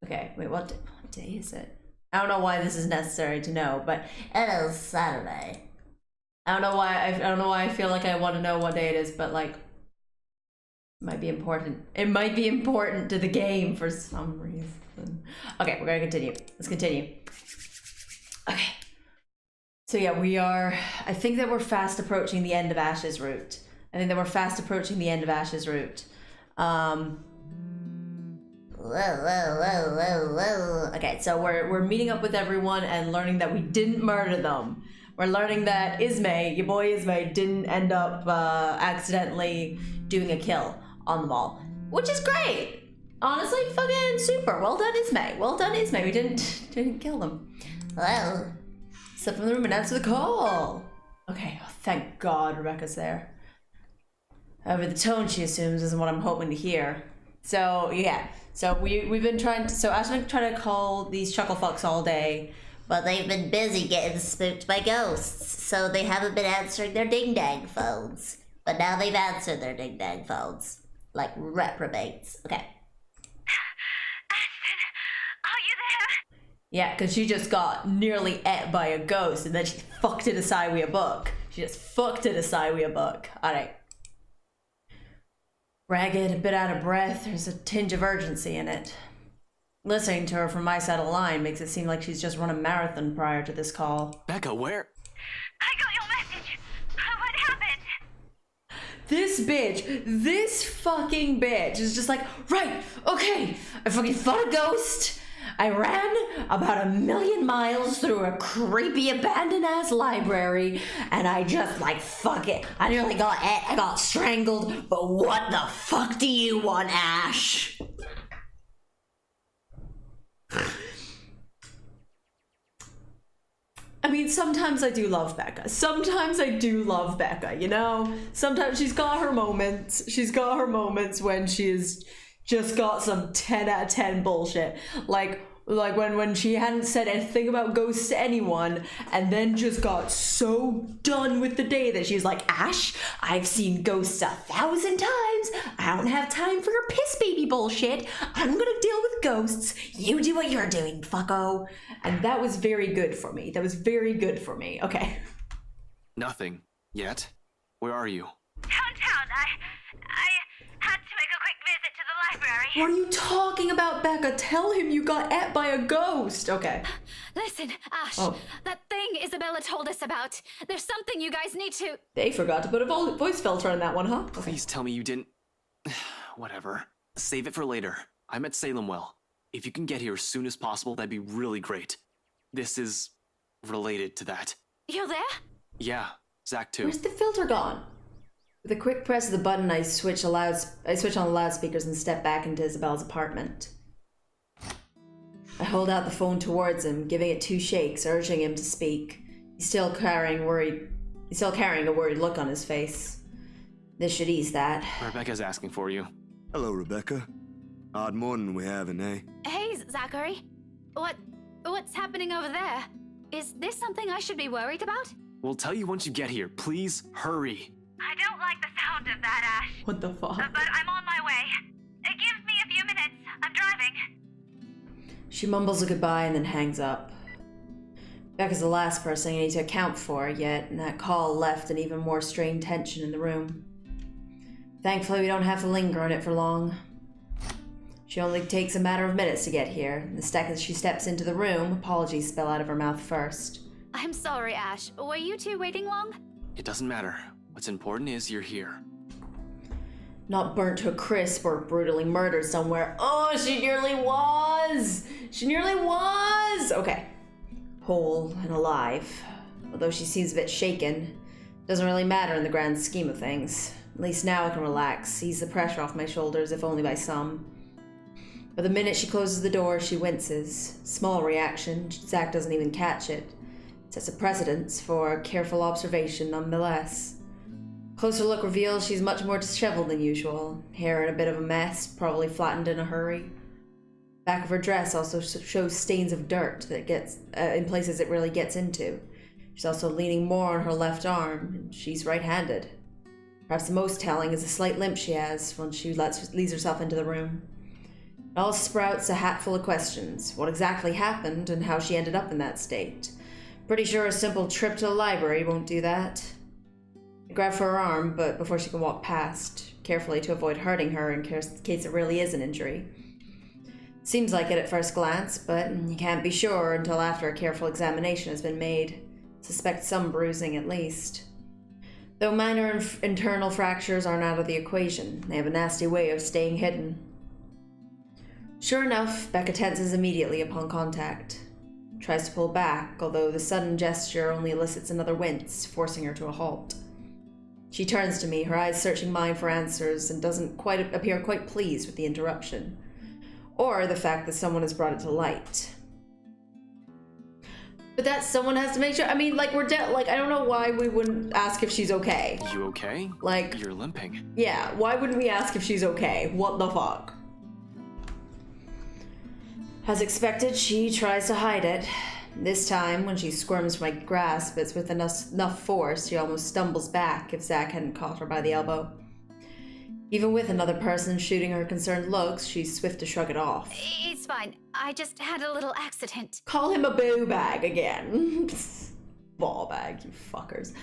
Okay, wait, what day is it? I don't know why this is necessary to know, but it is Saturday. I don't know why I feel like I want to know what day it is, but like, it might be important. It might be important to the game for some reason. Okay, we're gonna continue. Let's continue. Okay. So yeah, I think that we're fast approaching the end of Ash's route. Okay, so we're meeting up with everyone and learning that we didn't murder them. We're learning that Ismay, your boy Ismay, didn't end up accidentally doing a kill on them all, which is great. Honestly, fucking super. Well done, Ismay. We didn't kill them. Well, step from the room and answer the call. Okay, oh, thank God Rebecca's there. However, the tone she assumes isn't what I'm hoping to hear. So yeah, so we've been trying to. So Ash and I try to call these chuckle fucks all day, but they've been busy getting spooked by ghosts, so they haven't been answering their ding dang phones. But now they've answered their ding dang phones, like reprobates. Okay. Ashton, are you there? Yeah, because she just got nearly ate by a ghost, and then she fucked it aside with a book. Alright. Ragged, a bit out of breath, there's a tinge of urgency in it. Listening to her from my side of the line makes it seem like she's just run a marathon prior to this call. Becca, where? I got your message. What happened? This fucking bitch is just like, right, okay, I fucking fought a ghost. I ran about 1,000,000 miles through a creepy abandoned ass library, and I just like, fuck it. I nearly got ate, I got strangled, but what the fuck do you want, Ash? I mean, sometimes I do love Becca. You know? Sometimes she's got her moments. When she's just got some 10 out of 10 bullshit. Like when she hadn't said anything about ghosts to anyone, and then just got so done with the day that she's like, Ash, I've seen ghosts 1,000 times. I don't have time for your piss baby bullshit. I'm gonna deal with ghosts. You do what you're doing, fucko. And that was very good for me. Okay. Nothing. Yet? Where are you? Downtown. I had to make a quick visit to the library. What are you talking about, Becca? Tell him you got ate by a ghost. Okay. Listen, Ash, that thing Isabella told us about. There's something you guys need to... They forgot to put a voice filter on that one, huh? Okay. Please tell me you didn't... Whatever. Save it for later. I'm at Salemwell. If you can get here as soon as possible, that'd be really great. This is related to that. You're there? Yeah, Zach too. Where's the filter gone? With a quick press of the button, I switch on the loudspeakers and step back into Isabella's apartment. I hold out the phone towards him, giving it 2 shakes, urging him to speak. He's still carrying a worried look on his face. This should ease that. Rebecca's asking for you. Hello, Rebecca. Odd morning we having, eh? Hey, Zachary. What's happening over there? Is this something I should be worried about? We'll tell you once you get here. Please, hurry. I don't like the sound of that, Ash. What the fuck? But I'm on my way. Give me a few minutes. I'm driving. She mumbles a goodbye and then hangs up. Becca's the last person I need to account for, yet that call left an even more strained tension in the room. Thankfully, we don't have to linger on it for long. She only takes a matter of minutes to get here, and the second she steps into the room, apologies spill out of her mouth first. I'm sorry, Ash. Were you two waiting long? It doesn't matter. What's important is you're here. Not burnt to a crisp or brutally murdered somewhere. Oh, she nearly was! Okay. Whole and alive. Although she seems a bit shaken, doesn't really matter in the grand scheme of things. At least now I can relax, ease the pressure off my shoulders, if only by some. But the minute she closes the door, she winces. Small reaction, Zach doesn't even catch it. Sets a precedence for careful observation nonetheless. Closer look reveals she's much more disheveled than usual. Hair in a bit of a mess, probably flattened in a hurry. Back of her dress also shows stains of dirt that gets in places it really gets into. She's also leaning more on her left arm, and she's right-handed. Perhaps the most telling is the slight limp she has when she leads herself into the room. It all sprouts a hatful of questions. What exactly happened and how she ended up in that state. Pretty sure a simple trip to the library won't do that. I grab for her arm, but before she can walk past, carefully to avoid hurting her in case it really is an injury. Seems like it at first glance, but you can't be sure until after a careful examination has been made. Suspect some bruising at least. Though minor internal fractures aren't out of the equation, they have a nasty way of staying hidden. Sure enough, Becca tenses immediately upon contact. Tries to pull back, although the sudden gesture only elicits another wince, forcing her to a halt. She turns to me, her eyes searching mine for answers, and doesn't appear quite pleased with the interruption. Or the fact that someone has brought it to light. But that someone has to make sure. I mean, like, I don't know why we wouldn't ask if she's okay. You okay? Like, you're limping. Yeah, why wouldn't we ask if she's okay? What the fuck? As expected, she tries to hide it. This time, when she squirms from my grasp, it's with enough force she almost stumbles back if Zach hadn't caught her by the elbow. Even with another person shooting her concerned looks, she's swift to shrug it off. It's fine. I just had a little accident. Call him a boo bag again. Ball bag, you fuckers.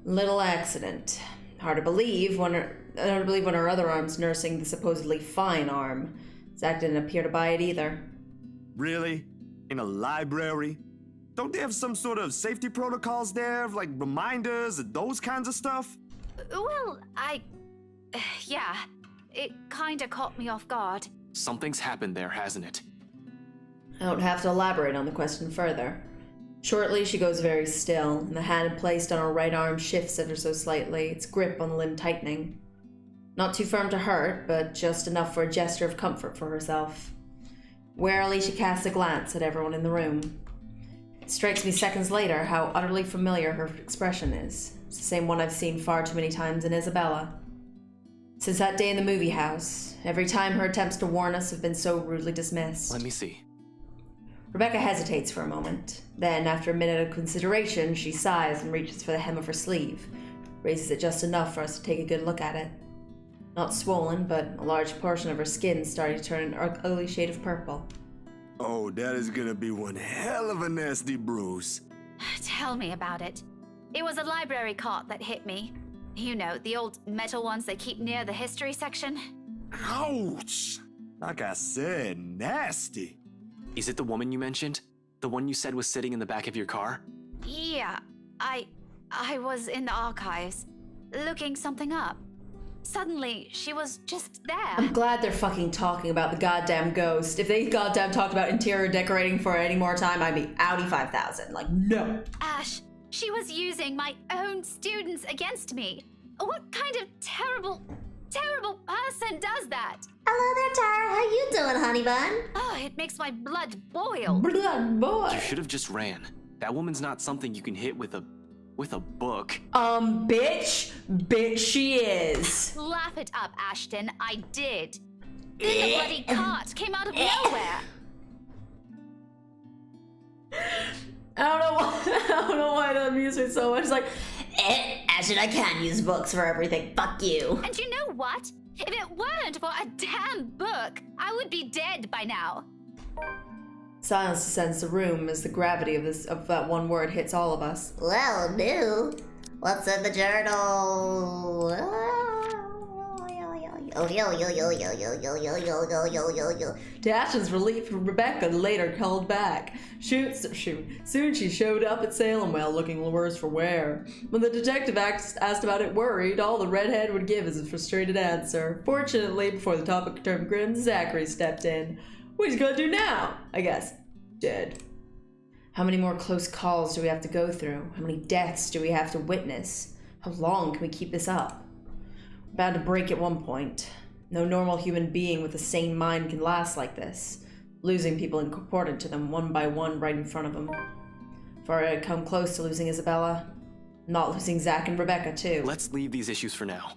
Little accident. Hard to believe when her other arm's nursing the supposedly fine arm. Zach didn't appear to buy it either. Really? In a library? Don't they have some sort of safety protocols there, like reminders and those kinds of stuff? Well, yeah. It kinda caught me off guard. Something's happened there, hasn't it? I don't have to elaborate on the question further. Shortly, she goes very still, and the hand placed on her right arm shifts ever so slightly, its grip on the limb tightening. Not too firm to hurt, but just enough for a gesture of comfort for herself. Warily, she casts a glance at everyone in the room. It strikes me seconds later how utterly familiar her expression is. It's the same one I've seen far too many times in Isabella. Since that day in the movie house, every time her attempts to warn us have been so rudely dismissed. Let me see. Rebecca hesitates for a moment. Then, after a minute of consideration, she sighs and reaches for the hem of her sleeve, raises it just enough for us to take a good look at it. Not swollen, but a large portion of her skin starting to turn an ugly shade of purple. Oh, that is gonna be one hell of a nasty bruise. Tell me about it. It was a library cart that hit me. You know, the old metal ones they keep near the history section. Ouch! Like I said, nasty. Is it the woman you mentioned? The one you said was sitting in the back of your car? Yeah, I was in the archives, looking something up. Suddenly, she was just there. I'm glad they're fucking talking about the goddamn ghost. If they goddamn talked about interior decorating for any more time, I'd be Audi 5000. Like, no. Ash, she was using my own students against me. What kind of terrible person does that? Hello there, Tara. How you doing, honey bun? Oh, it makes my blood boil. Blood boy. You should have just ran. That woman's not something you can hit with a book. Bitch. Bitch she is. Laugh it up, Ashton. I did. Then the bloody cart came out of nowhere. I don't know why that amused me so much. Like, Ashton, I can't use books for everything. Fuck you. And you know what? If it weren't for a damn book, I would be dead by now. silence descends the room as the gravity of that one word hits all of us. Well, new. What's in the journal? To Ashton's relief, Rebecca later called back. Soon she showed up at Salem Well looking worse for wear. When the detective asked about it worried, all the redhead would give is a frustrated answer. Fortunately, before the topic turned grim, Zachary stepped in. What he's gonna do now? I guess. Dead. How many more close calls do we have to go through? How many deaths do we have to witness? How long can we keep this up? We're bound to break at one point. No normal human being with a sane mind can last like this, losing people important to them one by one right in front of them. For I had come close to losing Isabella, not losing Zach and Rebecca too. Let's leave these issues for now.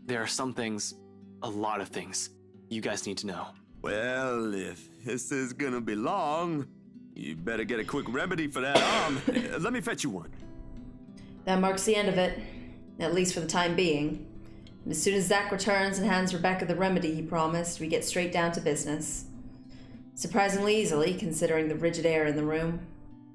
There are some things, a lot of things, you guys need to know. Well, if this is gonna be long, you better get a quick remedy for that arm. Let me fetch you one. That marks the end of it, at least for the time being. And as soon as Zach returns and hands Rebecca the remedy he promised, we get straight down to business. Surprisingly easily, considering the rigid air in the room.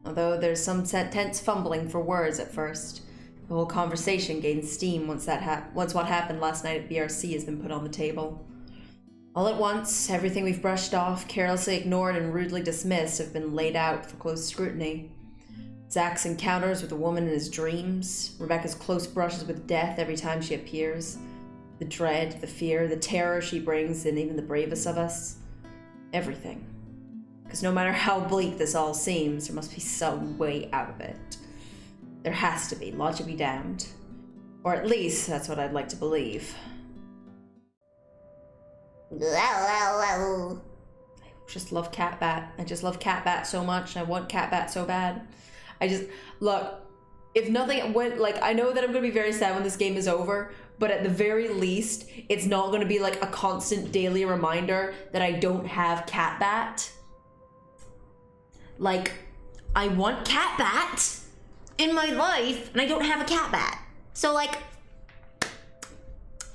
Although there's some tense fumbling for words at first. The whole conversation gains steam once what happened last night at BRC has been put on the table. All at once, everything we've brushed off, carelessly ignored, and rudely dismissed have been laid out for close scrutiny. Zach's encounters with the woman in his dreams, Rebecca's close brushes with death every time she appears, the dread, the fear, the terror she brings in even the bravest of us. Everything. Because no matter how bleak this all seems, there must be some way out of it. There has to be, logic be damned. Or at least, that's what I'd like to believe. I just love Catbat. I just love Catbat so much. I want Catbat so bad. Look, if nothing, I know that I'm gonna be very sad when this game is over, but at the very least, it's not gonna be like a constant daily reminder that I don't have Catbat. Like, I want Catbat in my life, and I don't have a Catbat. So like,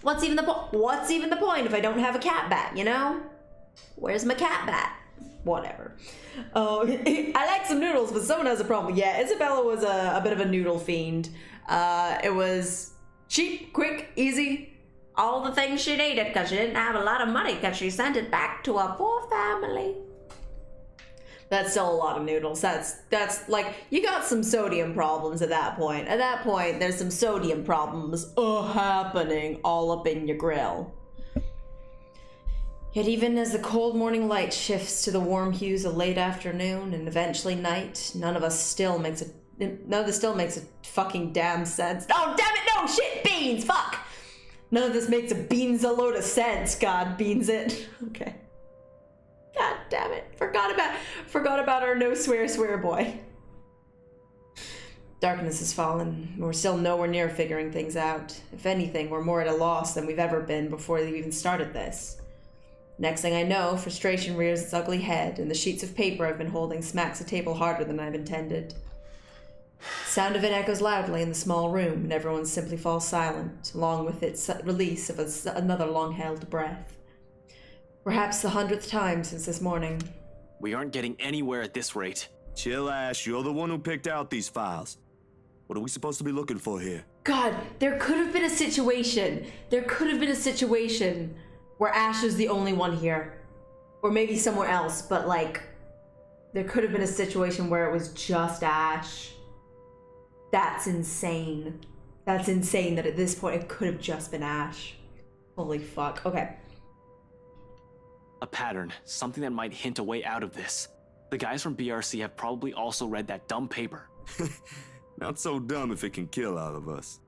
what's even the point if I don't have a Catbat, you know? Where's my Catbat? Whatever. I like some noodles, but someone has a problem. Yeah, Isabella was a bit of a noodle fiend. It was cheap, quick, easy, all the things she needed because she didn't have a lot of money because she sent it back to a poor family. That's still a lot of noodles. That's like, you got some sodium problems at that point. At that point, there's some sodium problems happening all up in your grill. Yet even as the cold morning light shifts to the warm hues of late afternoon and eventually night, none of this still makes a fucking damn sense. Oh, damn it, no, shit, beans, fuck! None of this makes a beans a load of sense, God beans it. Okay. God damn it, forgot about our no swear boy. Darkness has fallen. We're still nowhere near figuring things out. If anything, we're more at a loss than we've ever been before we even started this. Next thing I know, frustration rears its ugly head, and the sheets of paper I've been holding smacks the table harder than I've intended. Sound of it echoes loudly in the small room, and everyone simply falls silent, along with its release of another long-held breath. Perhaps the 100th time since this morning. We aren't getting anywhere at this rate. Chill, Ash. You're the one who picked out these files. What are we supposed to be looking for here? God, there could have been a situation. Where Ash is the only one here. Or maybe somewhere else, but like, there could have been a situation where it was just Ash. That's insane. That's insane that at this point it could have just been Ash. Holy fuck. Okay. A pattern, something that might hint a way out of this. The guys from BRC have probably also read that dumb paper. Not so dumb if it can kill all of us.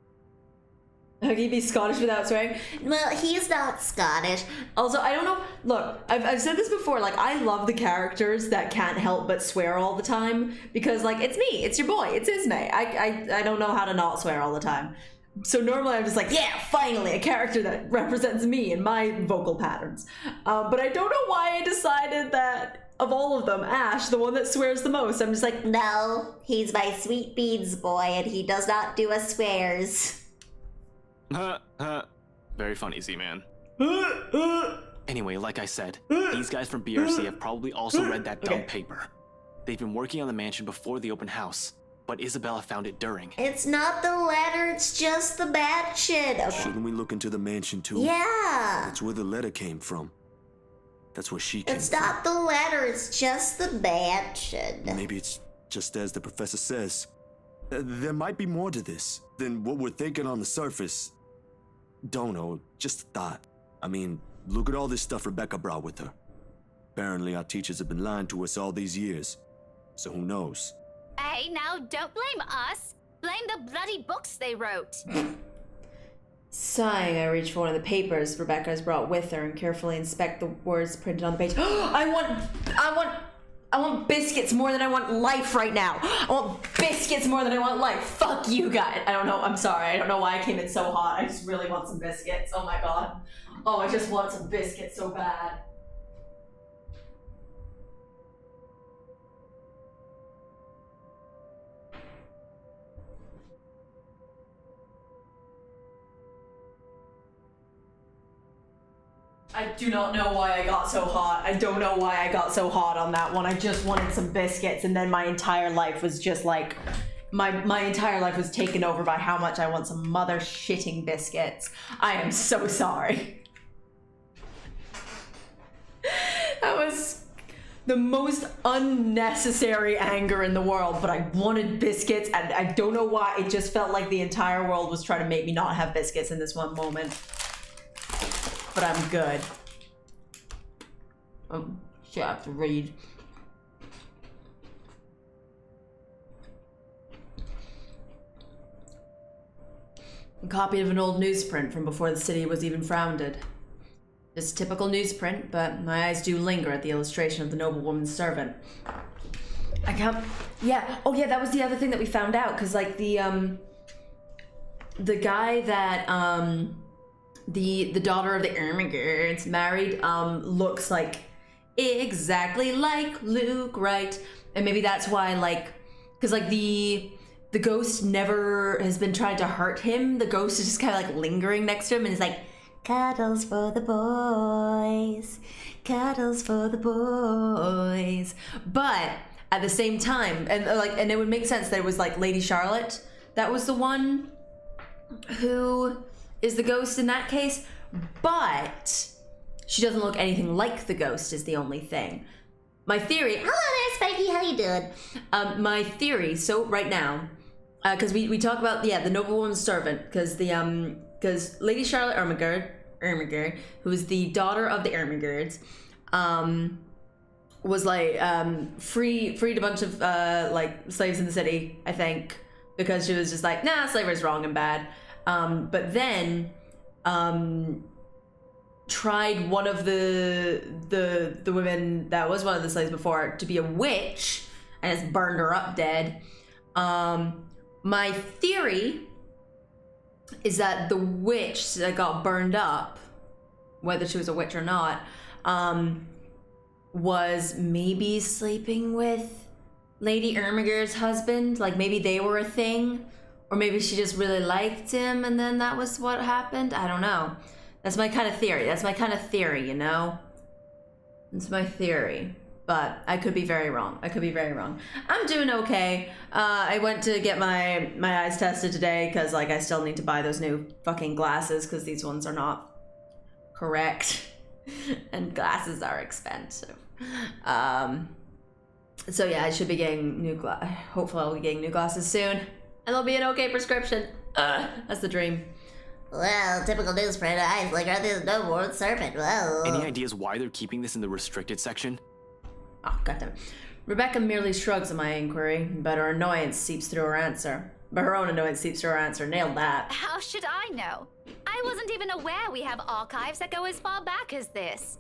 How can you be Scottish without swearing? Well, he's not Scottish. Also, I don't know. Look, I've said this before. Like, I love the characters that can't help but swear all the time because, like, it's me, it's your boy, it's Ismay. I don't know how to not swear all the time. So normally I'm just like, yeah, finally, a character that represents me and my vocal patterns. But I don't know why I decided that of all of them, Ash, the one that swears the most. I'm just like, No, he's my sweet beans boy, and he does not do a swears. Very funny, Z-Man. Anyway, like I said, these guys from BRC have probably also read that dumb paper. They've been working on the mansion before the open house, but Isabella found it during. It's not the letter, it's just the mansion. Okay. Shouldn't we look into the mansion too? Yeah. That's where the letter came from. That's where she came It's from. not the letter, it's just the mansion. Maybe it's just as the professor says. There might be more to this than what we're thinking on the surface. Don't know, just a thought. I mean, look at all this stuff Rebecca brought with her. Apparently our teachers have been lying to us all these years. So who knows? Hey, now don't blame us. Blame the bloody books they wrote. Sighing, I reach for one of the papers Rebecca has brought with her and carefully inspect the words printed on the page. I want biscuits more than I want life right now. I want biscuits more than I want life. Fuck you guys. I don't know. I'm sorry. I don't know why I came in so hot. I just really want some biscuits. Oh my god. Oh, I just want some biscuits so bad. I do not know why I got so hot. I don't know why I got so hot on that one. I just wanted some biscuits, and then my entire life was just like, my entire life was taken over by how much I want some mother shitting biscuits. I am so sorry. That was the most unnecessary anger in the world, but I wanted biscuits, and I don't know why. It just felt like the entire world was trying to make me not have biscuits in this one moment. But I'm good. Oh, shit, I have to read. A copy of an old newsprint from before the city was even founded. Just typical newsprint, but my eyes do linger at the illustration of the noblewoman's servant. I can't... Yeah. Oh, yeah, that was the other thing that we found out, because, like, the guy that, the daughter of the Ermigards married, looks like exactly like Luke, right? And maybe that's why, like, because, like, the ghost never has been trying to hurt him. The ghost is just kind of, like, lingering next to him, and is like, cuddles for the boys, cuddles for the boys. But at the same time, and it would make sense that it was like Lady Charlotte that was the one who is the ghost in that case, but she doesn't look anything like the ghost is the only thing. My theory... Hello there, Spiky, how you doing? My theory, so right now, because we talk about, yeah, the noblewoman's servant, because Lady Charlotte Ermigerd, who is the daughter of the Ermigards, was like freed a bunch of like slaves in the city, I think, because she was just like, nah, slavery's wrong and bad. But then tried one of the women that was one of the slaves before to be a witch, and has burned her up dead. My theory is that the witch that got burned up, whether she was a witch or not, was maybe sleeping with Lady Ermigerd's husband. Like, maybe they were a thing, or maybe she just really liked him and then that was what happened. I don't know. That's my kind of theory. You know? It's my theory. But I could be very wrong. I'm doing okay. I went to get my eyes tested today because, like, I still need to buy those new fucking glasses because these ones are not correct. And glasses are expensive. So yeah, I should be getting hopefully I'll be getting new glasses soon. And they'll be an okay prescription. That's the dream. Well, typical newsprint eyes like are the noblewoman's servant. Well. Any ideas why they're keeping this in the restricted section? Oh, goddamn. Rebecca merely shrugs at my inquiry, but her own annoyance seeps through her answer. Nailed that. How should I know? I wasn't even aware we have archives that go as far back as this.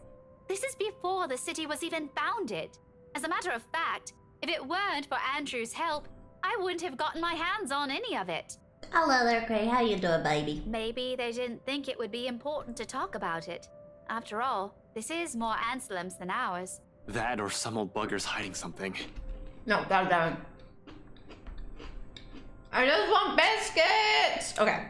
This is before the city was even founded. As a matter of fact, if it weren't for Andrew's help, I wouldn't have gotten my hands on any of it. Hello there, Gray. How you doing, baby? Maybe they didn't think it would be important to talk about it. After all, this is more Anselm's than ours. That or some old bugger's hiding something. No, goddamn. I just want biscuits! Okay.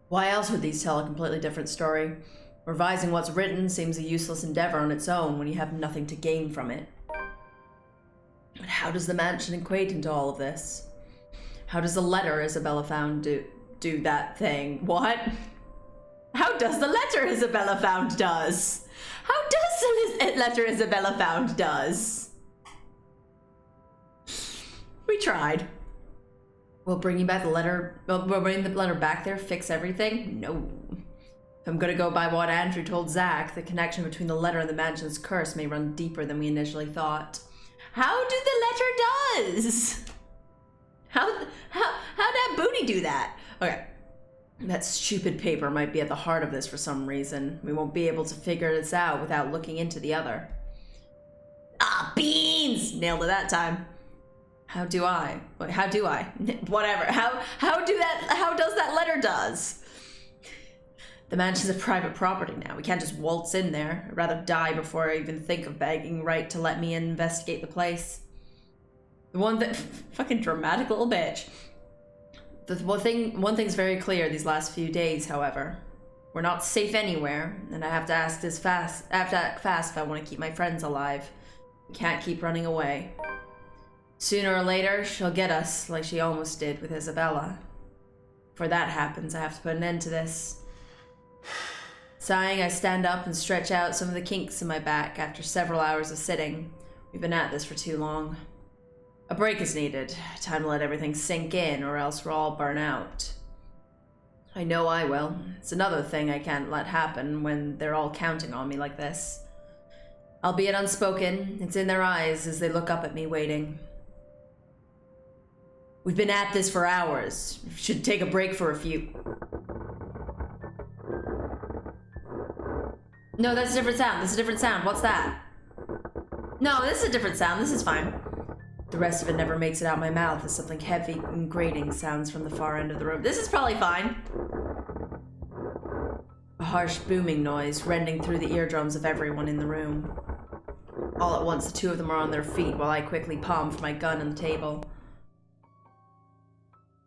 Why else would these tell a completely different story? Revising what's written seems a useless endeavor on its own when you have nothing to gain from it. But how does the mansion equate into all of this? How does the letter Isabella found do that thing? What? How does the letter Isabella found does? How does the letter Isabella found does? We tried. Will bringing back the letter, will bringing the letter back there fix everything? No. If I'm gonna go by what Andrew told Zach, the connection between the letter and the mansion's curse may run deeper than we initially thought. How do the letter does? How that booty do that? Okay. That stupid paper might be at the heart of this for some reason. We won't be able to figure this out without looking into the other. Ah, beans! Nailed it that time. How do I? Whatever. How does that letter does? The mansion's a private property now. We can't just waltz in there. I'd rather die before I even think of begging Wright to let me investigate the place. The one that fucking dramatic little bitch. The one thing's very clear these last few days, however. We're not safe anywhere, and I have to act fast if I want to keep my friends alive. We can't keep running away. Sooner or later, she'll get us, like she almost did with Isabella. Before that happens, I have to put an end to this. Sighing, I stand up and stretch out some of the kinks in my back after several hours of sitting. We've been at this for too long. A break is needed. Time to let everything sink in, or else we'll all burn out. I know I will. It's another thing I can't let happen when they're all counting on me like this. Albeit unspoken, it's in their eyes as they look up at me waiting. We've been at this for hours. Should take a break for a few. No, that's a different sound. This is a different sound. What's that? No, this is a different sound. This is fine. The rest of it never makes it out my mouth as something heavy and grating sounds from the far end of the room. This is probably fine. A harsh booming noise rending through the eardrums of everyone in the room. All at once, the two of them are on their feet while I quickly palm for my gun on the table.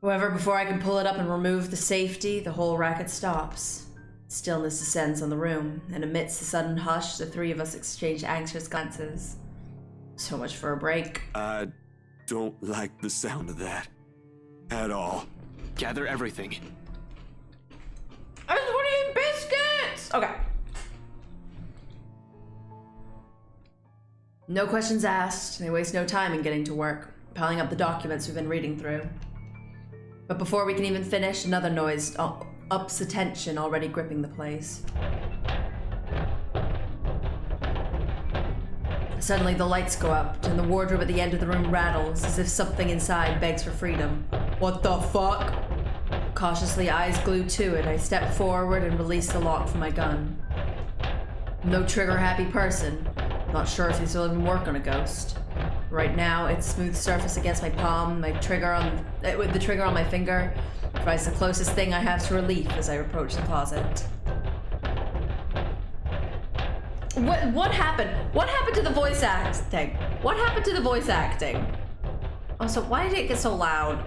However, before I can pull it up and remove the safety, the whole racket stops. Stillness descends on the room, and amidst the sudden hush, the three of us exchange anxious glances. So much for a break. I don't like the sound of that. At all. Gather everything. I just want to eat biscuits! Okay. No questions asked. They waste no time in getting to work, piling up the documents we've been reading through. But before we can even finish, another noise ups the tension already gripping the place. Suddenly the lights go up, and the wardrobe at the end of the room rattles as if something inside begs for freedom. What the fuck? Cautiously, eyes glued to it, I step forward and release the lock from my gun. No trigger-happy person. Not sure if these will even work on a ghost. Right now, its smooth surface against my palm, with the trigger on my finger, provides the closest thing I have to relief as I approach the closet. What happened? What happened to the voice acting? What happened to the voice acting? Also, why did it get so loud?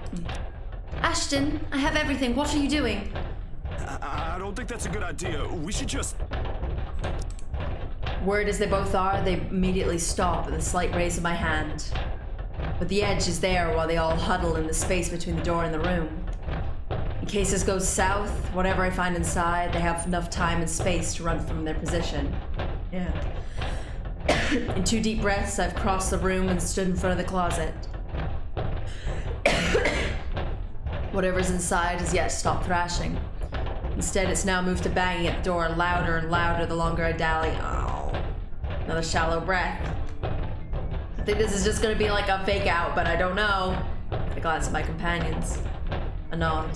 Ashton, I have everything. What are you doing? I don't think that's a good idea. We should just... Word as they both are, they immediately stop at the slight raise of my hand. But the edge is there while they all huddle in the space between the door and the room. In case this goes south, whatever I find inside, they have enough time and space to run from their position. Yeah. In 2 deep breaths, I've crossed the room and stood in front of the closet. Whatever's inside has yet stopped thrashing. Instead, it's now moved to banging at the door louder and louder the longer I dally. Oh. Another shallow breath. I think this is just gonna be like a fake out, but I don't know. I glance at my companions. A nod.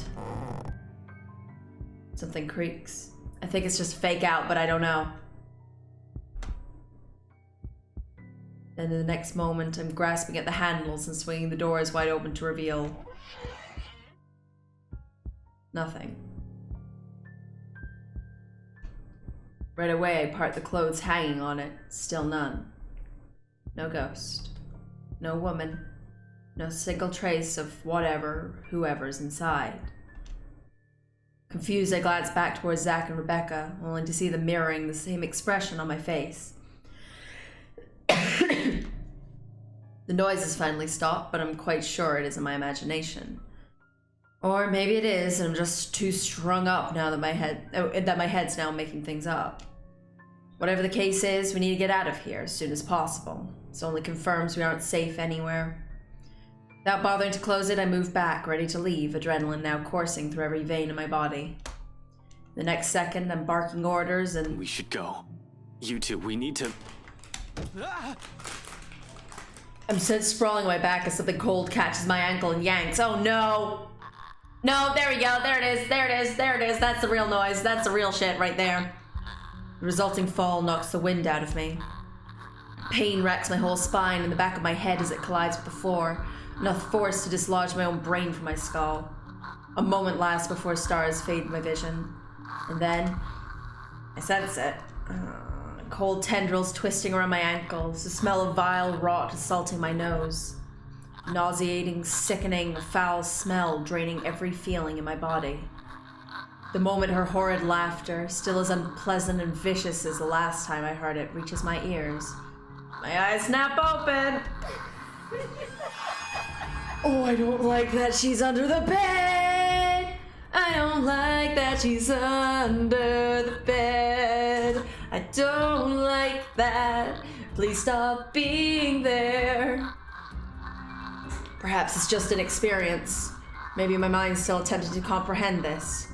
Something creaks. I think it's just fake out, but I don't know. Then in the next moment, I'm grasping at the handles and swinging the doors wide open to reveal... nothing. Right away, I part the clothes hanging on it. Still none. No ghost. No woman. No single trace of whoever's inside. Confused, I glance back towards Zach and Rebecca, only to see them mirroring the same expression on my face. The noise has finally stopped, but I'm quite sure it isn't my imagination. Or maybe it is, and I'm just too strung up now that my head's now making things up. Whatever the case is, we need to get out of here as soon as possible. This only confirms we aren't safe anywhere. Without bothering to close it, I move back, ready to leave, adrenaline now coursing through every vein in my body. The next second, I'm barking orders and... We should go. You two, we need to... I'm sprawling on my back as something cold catches my ankle and yanks. Oh no! No, there we go, there it is, there it is, there it is. That's the real noise, that's the real shit right there. The resulting fall knocks the wind out of me. Pain racks my whole spine and the back of my head as it collides with the floor, enough force to dislodge my own brain from my skull. A moment lasts before stars fade my vision. And then, I sense it. Cold tendrils twisting around my ankles, the smell of vile rot assaulting my nose. Nauseating, sickening, foul smell draining every feeling in my body. The moment her horrid laughter, still as unpleasant and vicious as the last time I heard it, reaches my ears, my eyes snap open. Oh, I don't like that she's under the bed. I don't like that she's under the bed. I don't like that. Please stop being there. Perhaps it's just an experience. Maybe my mind's still attempting to comprehend this.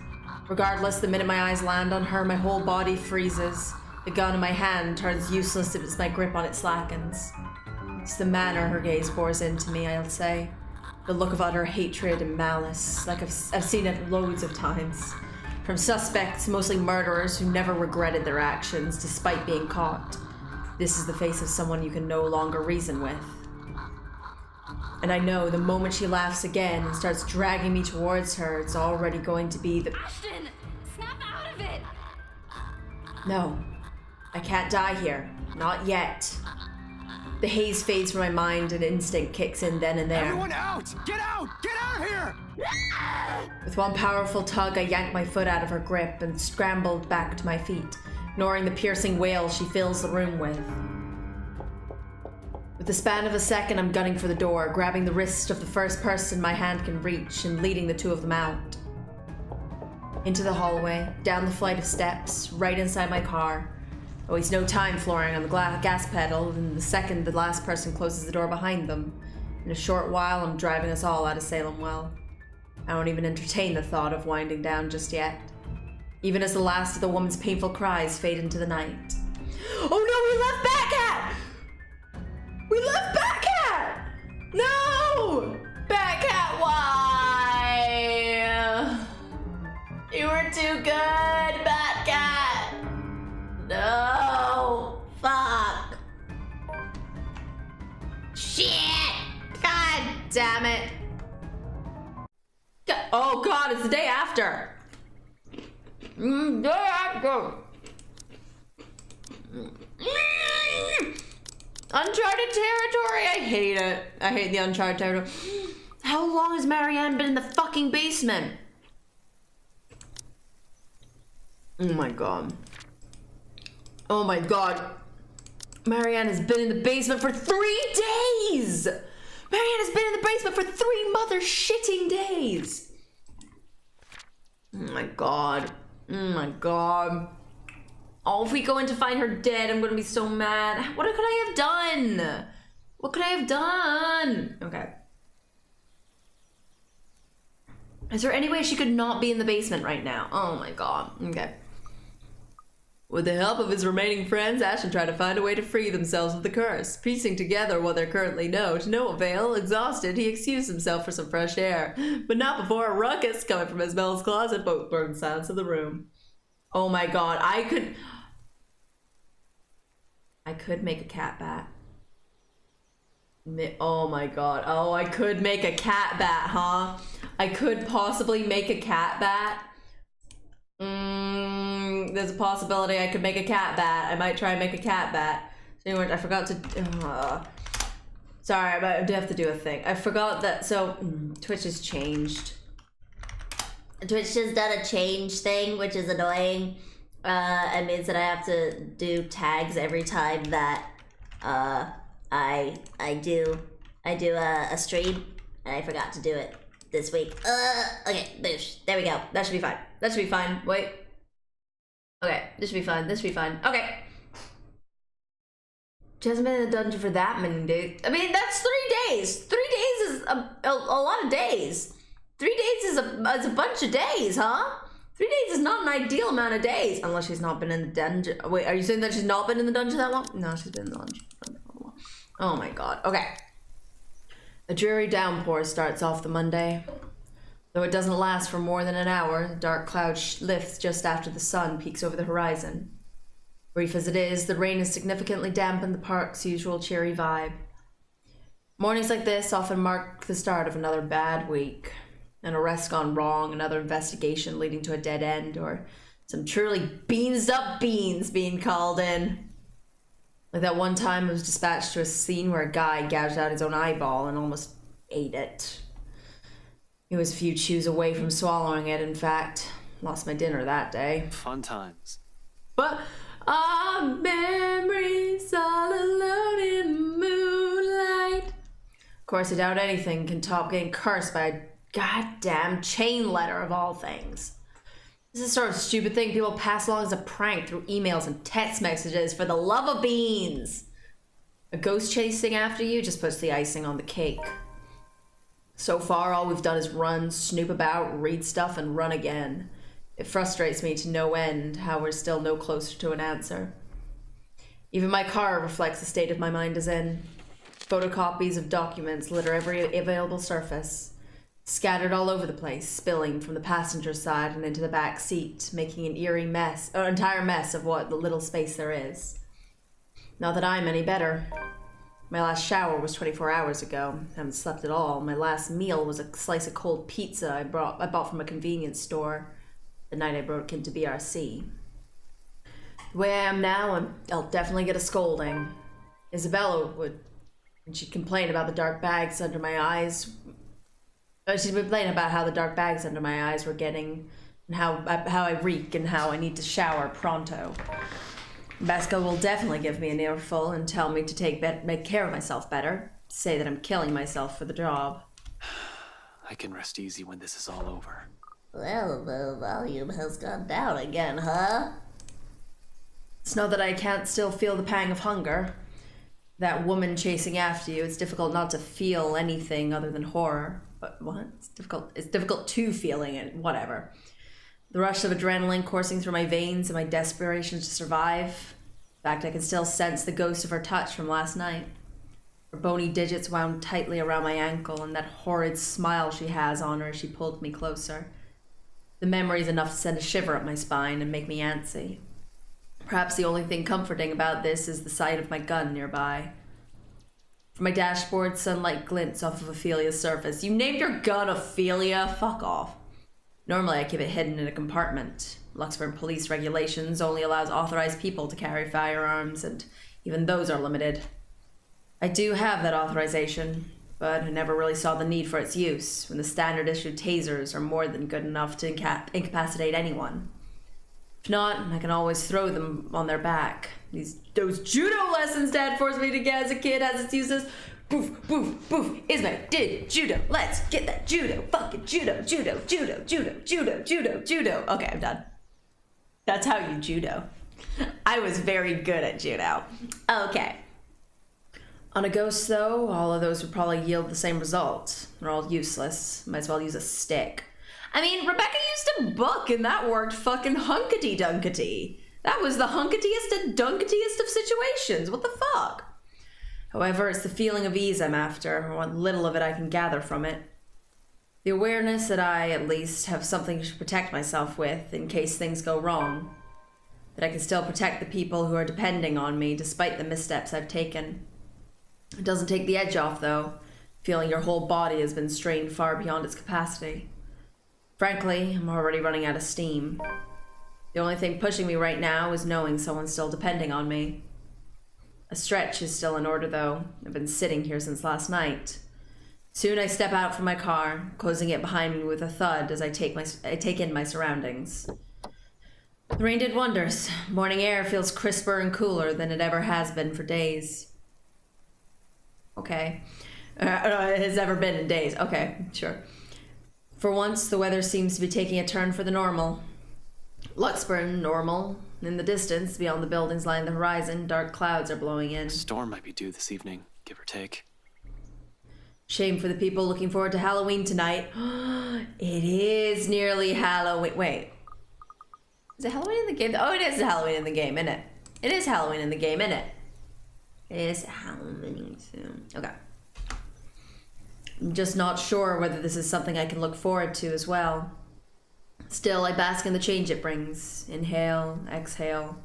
Regardless, the minute my eyes land on her, my whole body freezes. The gun in my hand turns useless as my grip on it slackens. It's the manner her gaze pours into me, I'll say. The look of utter hatred and malice, like I've seen it loads of times. From suspects, mostly murderers who never regretted their actions despite being caught. This is the face of someone you can no longer reason with. And I know the moment she laughs again and starts dragging me towards her, it's already going to be the— Ashton, snap out of it! No, I can't die here. Not yet. The haze fades from my mind and instinct kicks in then and there. Everyone out! Get out! Get out of here! With one powerful tug, I yanked my foot out of her grip and scrambled back to my feet, ignoring the piercing wail she fills the room with. With the span of a second, I'm gunning for the door, grabbing the wrist of the first person my hand can reach and leading the two of them out. Into the hallway, down the flight of steps, right inside my car. I waste no time flooring on the gas pedal, and the second the last person closes the door behind them. In a short while, I'm driving us all out of Salem Well. I won't even entertain the thought of winding down just yet, even as the last of the woman's painful cries fade into the night. Oh no, we left Batcat! We left Batcat! No! Batcat, why? You were too good, Batcat! No! Fuck! Shit! God damn it! Oh god, it's the day after! Day after! Uncharted territory! I hate it. I hate the Uncharted territory. How long has Marianne been in the fucking basement? Oh my god. Oh my god. Marianne has been in the basement for 3 days! Marianne has been in the basement for 3 mother shitting days! Oh my god. Oh my god. Oh, if we go in to find her dead, I'm gonna be so mad. What could I have done? What could I have done? Okay. Is there any way she could not be in the basement right now? Oh my god. Okay. With the help of his remaining friends, Ashton tried to find a way to free themselves of the curse. Piecing together what they currently know, to no avail, exhausted, he excused himself for some fresh air. But not before a ruckus coming from Isabel's closet broke the silence of the room. Oh my god, I could make a cat bat. Oh my god. Oh, I could make a cat bat, huh? I could possibly make a cat bat. There's a possibility I could make a cat bat. I might try and make a cat bat. So anyway, I forgot to... sorry, I do have to do a thing. I forgot that... So, Twitch has changed. Twitch has done a change thing, which is annoying. It means that I have to do tags every time that I do a stream, and I forgot to do it this week. Okay, boosh. There we go. That should be fine. That should be fine. Wait. Okay, this should be fine. This should be fine. Okay. She hasn't been in the dungeon for that many days. I mean, that's 3 days. 3 days is a lot of days. 3 days is a bunch of days, huh? 3 days is not an ideal amount of days. Unless she's not been in the dungeon. Wait, are you saying that she's not been in the dungeon that long? No, she's been in the dungeon for a while. Oh my god. Okay. A dreary downpour starts off the Monday. Though it doesn't last for more than an hour, the dark cloud lifts just after the sun peeks over the horizon. Brief as it is, the rain has significantly dampened the park's usual cheery vibe. Mornings like this often mark the start of another bad week. An arrest gone wrong, another investigation leading to a dead end, or some truly beans up beans being called in. Like that one time I was dispatched to a scene where a guy gouged out his own eyeball and almost ate it. He was a few chews away from swallowing it, in fact. Lost my dinner that day. Fun times. But our memories all alone in the moonlight. Of course, I doubt anything can top getting cursed by a goddamn chain letter of all things. This is the sort of stupid thing people pass along as a prank through emails and text messages, for the love of beans. A ghost chasing after you just puts the icing on the cake. So far, all we've done is run, snoop about, read stuff, and run again. It frustrates me to no end how we're still no closer to an answer. Even my car reflects the state of my mind is in. Photocopies of documents litter every available surface, scattered all over the place, spilling from the passenger side and into the back seat, making an entire mess of what little space there is. Not that I'm any better. My last shower was 24 hours ago. I haven't slept at all. My last meal was a slice of cold pizza I bought from a convenience store the night I broke into BRC. The way I am now, I'll definitely get a scolding. Isabella would, when she'd complain about the dark bags under my eyes. She'd complain about how the dark bags under my eyes were getting, and how I reek, and how I need to shower pronto. Basco will definitely give me an earful and tell me to make care of myself better. Say that I'm killing myself for the job. I can rest easy when this is all over. Well, the volume has gone down again, huh? It's not that I can't still feel the pang of hunger. That woman chasing after you, it's difficult not to feel anything other than horror. But what? It's difficult to feeling it, whatever. The rush of adrenaline coursing through my veins and my desperation to survive. In fact, I can still sense the ghost of her touch from last night. Her bony digits wound tightly around my ankle, and that horrid smile she has on her as she pulled me closer. The memory's enough to send a shiver up my spine and make me antsy. Perhaps the only thing comforting about this is the sight of my gun nearby. From my dashboard, sunlight glints off of Ophelia's surface. You named your gun Ophelia? Fuck off. Normally I keep it hidden in a compartment. Luxburn police regulations only allows authorized people to carry firearms, and even those are limited. I do have that authorization, but I never really saw the need for its use when the standard issue tasers are more than good enough to incapacitate anyone. If not, I can always throw them on their back. Those judo lessons Dad forced me to get as a kid has its uses. Boof, boof, boof. Ismail did judo. Let's get that judo. Fucking judo, judo, judo, judo, judo, judo, judo. Okay, I'm done. That's how you judo. I was very good at judo. Okay. On a ghost, though, all of those would probably yield the same result. They're all useless. Might as well use a stick. I mean, Rebecca used a book, and that worked fucking hunkety-dunkety. That was the hunketiest and dunketiest of situations. What the fuck? However, it's the feeling of ease I'm after, or what little of it I can gather from it. The awareness that I, at least, have something to protect myself with in case things go wrong. That I can still protect the people who are depending on me despite the missteps I've taken. It doesn't take the edge off, though, feeling your whole body has been strained far beyond its capacity. Frankly, I'm already running out of steam. The only thing pushing me right now is knowing someone's still depending on me. A stretch is still in order, though. I've been sitting here since last night. Soon I step out from my car, closing it behind me with a thud as I take in my surroundings. The rain did wonders. Morning air feels crisper and cooler than it ever has been for days. Okay. It has ever been in days. Okay, sure. For once, the weather seems to be taking a turn for the normal. Luxburn, normal. In the distance, beyond the buildings lining the horizon, dark clouds are blowing in. Storm might be due this evening, give or take. Shame for the people looking forward to Halloween tonight. It is nearly Halloween. Wait. Is it Halloween in the game? Oh, it is Halloween in the game, isn't it? It is Halloween in the game, isn't it? It is Halloween soon. Okay. I'm just not sure whether this is something I can look forward to as well. Still, I bask in the change it brings. Inhale, exhale.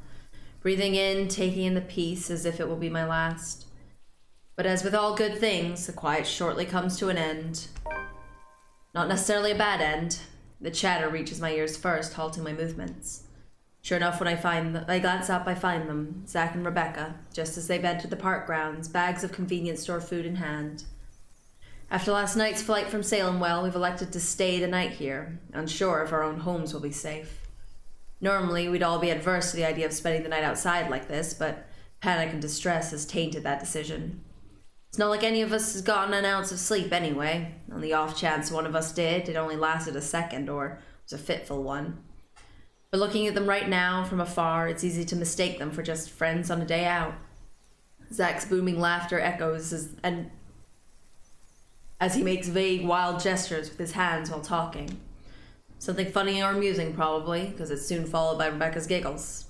Breathing in, taking in the peace as if it will be my last. But as with all good things, the quiet shortly comes to an end. Not necessarily a bad end. The chatter reaches my ears first, halting my movements. Sure enough, when I glance up, I find them, Zach and Rebecca, just as they've entered the park grounds, bags of convenience store food in hand. After last night's flight from Salemwell, we've elected to stay the night here, unsure if our own homes will be safe. Normally, we'd all be adverse to the idea of spending the night outside like this, but panic and distress has tainted that decision. It's not like any of us has gotten an ounce of sleep anyway. On the off chance one of us did, it only lasted a second or was a fitful one. But looking at them right now from afar, it's easy to mistake them for just friends on a day out. Zach's booming laughter echoes as he makes vague, wild gestures with his hands while talking. Something funny or amusing, probably, because it's soon followed by Rebecca's giggles.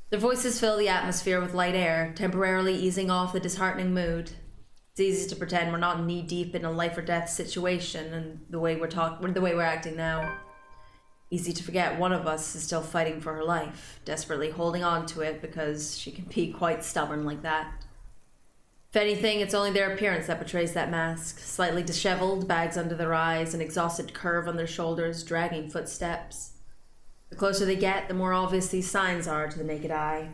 Their voices fill the atmosphere with light air, temporarily easing off the disheartening mood. It's easy to pretend we're not knee-deep in a life-or-death situation and the way we're acting now. Easy to forget one of us is still fighting for her life, desperately holding on to it because she can be quite stubborn like that. If anything, it's only their appearance that betrays that mask. Slightly disheveled, bags under their eyes, an exhausted curve on their shoulders, dragging footsteps. The closer they get, the more obvious these signs are to the naked eye.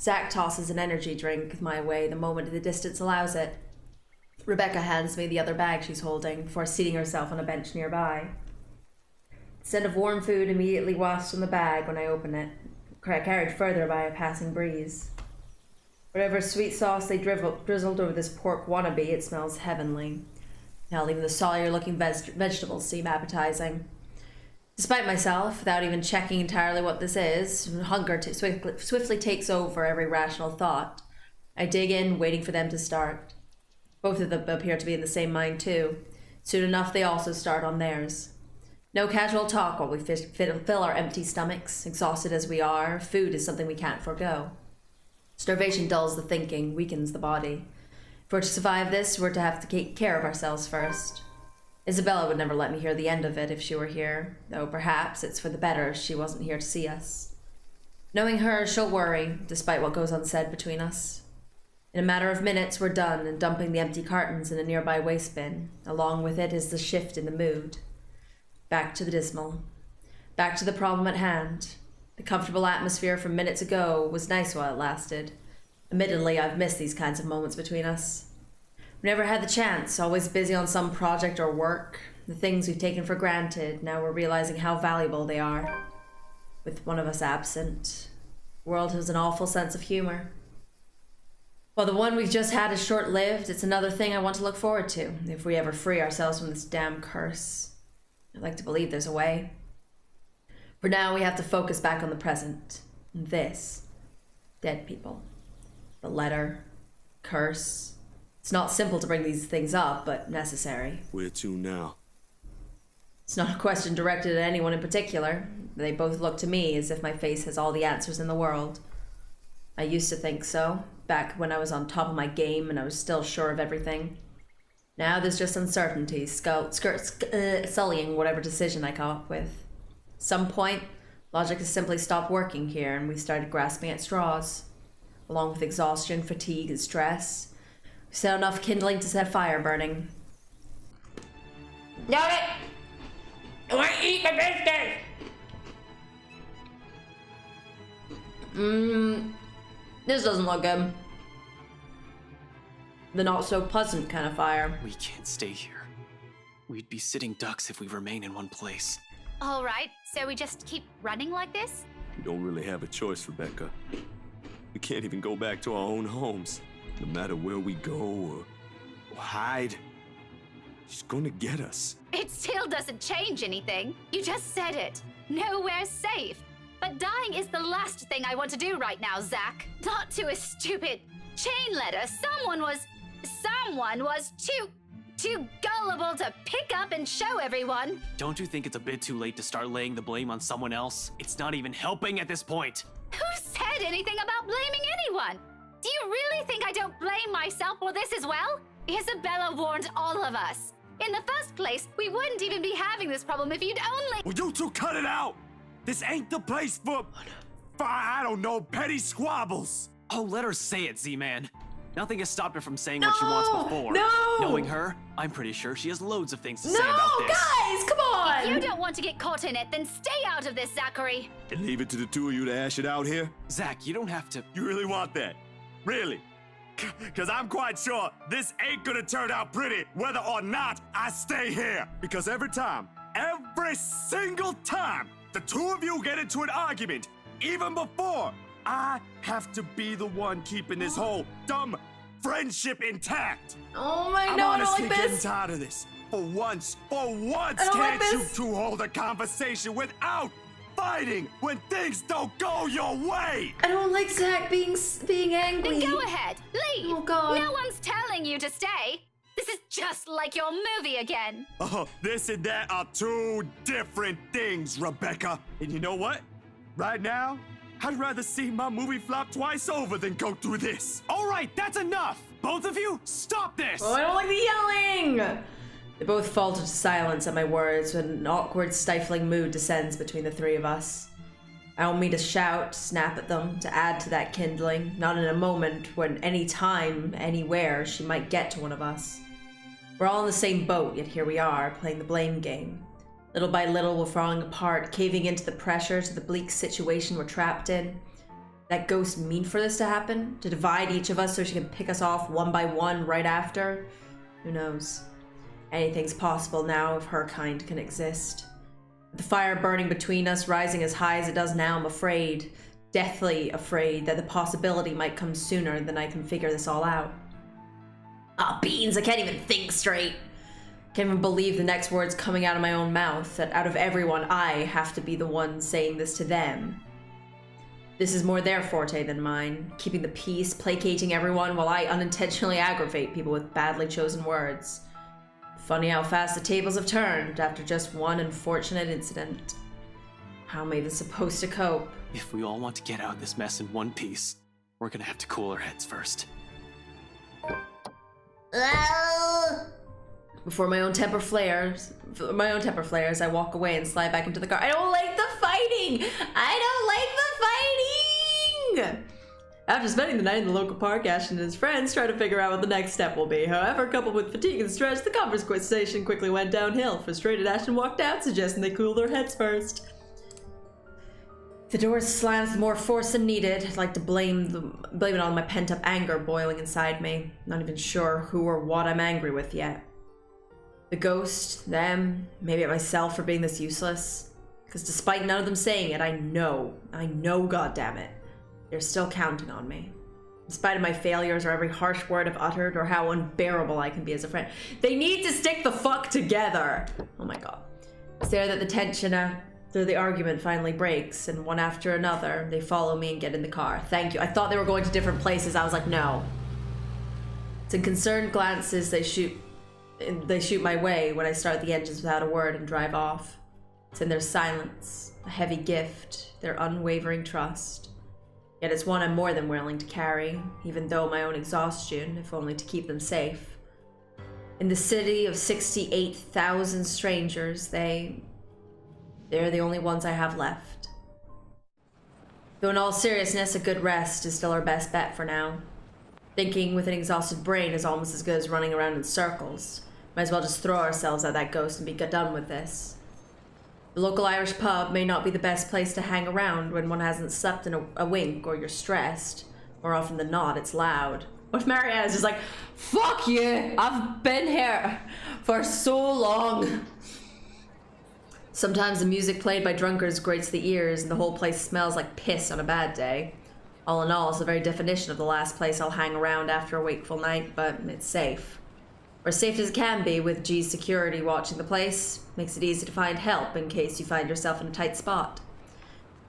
Zach tosses an energy drink my way the moment the distance allows it. Rebecca hands me the other bag she's holding before seating herself on a bench nearby. The scent of warm food immediately wafts from the bag when I open it, carried further by a passing breeze. Whatever sweet sauce they drizzled over this pork wannabe, it smells heavenly. Hell, even the sallier-looking vegetables seem appetizing. Despite myself, without even checking entirely what this is, hunger swiftly takes over every rational thought. I dig in, waiting for them to start. Both of them appear to be in the same mind, too. Soon enough, they also start on theirs. No casual talk while we fill our empty stomachs. Exhausted as we are, food is something we can't forgo. Starvation dulls the thinking, weakens the body. If we're to survive this, we're to have to take care of ourselves first. Isabella would never let me hear the end of it if she were here, though perhaps it's for the better she wasn't here to see us. Knowing her, she'll worry, despite what goes unsaid between us. In a matter of minutes, we're done and dumping the empty cartons in a nearby waste bin. Along with it is the shift in the mood. Back to the dismal. Back to the problem at hand. The comfortable atmosphere from minutes ago was nice while it lasted. Admittedly, I've missed these kinds of moments between us. We never had the chance, always busy on some project or work. The things we've taken for granted, now we're realizing how valuable they are. With one of us absent, the world has an awful sense of humor. While the one we've just had is short-lived, it's another thing I want to look forward to, if we ever free ourselves from this damn curse. I'd like to believe there's a way. For now, we have to focus back on the present. This. Dead people. The letter. Curse. It's not simple to bring these things up, but necessary. Where to now? It's not a question directed at anyone in particular. They both look to me as if my face has all the answers in the world. I used to think so, back when I was on top of my game and I was still sure of everything. Now there's just uncertainty, sullying whatever decision I come up with. Some point, logic has simply stopped working here and we started grasping at straws. Along with exhaustion, fatigue, and stress, we set enough kindling to set a fire burning. Got it! I want to eat my biscuits! This doesn't look good. The not so pleasant kind of fire. We can't stay here. We'd be sitting ducks if we remain in one place. All right, so we just keep running like this? We don't really have a choice, Rebecca. We can't even go back to our own homes. No matter where we go or hide, she's gonna get us. It still doesn't change anything. You just said it. Nowhere's safe. But dying is the last thing I want to do right now, Zach. Not to a stupid chain letter. Someone was too gullible to pick up and show everyone. Don't you think it's a bit too late to start laying the blame on someone else? It's not even helping at this point. Who said anything about blaming anyone? Do you really think I don't blame myself for this as well? Isabella warned all of us. In the first place, we wouldn't even be having this problem if you'd only— Will you two cut it out? This ain't the place for, I don't know, petty squabbles. Oh, let her say it, Z-Man. Nothing has stopped her from saying what she wants before. No! Knowing her, I'm pretty sure she has loads of things to say No, about this. guys, come on! If you don't want to get caught in it, then stay out of this, Zachary. And leave it to the two of you to hash it out here? Zach, you don't have to. You really want that? Really? Because I'm quite sure this ain't gonna turn out pretty whether or not I stay here. Because every single time, the two of you get into an argument, even before, I have to be the one keeping this whole dumb friendship intact. Oh my I'm no, I don't honestly like getting this. tired of this. For once, don't like can't you this. two hold a conversation without fighting when things don't go your way? I don't like Zach being angry. Then go ahead, leave. Oh, God. No one's telling you to stay. This is just like your movie again. Oh, this and that are two different things, Rebecca. And you know what? Right now, I'd rather see my movie flop twice over than go through this. All right, that's enough. Both of you, stop this. Oh, I don't like the yelling. They both fall to silence at my words when an awkward, stifling mood descends between the three of us. I don't mean to shout, snap at them, to add to that kindling, not in a moment when any time, anywhere, she might get to one of us. We're all in the same boat, yet here we are, playing the blame game. Little by little, we're falling apart, caving into the pressure to the bleak situation we're trapped in. That ghost mean for this to happen? To divide each of us so she can pick us off one by one right after? Who knows? Anything's possible now if her kind can exist. With the fire burning between us, rising as high as it does now, I'm afraid, deathly afraid, that the possibility might come sooner than I can figure this all out. Ah, beans, I can't even think straight. Can't even believe the next words coming out of my own mouth, that out of everyone, I have to be the one saying this to them. This is more their forte than mine, keeping the peace, placating everyone while I unintentionally aggravate people with badly chosen words. Funny how fast the tables have turned after just one unfortunate incident. How am I even supposed to cope? If we all want to get out of this mess in one piece, we're gonna have to cool our heads first. Before my own temper flares, I walk away and slide back into the car. I don't like the fighting! After spending the night in the local park, Ashton and his friends try to figure out what the next step will be. However, coupled with fatigue and stress, the conversation quickly went downhill. Frustrated, Ashton walked out, suggesting they cool their heads first. The door slams with more force than needed. I'd like to blame it on my pent-up anger boiling inside me. Not even sure who or what I'm angry with yet. The ghost, them, maybe at myself for being this useless. Because despite none of them saying it, I know, goddammit, they're still counting on me. In spite of my failures or every harsh word I've uttered or how unbearable I can be as a friend. They need to stick the fuck together! Oh my god. It's there that the tension through the argument finally breaks, and one after another, they follow me and get in the car. Thank you. I thought they were going to different places. I was like, no. It's in concerned glances they shoot my way when I start the engines without a word and drive off. It's in their silence, a heavy gift, their unwavering trust. Yet it's one I'm more than willing to carry, even though my own exhaustion, if only to keep them safe. In the city of 68,000 strangers, they're the only ones I have left. Though in all seriousness, a good rest is still our best bet for now. Thinking with an exhausted brain is almost as good as running around in circles. Might as well just throw ourselves at that ghost and be done with this. The local Irish pub may not be the best place to hang around when one hasn't slept in a wink or you're stressed. More often than not, it's loud. What if Marianne's just like, fuck you, I've been here for so long. Sometimes the music played by drunkards grates the ears and the whole place smells like piss on a bad day. All in all, it's the very definition of the last place I'll hang around after a wakeful night, but it's safe. Or as safe as it can be with G's security watching the place. Makes it easy to find help in case you find yourself in a tight spot.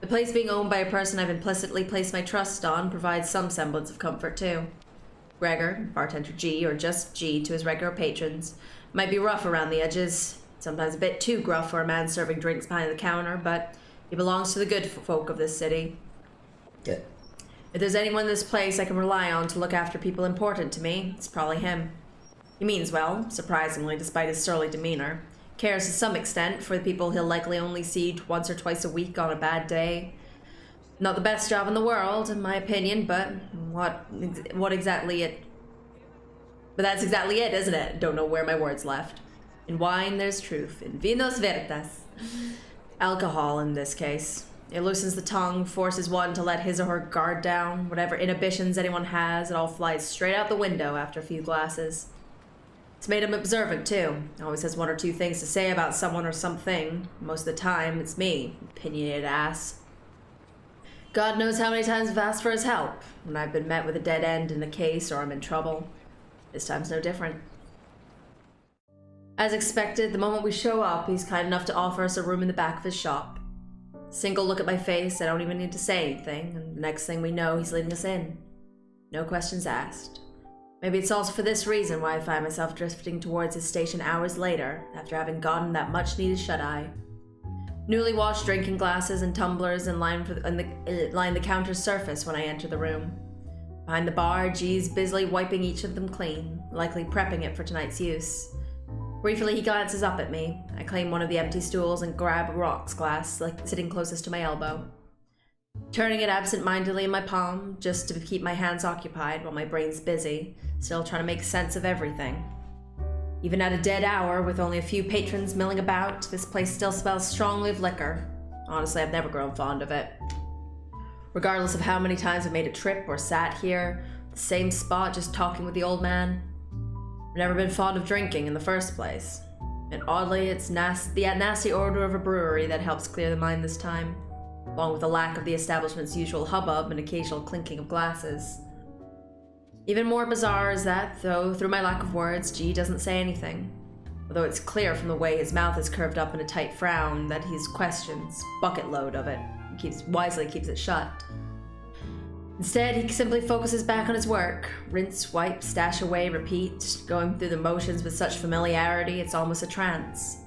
The place being owned by a person I've implicitly placed my trust on provides some semblance of comfort too. Gregor, bartender G, or just G to his regular patrons, might be rough around the edges, sometimes a bit too gruff for a man serving drinks behind the counter, but he belongs to the good folk of this city. Good. If there's anyone in this place I can rely on to look after people important to me, it's probably him. He means well, surprisingly, despite his surly demeanor. Cares to some extent for the people he'll likely only see once or twice a week on a bad day. Not the best job in the world, in my opinion, but what exactly it... But that's exactly it, isn't it? Don't know where my words left. In wine, there's truth. In vinos veritas. Alcohol, in this case. It loosens the tongue, forces one to let his or her guard down. Whatever inhibitions anyone has, it all flies straight out the window after a few glasses. It's made him observant, too. Always has one or two things to say about someone or something. Most of the time, it's me, opinionated ass. God knows how many times I've asked for his help, when I've been met with a dead end in a case or I'm in trouble. This time's no different. As expected, the moment we show up, he's kind enough to offer us a room in the back of his shop. Single look at my face, I don't even need to say anything, and the next thing we know, he's leading us in. No questions asked. Maybe it's also for this reason why I find myself drifting towards his station hours later, after having gotten that much-needed shut-eye. Newly washed drinking glasses and tumblers line the counter's surface when I enter the room. Behind the bar, G's busily wiping each of them clean, likely prepping it for tonight's use. Briefly, he glances up at me. I claim one of the empty stools and grab a rocks glass, sitting closest to my elbow. Turning it absent-mindedly in my palm, just to keep my hands occupied while my brain's busy, still trying to make sense of everything. Even at a dead hour, with only a few patrons milling about, this place still smells strongly of liquor. Honestly, I've never grown fond of it. Regardless of how many times I've made a trip or sat here, the same spot just talking with the old man, I've never been fond of drinking in the first place. And oddly, it's the nasty odor of a brewery that helps clear the mind this time, along with the lack of the establishment's usual hubbub and occasional clinking of glasses. Even more bizarre is that, though through my lack of words, G doesn't say anything. Although it's clear from the way his mouth is curved up in a tight frown that he's questions, bucket load of it. He wisely keeps it shut. Instead, he simply focuses back on his work. Rinse, wipe, stash away, repeat, going through the motions with such familiarity it's almost a trance.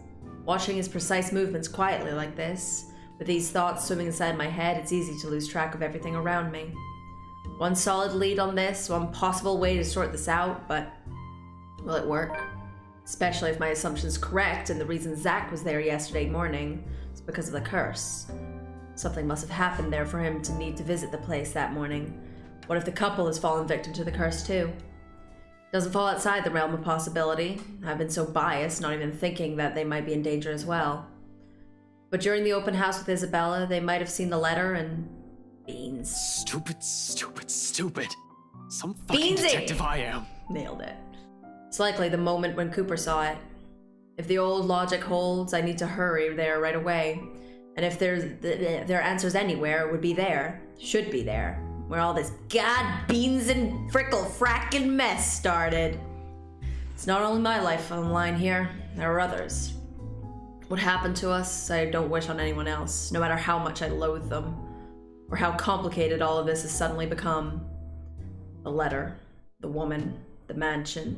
Watching his precise movements quietly like this, with these thoughts swimming inside my head, it's easy to lose track of everything around me. One solid lead on this, one possible way to sort this out, but will it work? Especially if my assumption's correct and the reason Zach was there yesterday morning is because of the curse. Something must have happened there for him to need to visit the place that morning. What if the couple has fallen victim to the curse too? Doesn't fall outside the realm of possibility. I've been so biased, not even thinking that they might be in danger as well. But during the open house with Isabella, they might have seen the letter and... beans. Stupid, stupid, stupid. Some fucking Beansy! detective I am. Nailed it. It's likely the moment when Cooper saw it. If the old logic holds, I need to hurry there right away. And if there are answers anywhere, it would be there. Should be there. Where all this god beans and frickle frackin' mess started. It's not only my life on the line here. There are others. What happened to us, I don't wish on anyone else, no matter how much I loathe them. Or how complicated all of this has suddenly become. The letter, the woman, the mansion.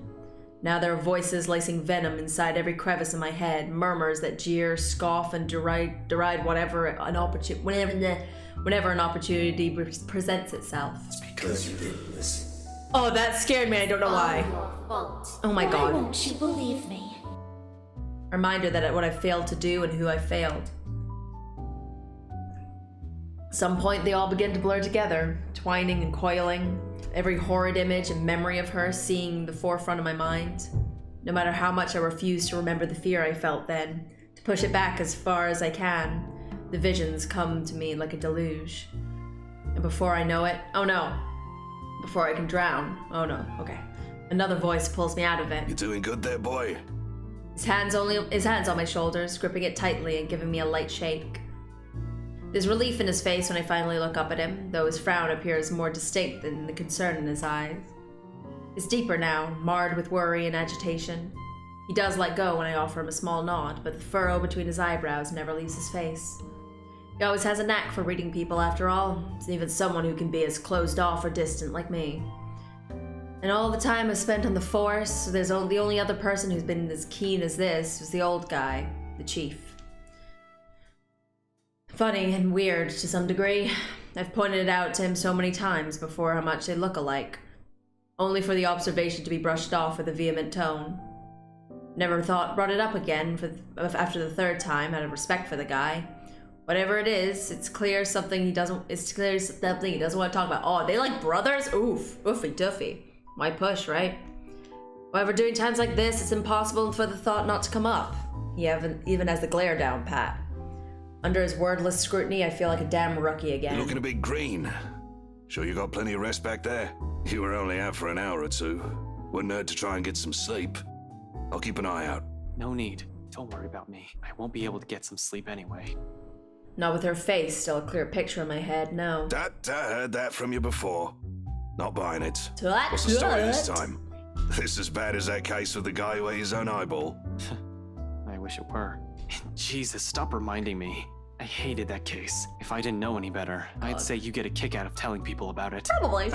Now there are voices lacing venom inside every crevice in my head, murmurs that jeer, scoff, and deride whenever an opportunity presents itself. It's because you didn't listen. Oh, that scared me, I don't know why. Your fault. Oh my god. Why won't you believe me? Reminder that what I failed to do and who I failed. At some point they all begin to blur together, twining and coiling, every horrid image and memory of her seeing the forefront of my mind. No matter how much I refuse to remember the fear I felt then, to push it back as far as I can, the visions come to me like a deluge. And before I know it, oh no. Before I can drown, oh no, okay. Another voice pulls me out of it. You doing good there, boy? His hands on my shoulders, gripping it tightly and giving me a light shake. There's relief in his face when I finally look up at him, though his frown appears more distinct than the concern in his eyes. It's deeper now, marred with worry and agitation. He does let go when I offer him a small nod, but the furrow between his eyebrows never leaves his face. He always has a knack for reading people, after all. It's even someone who can be as closed off or distant like me. And all the time I spent on the force, the only other person who's been as keen as this was the old guy, the chief. Funny and weird to some degree. I've pointed it out to him so many times before how much they look alike, only for the observation to be brushed off with a vehement tone. Never brought it up again after the third time, out of respect for the guy. Whatever it is, it's clear something he doesn't want to talk about. Oh, they like brothers? Oof, oofy doofy. Why push, right? However, during times like this, it's impossible for the thought not to come up. He even has the glare down pat. Under his wordless scrutiny, I feel like a damn rookie again. You're looking a bit green. Sure you got plenty of rest back there? You were only out for an hour or two. Wouldn't hurt to try and get some sleep. I'll keep an eye out. No need. Don't worry about me. I won't be able to get some sleep anyway. Not with her face, still a clear picture in my head, no. I heard that from you before. Not buying it. Tut, What's the story this tut. time? This as bad as that case with the guy who ate his own eyeball? I wish it were. Jesus, stop reminding me. I hated that case. If I didn't know any better, I'd say you get a kick out of telling people about it. Probably.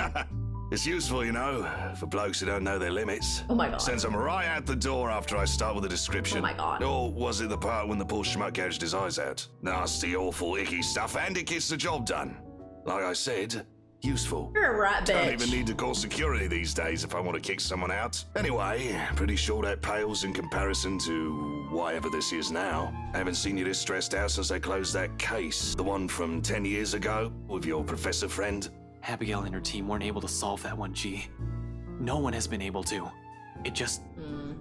It's useful, you know, for blokes who don't know their limits. Oh my god. Sends them right out the door after I start with a description. Oh my god. Or was it the part when the poor schmuck gouged his eyes out? Nasty, awful, icky stuff, and it gets the job done. Like I said, useful. You're a rat bitch. Don't even need to call security these days if I want to kick someone out. Anyway, pretty sure that pales in comparison to whatever this is now. I haven't seen you this stressed out since they closed that case. The one from 10 years ago with your professor friend. Abigail and her team weren't able to solve that one, G. No one has been able to. It just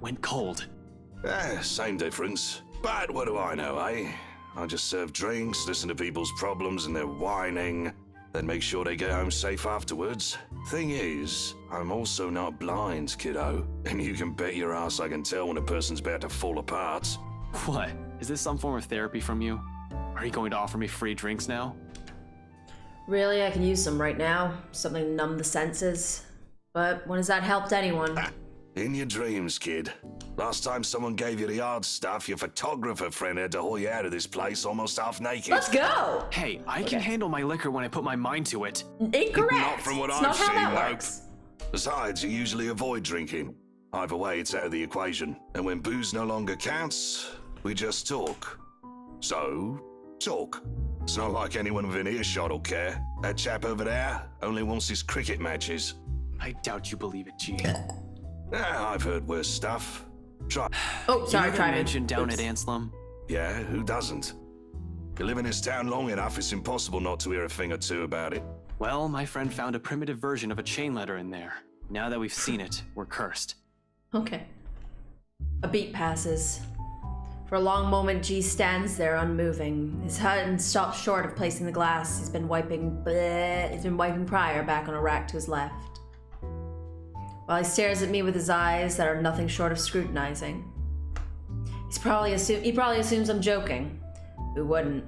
went cold. Same difference. But what do I know, eh? I just serve drinks, listen to people's problems and their whining, then make sure they get home safe afterwards. Thing is, I'm also not blind, kiddo. And you can bet your ass I can tell when a person's about to fall apart. What? Is this some form of therapy from you? Are you going to offer me free drinks now? Really, I can use some right now. Something to numb the senses. But when has that helped anyone? In your dreams, kid. Last time someone gave you the hard stuff, your photographer friend had to haul you out of this place almost half naked. Let's go! Hey, I can handle my liquor when I put my mind to it. Incorrect! Not from what it's I've not how seen, that nope. works. Besides, you usually avoid drinking. Either way, it's out of the equation. And when booze no longer counts, we just talk. So, talk. It's not like anyone within earshot will care. That chap over there only wants his cricket matches. I doubt you believe it, G. I've heard worse stuff. Try. Oh, sorry, you ever try me. mentioned down Oops. at Anslem? Yeah, who doesn't? You live in this town long enough, it's impossible not to hear a thing or two about it. Well, my friend found a primitive version of a chain letter in there. Now that we've seen it, we're cursed. Okay. A beat passes. For a long moment, G stands there unmoving. His hand stops short of placing the glass. He's been wiping prior back on a rack to his left. While he stares at me with his eyes that are nothing short of scrutinizing. He probably assumes I'm joking. Who wouldn't?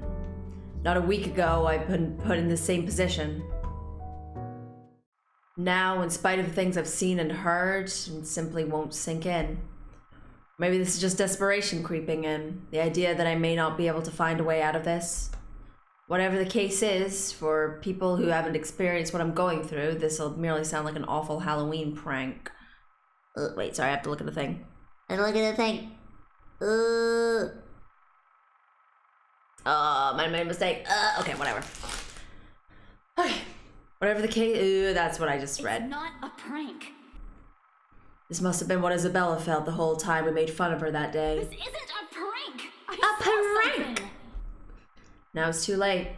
Not a week ago, I'd been put in the same position. Now, in spite of the things I've seen and heard, it simply won't sink in. Maybe this is just desperation creeping in. The idea that I may not be able to find a way out of this. Whatever the case is, for people who haven't experienced what I'm going through, this'll merely sound like an awful Halloween prank. Wait, sorry, I have to look at the thing. I look at the thing. I made a mistake. Okay, whatever. Okay. Whatever the case, that's what I just read. It's not a prank. This must have been what Isabella felt the whole time we made fun of her that day. This isn't a prank. A prank! Now it's too late.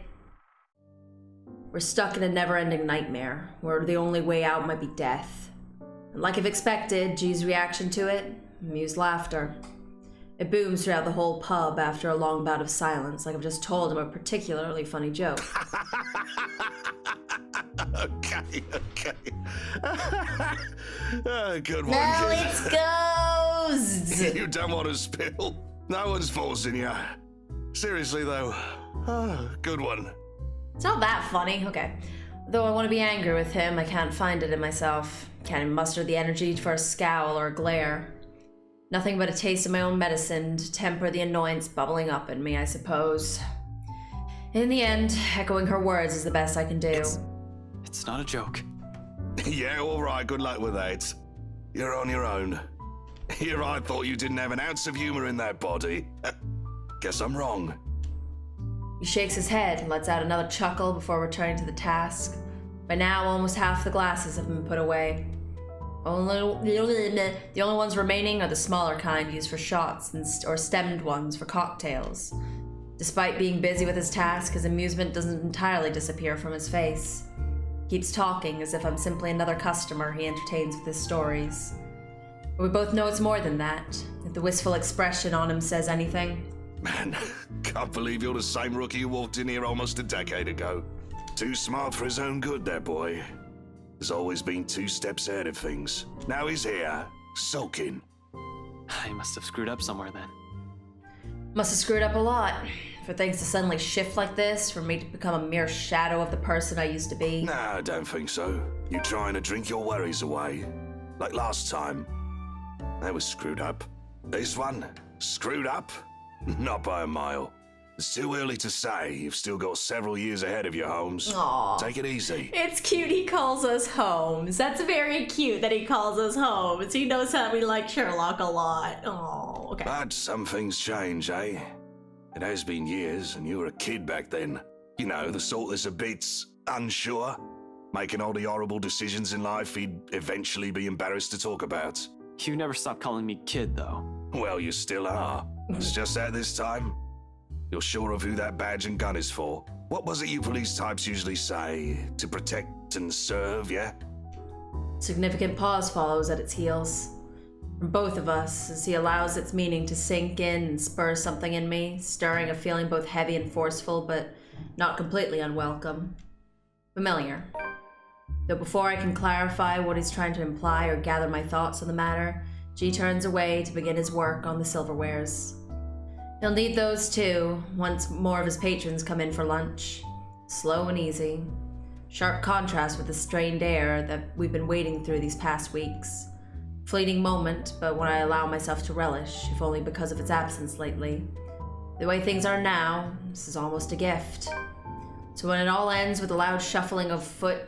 We're stuck in a never-ending nightmare, where the only way out might be death. And like I've expected, G's reaction to it, amused laughter. It booms throughout the whole pub after a long bout of silence, like I've just told him a particularly funny joke. Okay. Good one, No, kid. it's ghosts! You don't want to spill. No one's forcing you. Seriously, though. Good one. It's not that funny, okay. Though I want to be angry with him, I can't find it in myself. Can't even muster the energy for a scowl or a glare. Nothing but a taste of my own medicine to temper the annoyance bubbling up in me, I suppose. In the end, echoing her words is the best I can do. It's not a joke. Yeah, all right. Good luck with that. You're on your own. Here, I thought you didn't have an ounce of humor in that body. Guess I'm wrong. He shakes his head and lets out another chuckle before returning to the task. By now, almost half the glasses have been put away. The only ones remaining are the smaller kind used for shots or stemmed ones for cocktails. Despite being busy with his task, his amusement doesn't entirely disappear from his face. He keeps talking as if I'm simply another customer he entertains with his stories. But we both know it's more than that, if the wistful expression on him says anything. Man, can't believe you're the same rookie who walked in here almost a decade ago. Too smart for his own good, that boy. Has always been 2 steps ahead of things. Now he's here, sulking. I must have screwed up somewhere then. Must have screwed up a lot. For things to suddenly shift like this, for me to become a mere shadow of the person I used to be. Nah, I don't think so. You trying to drink your worries away. Like last time. That was screwed up. This one, screwed up? Not by a mile. It's too early to say. You've still got several years ahead of you, Holmes. Aww. Take it easy. It's cute he calls us Holmes. That's very cute that he calls us Holmes. He knows how we like Sherlock a lot. Oh, okay. But some things change, eh? It has been years, and you were a kid back then. You know, the sort that's a bit unsure. Making all the horrible decisions in life he'd eventually be embarrassed to talk about. You never stopped calling me kid, though. Well, you still are. It's just that this time, you're sure of who that badge and gun is for. What was it you police types usually say? To protect and serve, yeah? Significant pause follows at its heels. From both of us, as he allows its meaning to sink in and spur something in me, stirring a feeling both heavy and forceful, but not completely unwelcome. Familiar. Though before I can clarify what he's trying to imply or gather my thoughts on the matter, G turns away to begin his work on the silverwares. He'll need those too, once more of his patrons come in for lunch. Slow and easy. Sharp contrast with the strained air that we've been wading through these past weeks. Fleeting moment, but one I allow myself to relish, if only because of its absence lately. The way things are now, this is almost a gift. So when it all ends with a loud shuffling of foot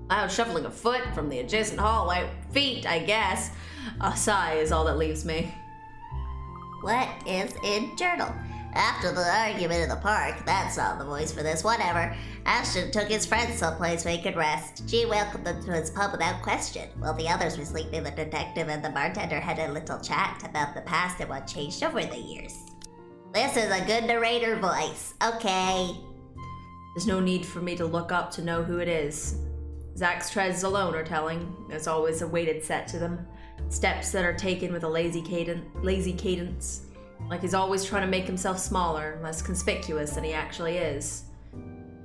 from the adjacent hallway, feet, I guess, a sigh is all that leaves me. What is in journal? After the argument in the park, that's not the voice for this, whatever. Ashton took his friends someplace where he could rest. G welcomed them to his pub without question. While the others were sleeping, the detective and the bartender had a little chat about the past and what changed over the years. This is a good narrator voice, okay. There's no need for me to look up to know who it is. Zach's treads alone are telling. There's always a weighted set to them. Steps that are taken with a lazy cadence. Like he's always trying to make himself smaller, less conspicuous than he actually is.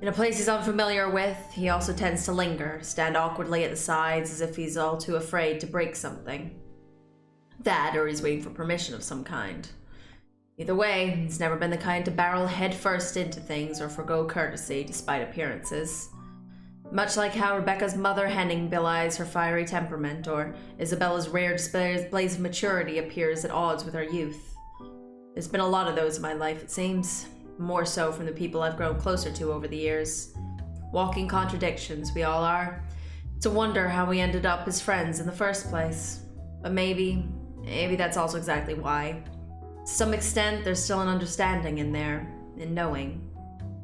In a place he's unfamiliar with, he also tends to linger, stand awkwardly at the sides as if he's all too afraid to break something. That, or he's waiting for permission of some kind. Either way, he's never been the kind to barrel headfirst into things or forgo courtesy despite appearances. Much like how Rebecca's mother Henning belies her fiery temperament, or Isabella's rare displays of maturity appears at odds with her youth. There's been a lot of those in my life, it seems. More so from the people I've grown closer to over the years. Walking contradictions, we all are. It's a wonder how we ended up as friends in the first place. But maybe that's also exactly why. To some extent, there's still an understanding in there, in knowing,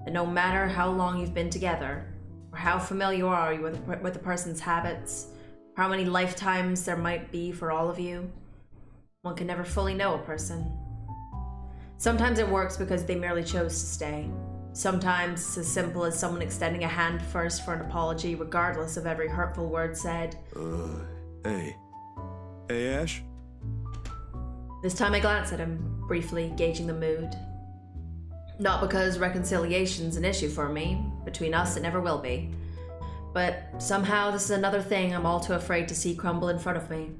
that no matter how long you've been together, or how familiar are you with a person's habits, or how many lifetimes there might be for all of you, one can never fully know a person. Sometimes it works because they merely chose to stay. Sometimes it's as simple as someone extending a hand first for an apology, regardless of every hurtful word said. Hey, Ash? This time I glance at him, briefly gauging the mood. Not because reconciliation's an issue for me. Between us, it never will be. But somehow this is another thing I'm all too afraid to see crumble in front of me.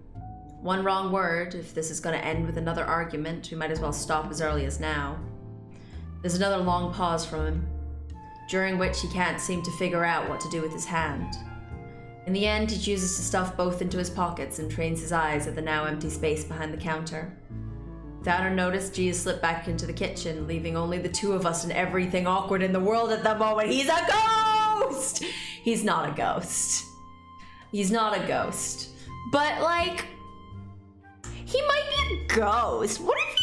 One wrong word, if this is going to end with another argument, we might as well stop as early as now. There's another long pause from him, during which he can't seem to figure out what to do with his hand. In the end, he chooses to stuff both into his pockets and trains his eyes at the now empty space behind the counter. Without her notice, G has slipped back into the kitchen, leaving only the two of us and everything awkward in the world at the moment. He's a ghost! He's not a ghost. He's not a ghost. But, like, he might be a ghost. What if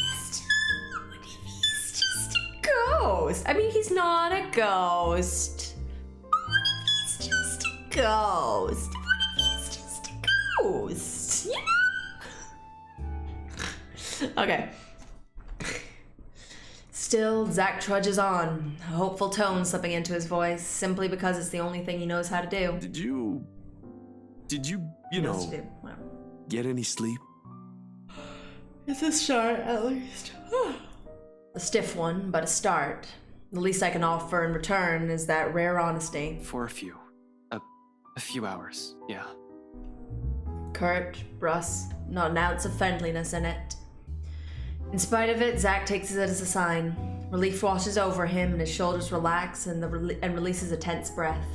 he's just a ghost? I mean, he's not a ghost. What if he's just a ghost? What if he's just a ghost? You know? Okay. Still, Zach trudges on, a hopeful tone slipping into his voice, simply because it's the only thing he knows how to do. Did you, Knows to do. Whatever. get any sleep? It's a start, at least. A stiff one, but a start. The least I can offer in return is that rare honesty. For a few. A few hours, yeah. Curt, brusque, not an ounce of friendliness in it. In spite of it, Zach takes it as a sign. Relief washes over him and his shoulders relax and releases a tense breath.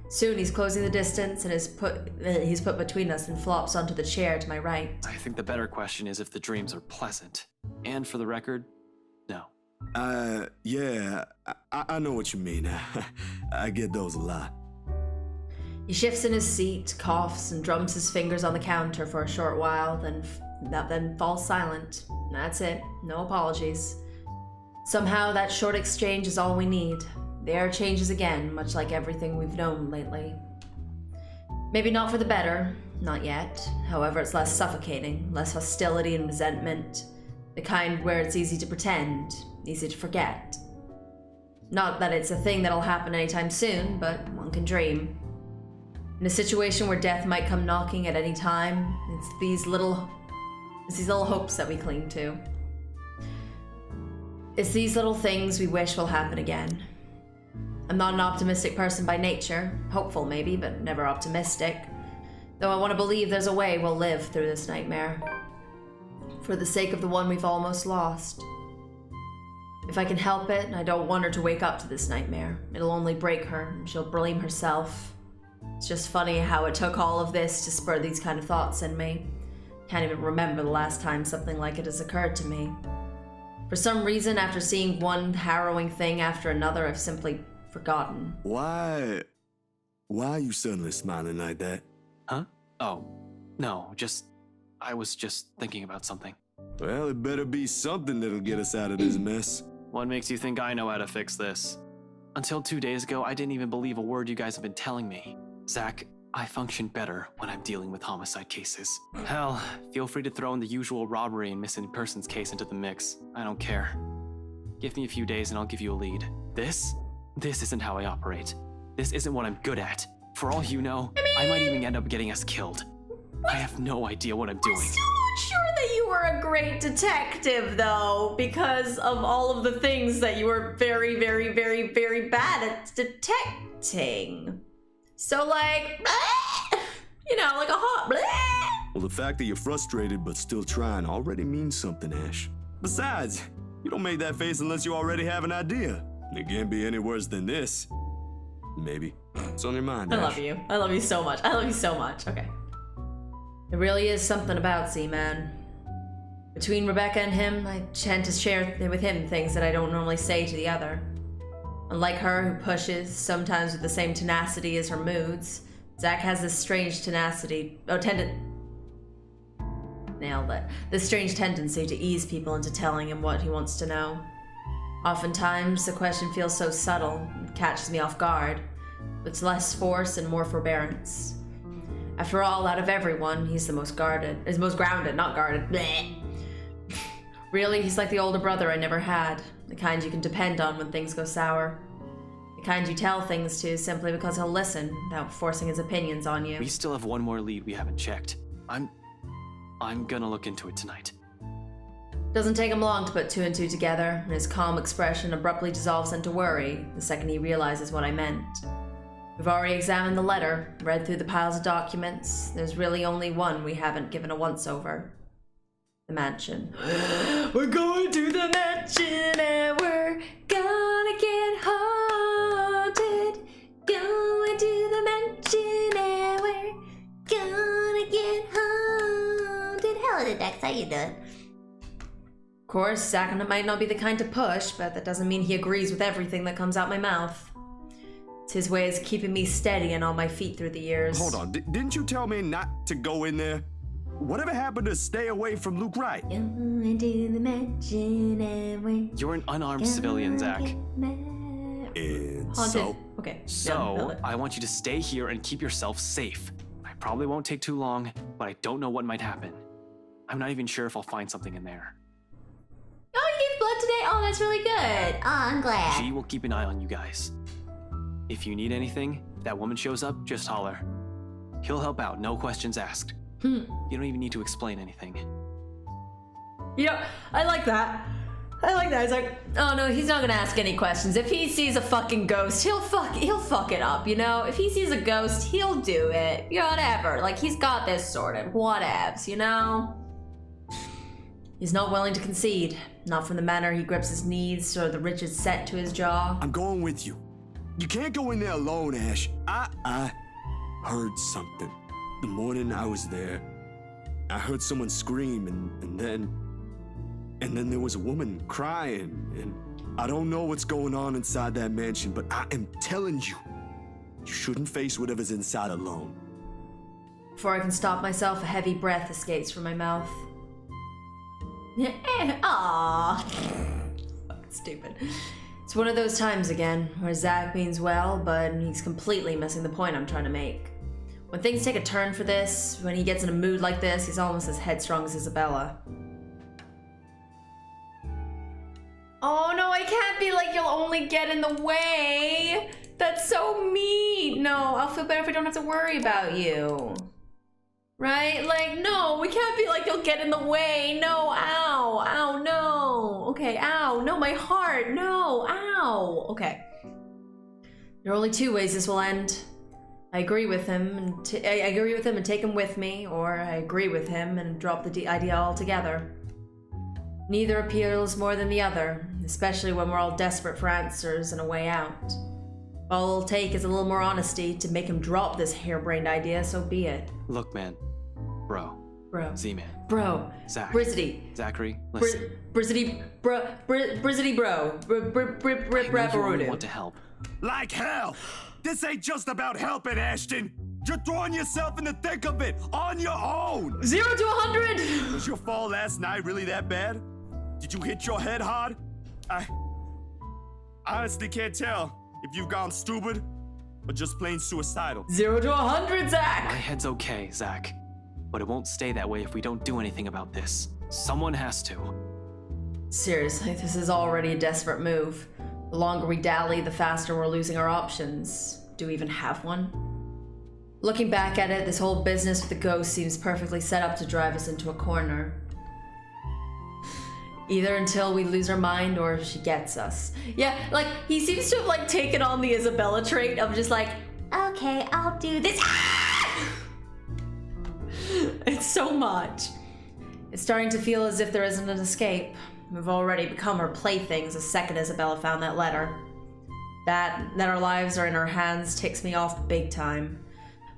Soon he's closing the distance and he's put between us and flops onto the chair to my right. I think the better question is if the dreams are pleasant. And for the record, no. Yeah, I know what you mean. I get those a lot. He shifts in his seat, coughs, and drums his fingers on the counter for a short while, then falls silent. That's it. No apologies. Somehow that short exchange is all we need. The air changes again, much like everything we've known lately. Maybe not for the better, not yet. However, it's less suffocating, less hostility and resentment. The kind where it's easy to pretend, easy to forget. Not that it's a thing that'll happen anytime soon, but one can dream. In a situation where death might come knocking at any time, it's these little hopes that we cling to. It's these little things we wish will happen again. I'm not an optimistic person by nature, hopeful maybe, but never optimistic. Though I want to believe there's a way we'll live through this nightmare. For the sake of the one we've almost lost. If I can help it, I don't want her to wake up to this nightmare. It'll only break her, and she'll blame herself. It's just funny how it took all of this to spur these kind of thoughts in me. Can't even remember the last time something like it has occurred to me. For some reason, after seeing one harrowing thing after another, I've simply forgotten. Why are you suddenly smiling like that? Huh? Oh, no, I was just thinking about something. Well, it better be something that'll get us out of this mess. What makes you think I know how to fix this? Until 2 days ago, I didn't even believe a word you guys have been telling me. Zach, I function better when I'm dealing with homicide cases. Hell, feel free to throw in the usual robbery and missing persons case into the mix. I don't care. Give me a few days and I'll give you a lead. This isn't how I operate. This isn't what I'm good at. For all you know, I might even end up getting us killed. I have no idea what I'm doing. I'm still not sure that you were a great detective, though, because of all of the things that you were very, very, very, very bad at detecting. So, like, you know, like a hot. Well, the fact that you're frustrated but still trying already means something, Ash. Besides, you don't make that face unless you already have an idea. It can't be any worse than this. Maybe. It's on your mind, Ash. I love you. I love you so much. I love you so much. Okay. There really is something about Z-Man. Between Rebecca and him, I tend to share with him things that I don't normally say to the other. Unlike her, who pushes, sometimes with the same tenacity as her moods, Zach has this strange tenacity, nailed it. This strange tendency to ease people into telling him what he wants to know. Oftentimes, the question feels so subtle, it catches me off guard, with less force and more forbearance. After all, out of everyone, he's the most grounded, not guarded. Bleh. Really, he's like the older brother I never had, the kind you can depend on when things go sour. The kind you tell things to simply because he'll listen, without forcing his opinions on you. We still have one more lead we haven't checked. I'm gonna look into it tonight. Doesn't take him long to put two and two together, and his calm expression abruptly dissolves into worry the second he realizes what I meant. We've already examined the letter, read through the piles of documents. There's really only one we haven't given a once-over. The mansion. We're going to the mansion and we're gonna get haunted. Going to the mansion and we're gonna get haunted. Hello, Dex. How you doing? Of course, Zach might not be the kind to push, but that doesn't mean he agrees with everything that comes out my mouth. It's his way of keeping me steady and on my feet through the years. Hold on, didn't you tell me not to go in there? Whatever happened to stay away from Luke Wright? Going to the mansion and we're You're an unarmed civilian, Zach. And Haunted. so? Okay. So, I want you to stay here and keep yourself safe. I probably won't take too long, but I don't know what might happen. I'm not even sure if I'll find something in there. Oh, you gave blood today? Oh, that's really good. Oh, I'm glad. She will keep an eye on you guys. If you need anything, if that woman shows up, just holler. He'll help out, no questions asked. You don't even need to explain anything. You know, I like that. I like that. He's like, oh no, he's not gonna ask any questions. If he sees a fucking ghost, he'll fuck it up, you know? If he sees a ghost, he'll do it. You know, whatever. Like, he's got this sorted. Whatevs, you know? He's not willing to concede. Not from the manner he grips his knees or the rigid set to his jaw. I'm going with you. You can't go in there alone, Ash. I heard something. The morning I was there, I heard someone scream, and then there was a woman crying, and I don't know what's going on inside that mansion, but I am telling you, you shouldn't face whatever's inside alone. Before I can stop myself, a heavy breath escapes from my mouth. Aww. Fucking stupid. It's one of those times again, where Zach means well, but he's completely missing the point I'm trying to make. When things take a turn for this, when he gets in a mood like this, he's almost as headstrong as Isabella. Oh no, I can't be like, you'll only get in the way. That's so mean. No, I'll feel better if I don't have to worry about you. Right? Like, no, we can't be like, you'll get in the way. No, ow, ow, no. Okay, ow, no, my heart, no, ow. Okay. There are only two ways this will end. I agree with him and take him with me, or I agree with him and drop the idea altogether. Neither appeals more than the other, especially when we're all desperate for answers and a way out. All it'll take is a little more honesty to make him drop this harebrained idea, so be it. Look, man. Bro. Z-Man. Bro. Zach. Brizzity. Zachary, listen. Brizzity, bro. Brizzity, bro. I know you only want to help. Like hell! This ain't just about helping, Ashton! You're throwing yourself in the thick of it, on your own! 0 to 100! Was your fall last night really that bad? Did you hit your head hard? I honestly can't tell if you've gone stupid or just plain suicidal. 0 to 100, Zach! My head's okay, Zach. But it won't stay that way if we don't do anything about this. Someone has to. Seriously, this is already a desperate move. The longer we dally, the faster we're losing our options. Do we even have one? Looking back at it, this whole business with the ghost seems perfectly set up to drive us into a corner. Either until we lose our mind or she gets us. Yeah, like, he seems to have, like, taken on the Isabella trait of just like, okay, I'll do this. It's so much. It's starting to feel as if there isn't an escape. We've already become her playthings the second Isabella found that letter. That our lives are in her hands ticks me off big time.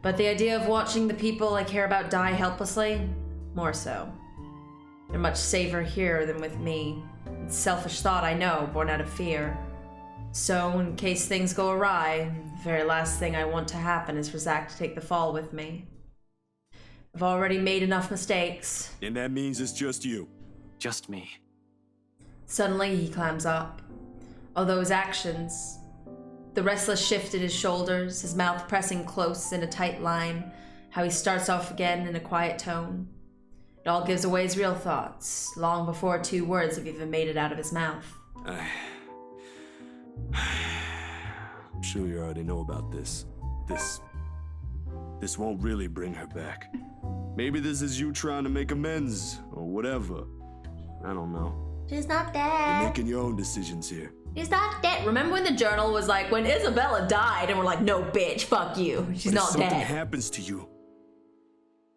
But the idea of watching the people I care about die helplessly, more so. They're much safer here than with me. It's selfish thought, I know, born out of fear. So, in case things go awry, the very last thing I want to happen is for Zach to take the fall with me. I've already made enough mistakes. And that means it's just you. Just me. Suddenly, he climbs up. Although his actions, the restless shift in his shoulders, his mouth pressing close in a tight line, how he starts off again in a quiet tone. It all gives away his real thoughts, long before 2 words have even made it out of his mouth. I'm sure you already know about this. This won't really bring her back. Maybe this is you trying to make amends, or whatever. I don't know. She's not You're dead. making your own decisions here. She's not dead. Remember when the journal was like, when Isabella died, and we're like, no, bitch, fuck you. She's But not if something dead. happens to you,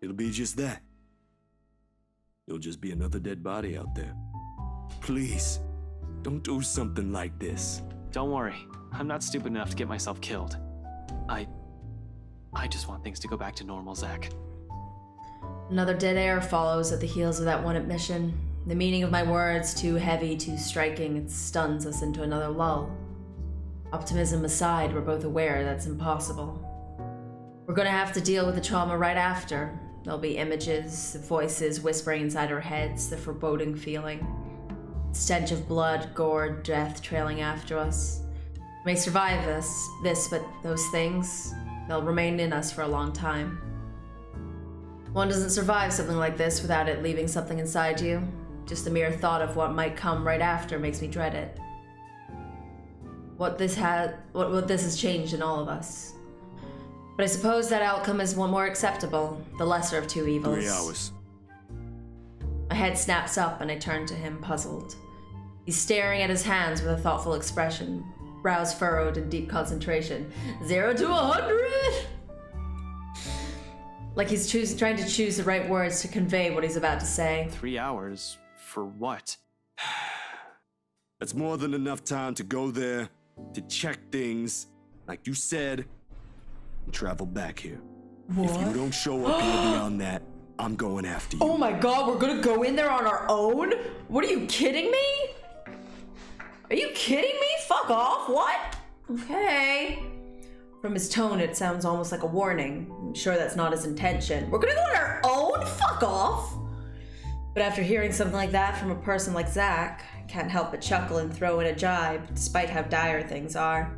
it'll be just that. You'll just be another dead body out there. Please, don't do something like this. Don't worry. I'm not stupid enough to get myself killed. I just want things to go back to normal, Zach. Another dead air follows at the heels of that one admission. The meaning of my words, too heavy, too striking, it stuns us into another lull. Optimism aside, we're both aware that's impossible. We're gonna have to deal with the trauma right after. There'll be images, voices whispering inside our heads, the foreboding feeling. Stench of blood, gore, death trailing after us. We may survive this, but those things, they'll remain in us for a long time. One doesn't survive something like this without it leaving something inside you. Just the mere thought of what might come right after makes me dread it. What this has changed in all of us. But I suppose that outcome is one more acceptable, the lesser of 2 evils. 3 hours. My head snaps up and I turn to him, puzzled. He's staring at his hands with a thoughtful expression, brows furrowed in deep concentration. 0 to 100! Like he's trying to choose the right words to convey what he's about to say. 3 hours? For what? That's more than enough time to go there, to check things, like you said, and travel back here. What? If you don't show up here beyond that, I'm going after you. Oh my god, we're gonna go in there on our own? What are you kidding me? Are you kidding me? Fuck off, what? Okay. From his tone, it sounds almost like a warning. I'm sure that's not his intention. We're gonna go on our own? Fuck off. But after hearing something like that from a person like Zach, I can't help but chuckle and throw in a jibe, despite how dire things are.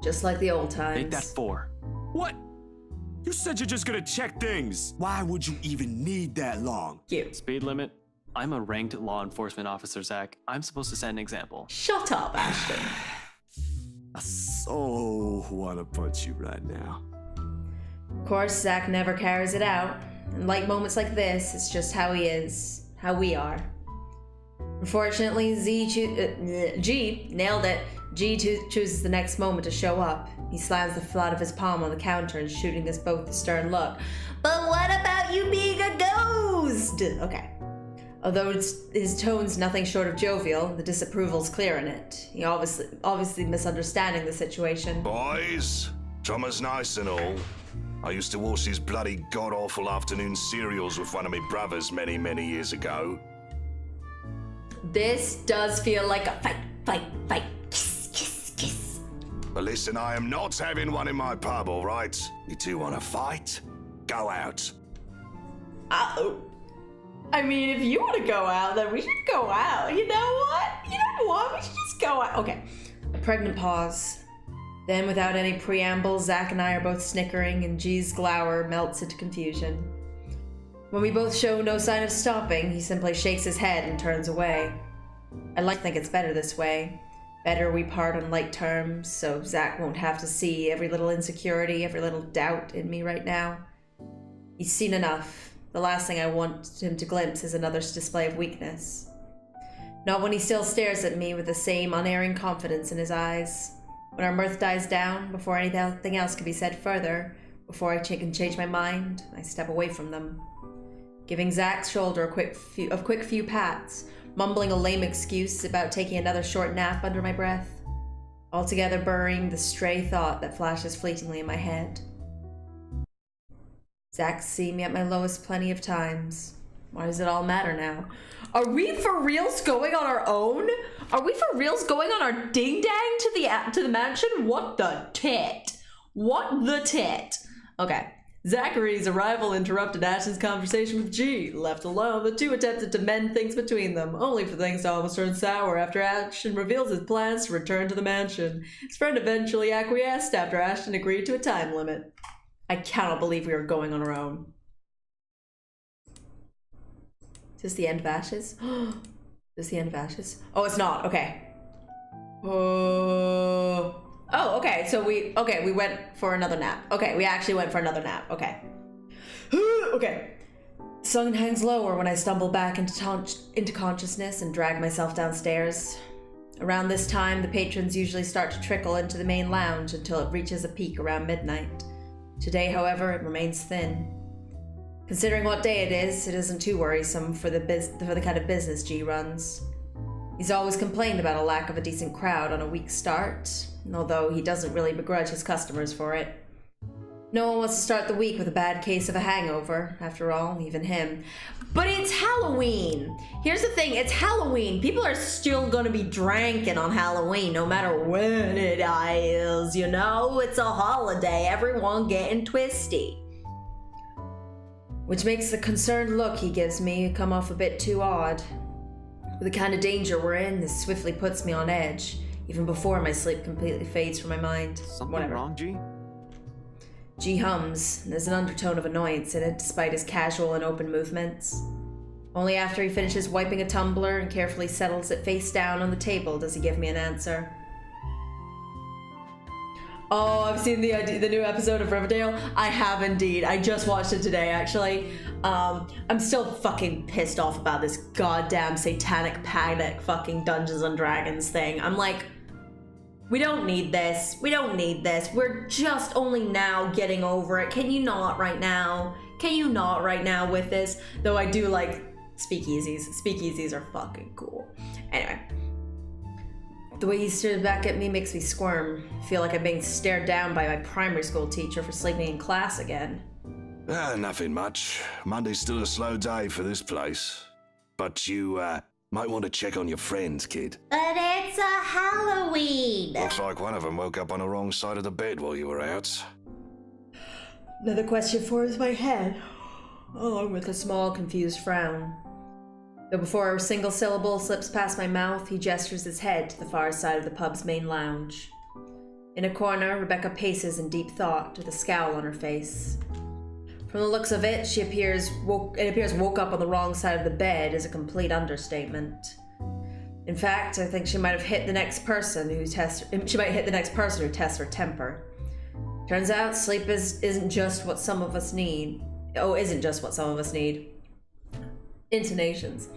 Just like the old times. Make that 4. What? You said you're just gonna check things. Why would you even need that long? Cute. Speed limit? I'm a ranked law enforcement officer, Zach. I'm supposed to set an example. Shut up, Ashton. I so wanna punch you right now. Of course, Zach never carries it out. In light moments like this, it's just how he is, how we are. Unfortunately, G nailed it. G chooses the next moment to show up. He slams the flat of his palm on the counter and shooting us both a stern look. But what about you being a ghost? Okay. Although his tone's nothing short of jovial, the disapproval's clear in it. He obviously misunderstanding the situation. Boys, drummer's nice and all. I used to watch these bloody god-awful afternoon serials with one of my brothers many, many years ago. This does feel like a fight, kiss, kiss, kiss. But listen, I am not having one in my pub, all right? You two want to fight? Go out. Uh-oh. I mean, if you want to go out, then we should go out. You know what? We should just go out. Okay. A pregnant pause. Then, without any preamble, Zach and I are both snickering, and G's glower melts into confusion. When we both show no sign of stopping, he simply shakes his head and turns away. I like to think it's better this way. Better we part on light terms, so Zach won't have to see every little insecurity, every little doubt in me right now. He's seen enough. The last thing I want him to glimpse is another display of weakness. Not when he still stares at me with the same unerring confidence in his eyes. When our mirth dies down, before anything else can be said further, before I can change my mind, I step away from them. Giving Zach's shoulder a quick few pats, mumbling a lame excuse about taking another short nap under my breath, altogether burying the stray thought that flashes fleetingly in my head. Zach's seen me at my lowest plenty of times. Why does it all matter now? Are we for reals going on our own? Are we for reals going on our ding-dang to the mansion? What the tit? What the tit? Okay. Zachary's arrival interrupted Ashton's conversation with G. Left alone, the two attempted to mend things between them, only for things to almost turn sour after Ashton reveals his plans to return to the mansion. His friend eventually acquiesced after Ashton agreed to a time limit. I cannot believe we are going on our own. Is this the end of Ashes? Is this the end of Ashes? Oh, it's not. Okay. Oh, okay. So we went for another nap. Okay, we actually went for another nap. Okay. Okay. The sun hangs lower when I stumble back into consciousness and drag myself downstairs. Around this time, the patrons usually start to trickle into the main lounge until it reaches a peak around midnight. Today, however, it remains thin. Considering what day it isn't too worrisome for the kind of business G runs. He's always complained about a lack of a decent crowd on a weak start, although he doesn't really begrudge his customers for it. No one wants to start the week with a bad case of a hangover, after all, even him. But it's Halloween! Here's the thing, it's Halloween. People are still gonna be drinking on Halloween, no matter when it is, you know? It's a holiday, everyone getting twisty. Which makes the concerned look he gives me come off a bit too odd. With the kind of danger we're in, this swiftly puts me on edge, even before my sleep completely fades from my mind. Something wrong, G? G hums, and there's an undertone of annoyance in it, despite his casual and open movements. Only after he finishes wiping a tumbler and carefully settles it face down on the table does he give me an answer. Oh, I've seen the new episode of Riverdale. I have indeed. I just watched it today, actually. I'm still fucking pissed off about this goddamn satanic panic fucking Dungeons and Dragons thing. I'm like, we don't need this. We don't need this. We're just only now getting over it. Can you not right now? Can you not right now with this? Though I do like speakeasies. Speakeasies are fucking cool. Anyway. The way he stared back at me makes me squirm. Feel like I'm being stared down by my primary school teacher for sleeping in class again. Nothing much. Monday's still a slow day for this place. But you, might want to check on your friends, kid. But it's a Halloween. Looks like one of them woke up on the wrong side of the bed while you were out. Another question forms my head, along with a small, confused frown. Though before a single syllable slips past my mouth, he gestures his head to the far side of the pub's main lounge. In a corner, Rebecca paces in deep thought with a scowl on her face. From the looks of it, it appears woke up on the wrong side of the bed is a complete understatement. In fact, I think she might have hit the next person who tests her temper. Turns out sleep isn't just what some of us need. Intonations.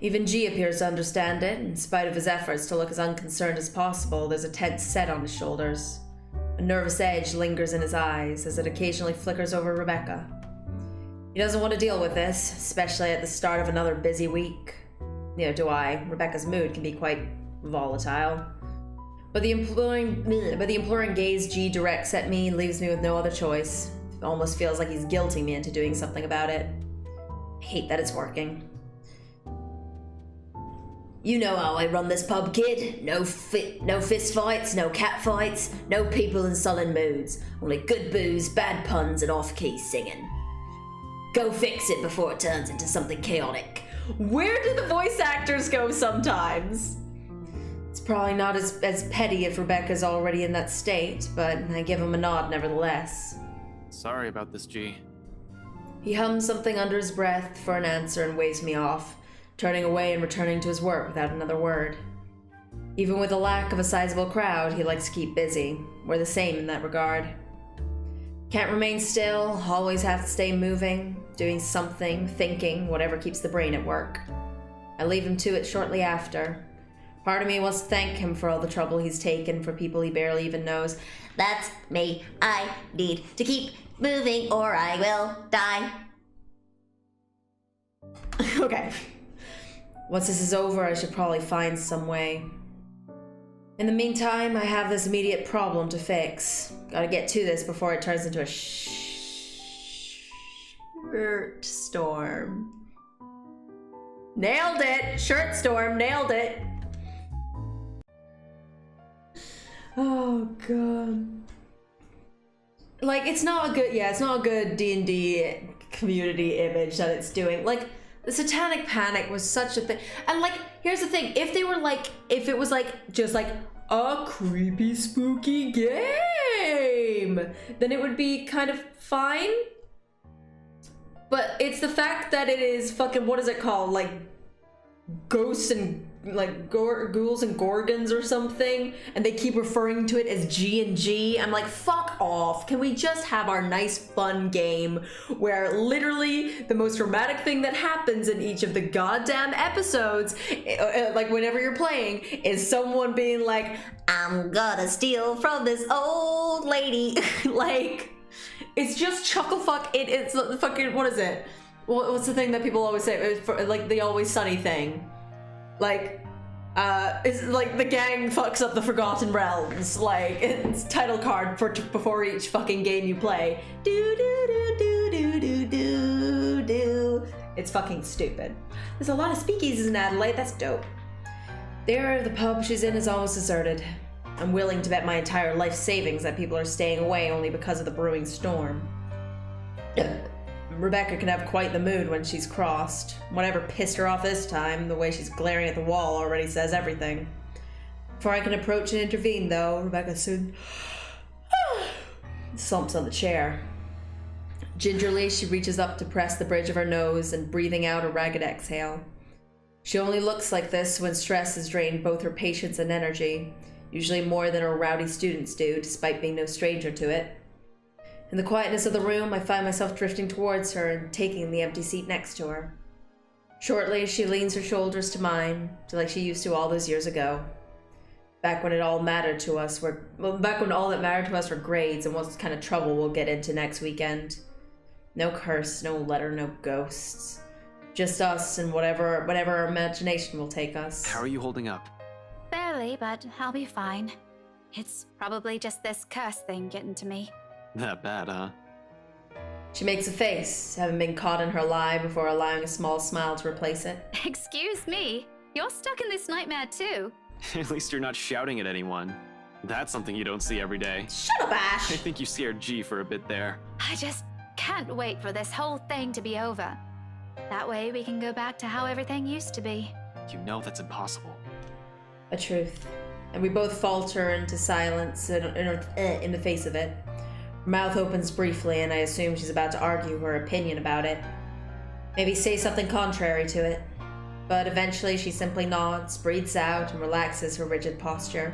Even G appears to understand it. In spite of his efforts to look as unconcerned as possible, there's a tense set on his shoulders. A nervous edge lingers in his eyes as it occasionally flickers over Rebecca. He doesn't want to deal with this, especially at the start of another busy week. Neither do I. Rebecca's mood can be quite volatile. But the imploring gaze G directs at me leaves me with no other choice. It almost feels like he's guilting me into doing something about it. I hate that it's working. You know how I run this pub, kid. No fist fights, no cat fights, no people in sullen moods. Only good booze, bad puns, and off-key singing. Go fix it before it turns into something chaotic. Where do the voice actors go sometimes? It's probably not as petty if Rebecca's already in that state, but I give him a nod nevertheless. Sorry about this, G. He hums something under his breath for an answer and waves me off, turning away and returning to his work without another word. Even with the lack of a sizable crowd, he likes to keep busy. We're the same in that regard. Can't remain still, always have to stay moving, doing something, thinking, whatever keeps the brain at work. I leave him to it shortly after. Part of me wants to thank him for all the trouble he's taken for people he barely even knows. That's me. I need to keep moving or I will die. Okay. Once this is over, I should probably find some way. In the meantime, I have this immediate problem to fix. Gotta get to this before it turns into a shirt storm. Nailed it! Shirt storm, nailed it! Oh god. Like, it's not a good D&D community image that it's doing. Like, the Satanic Panic was such a thing. And like, here's the thing, if it was just like a creepy, spooky game, then it would be kind of fine. But it's the fact that it is fucking, what is it called? Like, ghosts and like ghouls and gorgons or something, and they keep referring to it as G&G. I'm like, fuck off. Can we just have our nice fun game where literally the most dramatic thing that happens in each of the goddamn episodes, like whenever you're playing, is someone being like, I'm gonna steal from this old lady. Like, it's just chuckle fuck. It's the fucking, what is it? What's the thing that people always say? It's like the Always Sunny thing. Like, it's like the gang fucks up the Forgotten Realms. Like, it's title card for before each fucking game you play. Do do do do do do do do. It's fucking stupid. There's a lot of speakeasies in Adelaide. That's dope. The pub she's in is almost deserted. I'm willing to bet my entire life savings that people are staying away only because of the brewing storm. Rebecca can have quite the mood when she's crossed. Whatever pissed her off this time, the way she's glaring at the wall already says everything. Before I can approach and intervene, though, Rebecca soon slumps on the chair. Gingerly, she reaches up to press the bridge of her nose and breathing out a ragged exhale. She only looks like this when stress has drained both her patience and energy. usually more than her rowdy students do, despite being no stranger to it. In the quietness of the room, I find myself drifting towards her and taking the empty seat next to her. Shortly, she leans her shoulders to mine, like she used to all those years ago. Back when all that mattered to us were grades and what kind of trouble we'll get into next weekend. No curse, no letter, no ghosts. Just us and whatever our imagination will take us. How are you holding up? Barely, but I'll be fine. It's probably just this curse thing getting to me. That bad, huh? She makes a face, having been caught in her lie before allowing a small smile to replace it. Excuse me, you're stuck in this nightmare too. At least you're not shouting at anyone. That's something you don't see every day. Shut up, Ash! I think you scared G for a bit there. I just can't wait for this whole thing to be over. That way we can go back to how everything used to be. You know that's impossible. A truth. And we both falter into silence in the face of it. Her mouth opens briefly, and I assume she's about to argue her opinion about it. Maybe say something contrary to it. But eventually she simply nods, breathes out, and relaxes her rigid posture.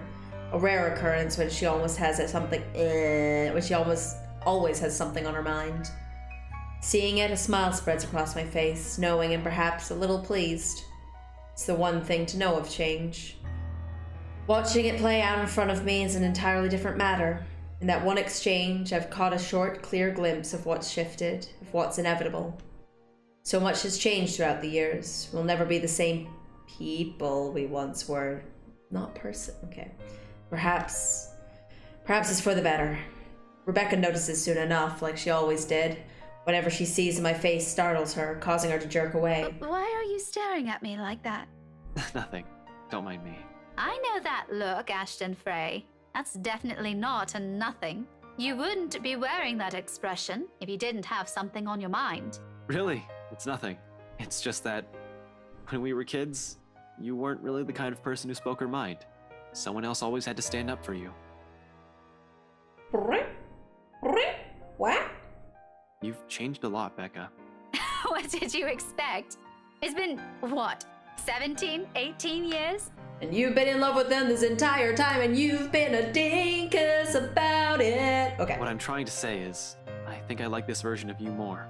A rare occurrence when she always has something always has something on her mind. Seeing it, a smile spreads across my face, knowing and perhaps a little pleased. It's the one thing to know of change. Watching it play out in front of me is an entirely different matter. In that one exchange, I've caught a short, clear glimpse of what's shifted, of what's inevitable. So much has changed throughout the years. We'll never be the same people we once were. Not person. Okay. Perhaps it's for the better. Rebecca notices soon enough, like she always did. Whatever she sees in my face startles her, causing her to jerk away. Why are you staring at me like that? Nothing. Don't mind me. I know that look, Ashton Frey. That's definitely not a nothing. You wouldn't be wearing that expression if you didn't have something on your mind. Really? It's nothing. It's just that when we were kids, you weren't really the kind of person who spoke her mind. Someone else always had to stand up for you. What? You've changed a lot, Becca. What did you expect? It's been, what, 17, 18 years? And you've been in love with them this entire time, and you've been a dinkus about it. Okay. What I'm trying to say is, I think I like this version of you more.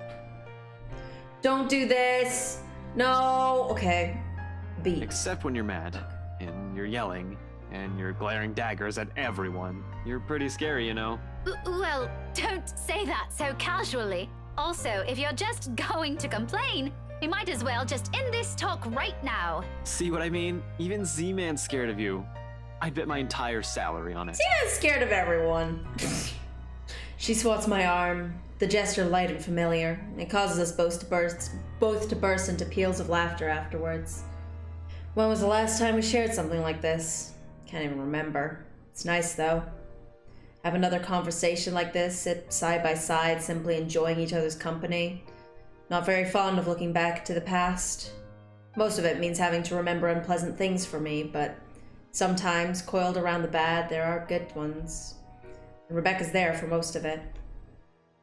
Don't do this. No. Okay. B. Except when you're mad, and you're yelling, and you're glaring daggers at everyone. You're pretty scary, you know. Well, don't say that so casually. Also, if you're just going to complain, we might as well just end this talk right now. See what I mean? Even Z-Man's scared of you. I'd bet my entire salary on it. Z-Man's scared of everyone. She swats my arm, the gesture light and familiar. It causes us both to burst into peals of laughter afterwards. When was the last time we shared something like this? Can't even remember. It's nice though. Have another conversation like this, sit side by side, simply enjoying each other's company. Not very fond of looking back to the past. Most of it means having to remember unpleasant things for me, but sometimes, coiled around the bad, there are good ones. And Rebecca's there for most of it.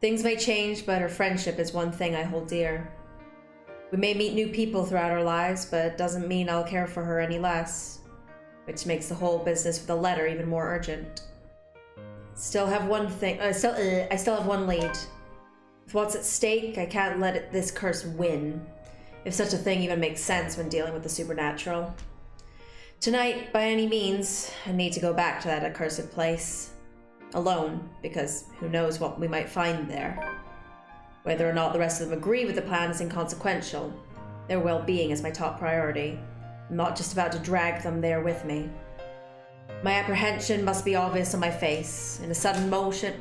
Things may change, but her friendship is one thing I hold dear. We may meet new people throughout our lives, but it doesn't mean I'll care for her any less. Which makes the whole business with the letter even more urgent. I still have one lead. With what's at stake, I can't let this curse win, if such a thing even makes sense when dealing with the supernatural. Tonight, by any means, I need to go back to that accursed place. Alone, because who knows what we might find there. Whether or not the rest of them agree with the plan is inconsequential. Their well-being is my top priority. I'm not just about to drag them there with me. My apprehension must be obvious on my face. In a sudden motion,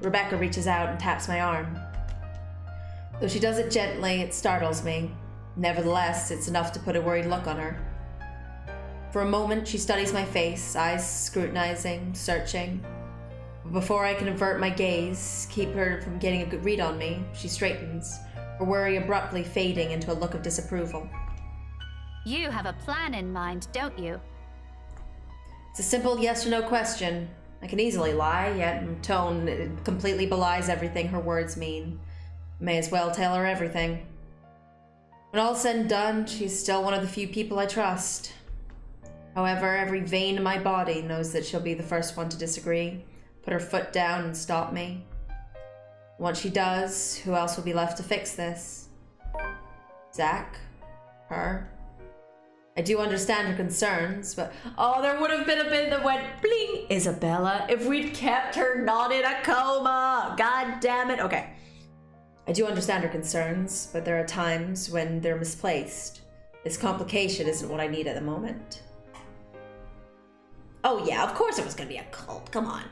Rebecca reaches out and taps my arm. Though she does it gently, it startles me. Nevertheless, it's enough to put a worried look on her. For a moment, she studies my face, eyes scrutinizing, searching. But before I can avert my gaze, keep her from getting a good read on me, she straightens, her worry abruptly fading into a look of disapproval. You have a plan in mind, don't you? It's a simple yes or no question. I can easily lie, yet in tone it completely belies everything her words mean. May as well tell her everything. When all's said and done, she's still one of the few people I trust. However, every vein in my body knows that she'll be the first one to disagree, put her foot down and stop me. Once she does, who else will be left to fix this? Zach? Her? I do understand her concerns, but oh, there would have been a bit that went bling, Isabella, if we'd kept her not in a coma. God damn it. Okay. I do understand her concerns, but there are times when they're misplaced. This complication isn't what I need at the moment. Oh yeah, of course it was gonna be a cult. Come on.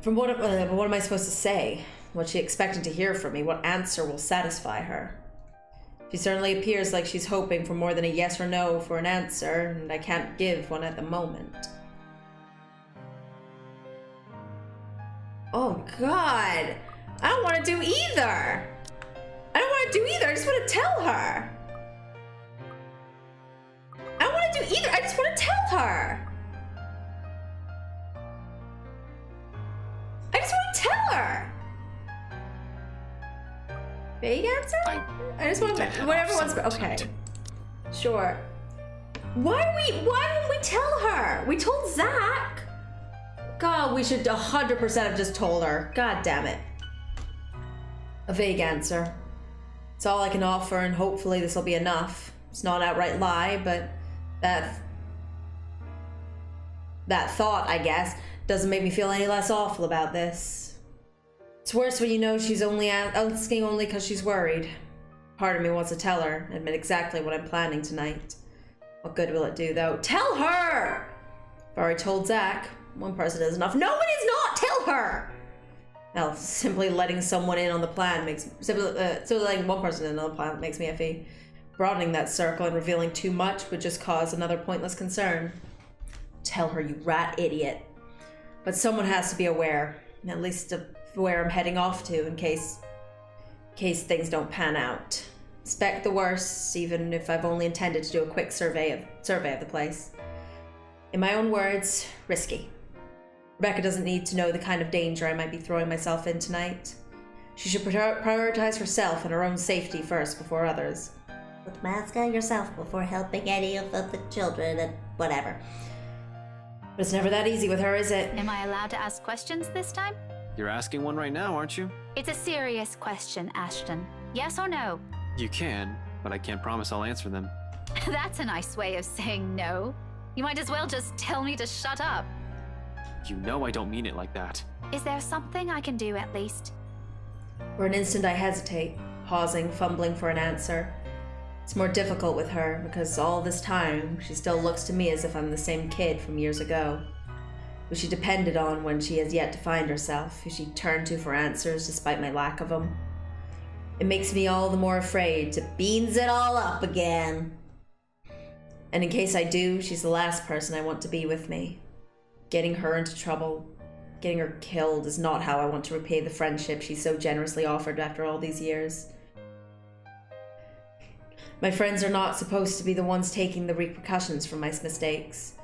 From what am I supposed to say? What's she expecting to hear from me? What answer will satisfy her? She certainly appears like she's hoping for more than a yes or no for an answer, and I can't give one at the moment. Oh God, I don't want to do either. I don't want to do either. I just want to tell her. I don't want to do either. I just want to tell her. I just want to tell her. Vague answer? I just want to, whatever one's, okay. Sure. Why won't we tell her? We told Zach. God, we should 100% have just told her. God damn it. A vague answer. It's all I can offer, and hopefully this will be enough. It's not an outright lie, but that thought, I guess, doesn't make me feel any less awful about this. It's worse when you know she's only asking only because she's worried. Part of me wants to tell her, admit exactly what I'm planning tonight. What good will it do, though? Tell her! I've already told Zach. One person is enough. No, it is not! Tell her! Hell, simply letting someone in on the plan makes... Simply letting one person in on the plan makes me iffy. Broadening that circle and revealing too much would just cause another pointless concern. Tell her, you rat idiot. But someone has to be aware. At least of where I'm heading off to in case things don't pan out. Expect the worst, even if I've only intended to do a quick survey of the place. In my own words, risky. Rebecca doesn't need to know the kind of danger I might be throwing myself in tonight. She should prioritize herself and her own safety first before others. Put the mask on yourself before helping any of the children and whatever. But it's never that easy with her, is it? Am I allowed to ask questions this time? You're asking one right now, aren't you? It's a serious question, Ashton. Yes or no? You can, but I can't promise I'll answer them. That's a nice way of saying no. You might as well just tell me to shut up. You know I don't mean it like that. Is there something I can do at least? For an instant I hesitate, pausing, fumbling for an answer. It's more difficult with her because all this time she still looks to me as if I'm the same kid from years ago, who she depended on when she has yet to find herself, who she turned to for answers despite my lack of them. It makes me all the more afraid to beans it all up again. And in case I do, she's the last person I want to be with me. Getting her into trouble, getting her killed is not how I want to repay the friendship she so generously offered after all these years. My friends are not supposed to be the ones taking the repercussions from my mistakes.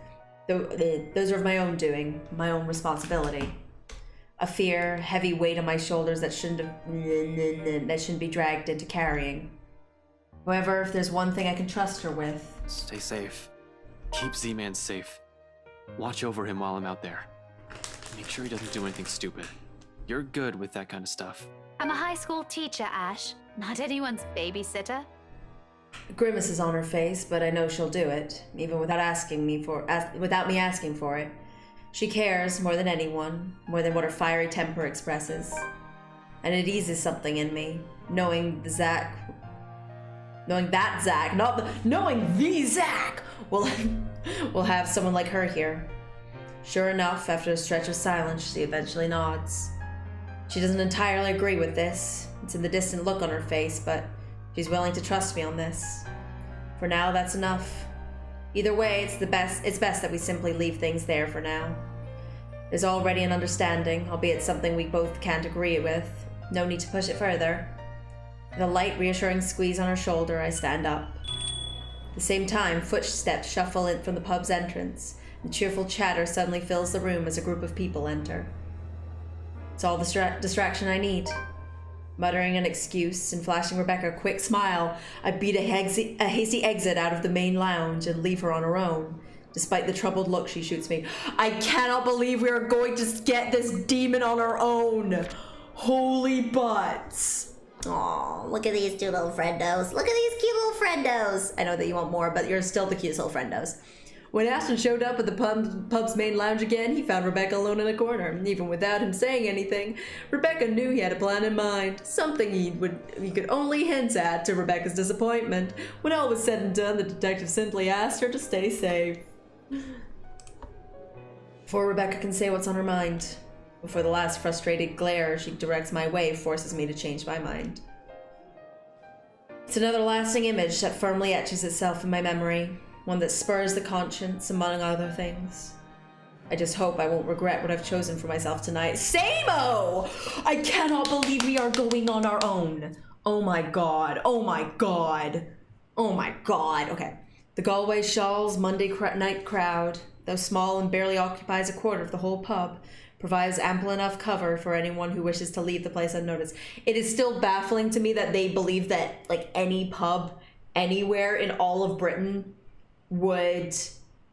Those are of my own doing, my own responsibility. A fear, heavy weight on my shoulders that shouldn't be dragged into carrying. However, if there's one thing I can trust her with... Stay safe. Keep Z-Man safe. Watch over him while I'm out there. Make sure he doesn't do anything stupid. You're good with that kind of stuff. I'm a high school teacher, Ash. Not anyone's babysitter. A grimace is on her face, but I know she'll do it, even without without me asking for it. She cares more than anyone, more than what her fiery temper expresses. And it eases something in me, knowing the Zach will have someone like her here. Sure enough, after a stretch of silence, she eventually nods. She doesn't entirely agree with this. It's in the distant look on her face, but she's willing to trust me on this. For now, that's enough. Either way, it's best that we simply leave things there for now. There's already an understanding, albeit something we both can't agree with. No need to push it further. With a light, reassuring squeeze on her shoulder, I stand up. At the same time, footsteps shuffle in from the pub's entrance, and cheerful chatter suddenly fills the room as a group of people enter. It's all the distraction I need. Muttering an excuse and flashing Rebecca a quick smile, I beat a hasty exit out of the main lounge and leave her on her own, despite the troubled look she shoots me. I cannot believe we are going to get this demon on our own. Holy butts. Aw, look at these two little friendos. Look at these cute little friendos. I know that you want more, but you're still the cutest little friendos. When Ashton showed up at the pub's main lounge again, he found Rebecca alone in a corner. Even without him saying anything, Rebecca knew he had a plan in mind. Something he could only hint at, to Rebecca's disappointment. When all was said and done, the detective simply asked her to stay safe. Before Rebecca can say what's on her mind, before the last frustrated glare she directs my way forces me to change my mind. It's another lasting image that firmly etches itself in my memory. One that spurs the conscience, among other things. I just hope I won't regret what I've chosen for myself tonight. Same-o! I cannot believe we are going on our own. Oh my god. Oh my god. Oh my god. Okay. The Galway Shawls Monday night crowd, though small and barely occupies a quarter of the whole pub, provides ample enough cover for anyone who wishes to leave the place unnoticed. It is still baffling to me that they believe that, like, any pub anywhere in all of Britain would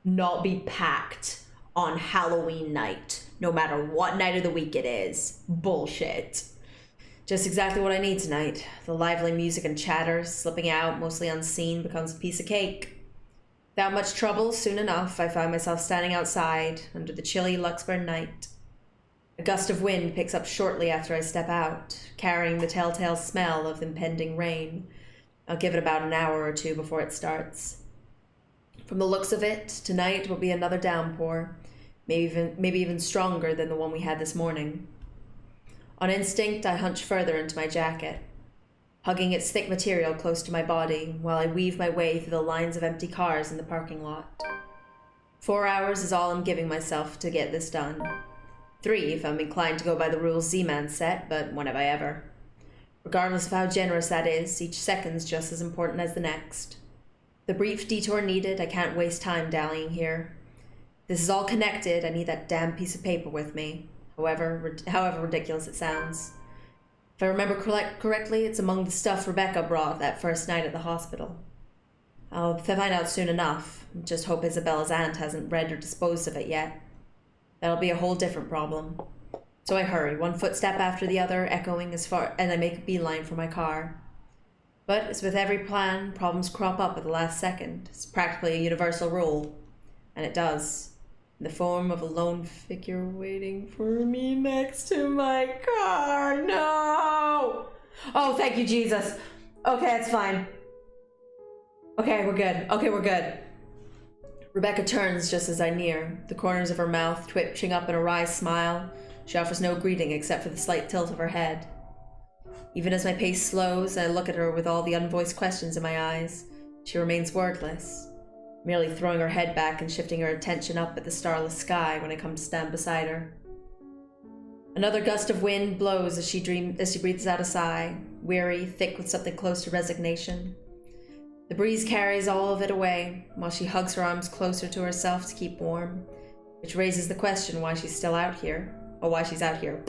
not be packed on Halloween night, no matter what night of the week it is. Bullshit. Just exactly what I need tonight. The lively music and chatter, slipping out, mostly unseen, becomes a piece of cake. Without much trouble, soon enough, I find myself standing outside, under the chilly Luxburn night. A gust of wind picks up shortly after I step out, carrying the telltale smell of impending rain. I'll give it about an hour or two before it starts. From the looks of it, tonight will be another downpour, maybe even stronger than the one we had this morning. On instinct, I hunch further into my jacket, hugging its thick material close to my body while I weave my way through the lines of empty cars in the parking lot. 4 hours is all I'm giving myself to get this done. 3 if I'm inclined to go by the rules Z-Man set, but when have I ever? Regardless of how generous that is, each second's just as important as the next. The brief detour needed, I can't waste time dallying here. This is all connected, I need that damn piece of paper with me, however ridiculous it sounds. If I remember correctly, it's among the stuff Rebecca brought that first night at the hospital. I'll find out soon enough, just hope Isabella's aunt hasn't read or disposed of it yet. That'll be a whole different problem. So I hurry, one footstep after the other, echoing and I make a beeline for my car. But as with every plan, problems crop up at the last second. It's practically a universal rule. And it does. In the form of a lone figure waiting for me next to my car. No! Oh, thank you, Jesus. Okay, it's fine. Okay, we're good. Okay, we're good. Rebecca turns just as I near, the corners of her mouth twitching up in a wry smile. She offers no greeting except for the slight tilt of her head. Even as my pace slows and I look at her with all the unvoiced questions in my eyes, she remains wordless, merely throwing her head back and shifting her attention up at the starless sky when I come to stand beside her. Another gust of wind blows as she breathes out a sigh, weary, thick with something close to resignation. The breeze carries all of it away, while she hugs her arms closer to herself to keep warm, which raises the question why she's still out here, or why she's out here.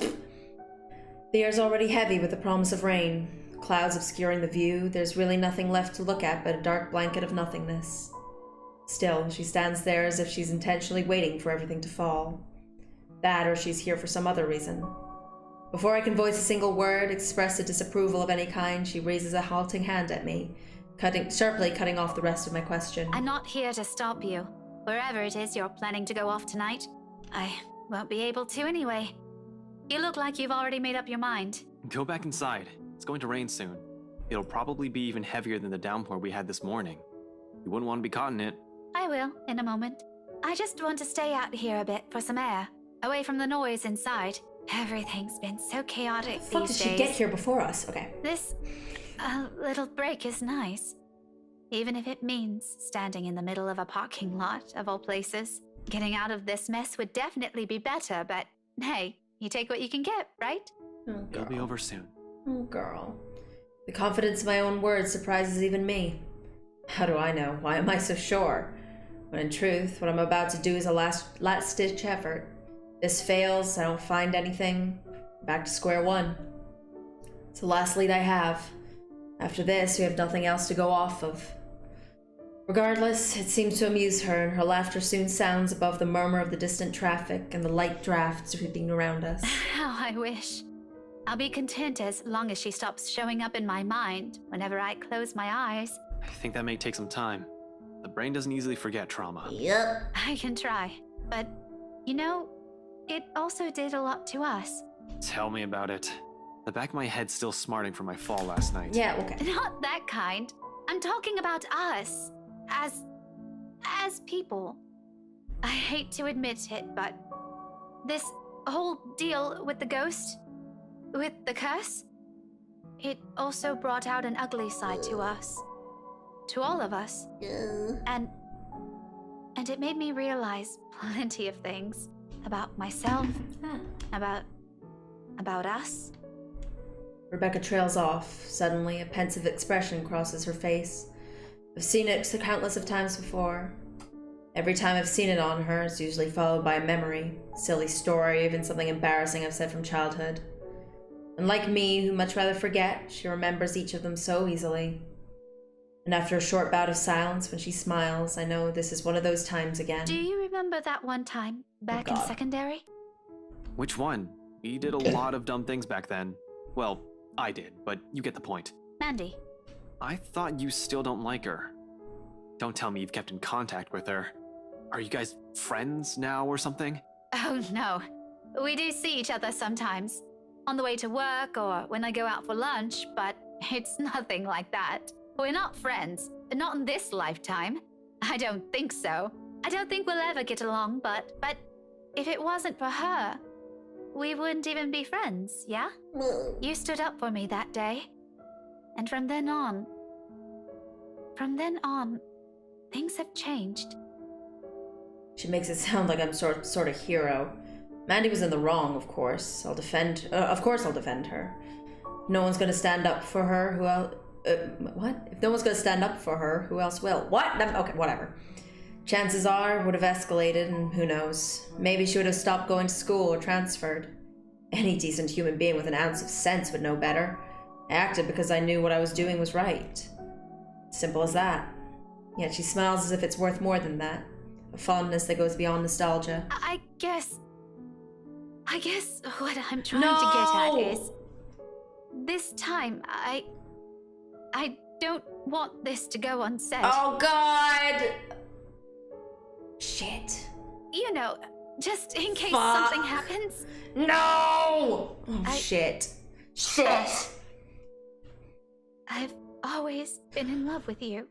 The air's already heavy with the promise of rain, clouds obscuring the view. There's really nothing left to look at but a dark blanket of nothingness. Still, she stands there as if she's intentionally waiting for everything to fall. That, or she's here for some other reason. Before I can voice a single word, express a disapproval of any kind, she raises a halting hand at me, sharply cutting off the rest of my question. I'm not here to stop you. Wherever it is you're planning to go off tonight, I won't be able to anyway. You look like you've already made up your mind. Go back inside. It's going to rain soon. It'll probably be even heavier than the downpour we had this morning. You wouldn't want to be caught in it. I will, in a moment. I just want to stay out here a bit for some air, away from the noise inside. Everything's been so chaotic these days. How the fuck did she get here before us? Okay. This little break is nice. Even if it means standing in the middle of a parking lot, of all places. Getting out of this mess would definitely be better, but hey, you take what you can get, right? Oh, It'll be over soon. Oh, girl. The confidence in my own words surprises even me. How do I know? Why am I so sure? When in truth, what I'm about to do is a last-ditch effort. This fails, I don't find anything. Back to square one. It's the last lead I have. After this, we have nothing else to go off of. Regardless, it seems to amuse her, and her laughter soon sounds above the murmur of the distant traffic and the light drafts sweeping around us. How I wish. I'll be content as long as she stops showing up in my mind whenever I close my eyes. I think that may take some time. The brain doesn't easily forget trauma. Yep. I can try, but you know, it also did a lot to us. Tell me about it. The back of my head's still smarting from my fall last night. Yeah, okay. Not that kind. I'm talking about us as people. I hate to admit it, but this whole deal with the ghost, with the curse, it also brought out an ugly side to us. To all of us. And it made me realize plenty of things about myself, about us. Rebecca trails off. Suddenly, a pensive expression crosses her face. I've seen it countless of times before. Every time I've seen it on her, it's usually followed by a memory, a silly story, even something embarrassing I've said from childhood. And like me, who much rather forget, she remembers each of them so easily. And after a short bout of silence, when she smiles, I know this is one of those times again. Do you remember that one time back in secondary? Which one? We did a lot of dumb things back then. Well, I did, but you get the point. Mandy. I thought you still don't like her. Don't tell me you've kept in contact with her. Are you guys friends now or something? Oh no. We do see each other sometimes. On the way to work or when I go out for lunch, but it's nothing like that. We're not friends. Not in this lifetime. I don't think so. I don't think we'll ever get along, but if it wasn't for her, we wouldn't even be friends, yeah? You stood up for me that day. And from then on, things have changed. She makes it sound like I'm sort of hero. Mandy was in the wrong, of course. Of course I'll defend her. If no one's gonna stand up for her, who else? What? If no one's gonna stand up for her, who else will? What? Okay, whatever. Chances are it would have escalated, and who knows? Maybe she would have stopped going to school or transferred. Any decent human being with an ounce of sense would know better. I acted because I knew what I was doing was right. Simple as that. Yet she smiles as if it's worth more than that. A fondness that goes beyond nostalgia. I guess what I'm trying to get at is, this time, I don't want this to go unsaid. Oh God! Shit. You know, just in case Fuck. something happens. No! Oh, shit. Shit! I've always been in love with you.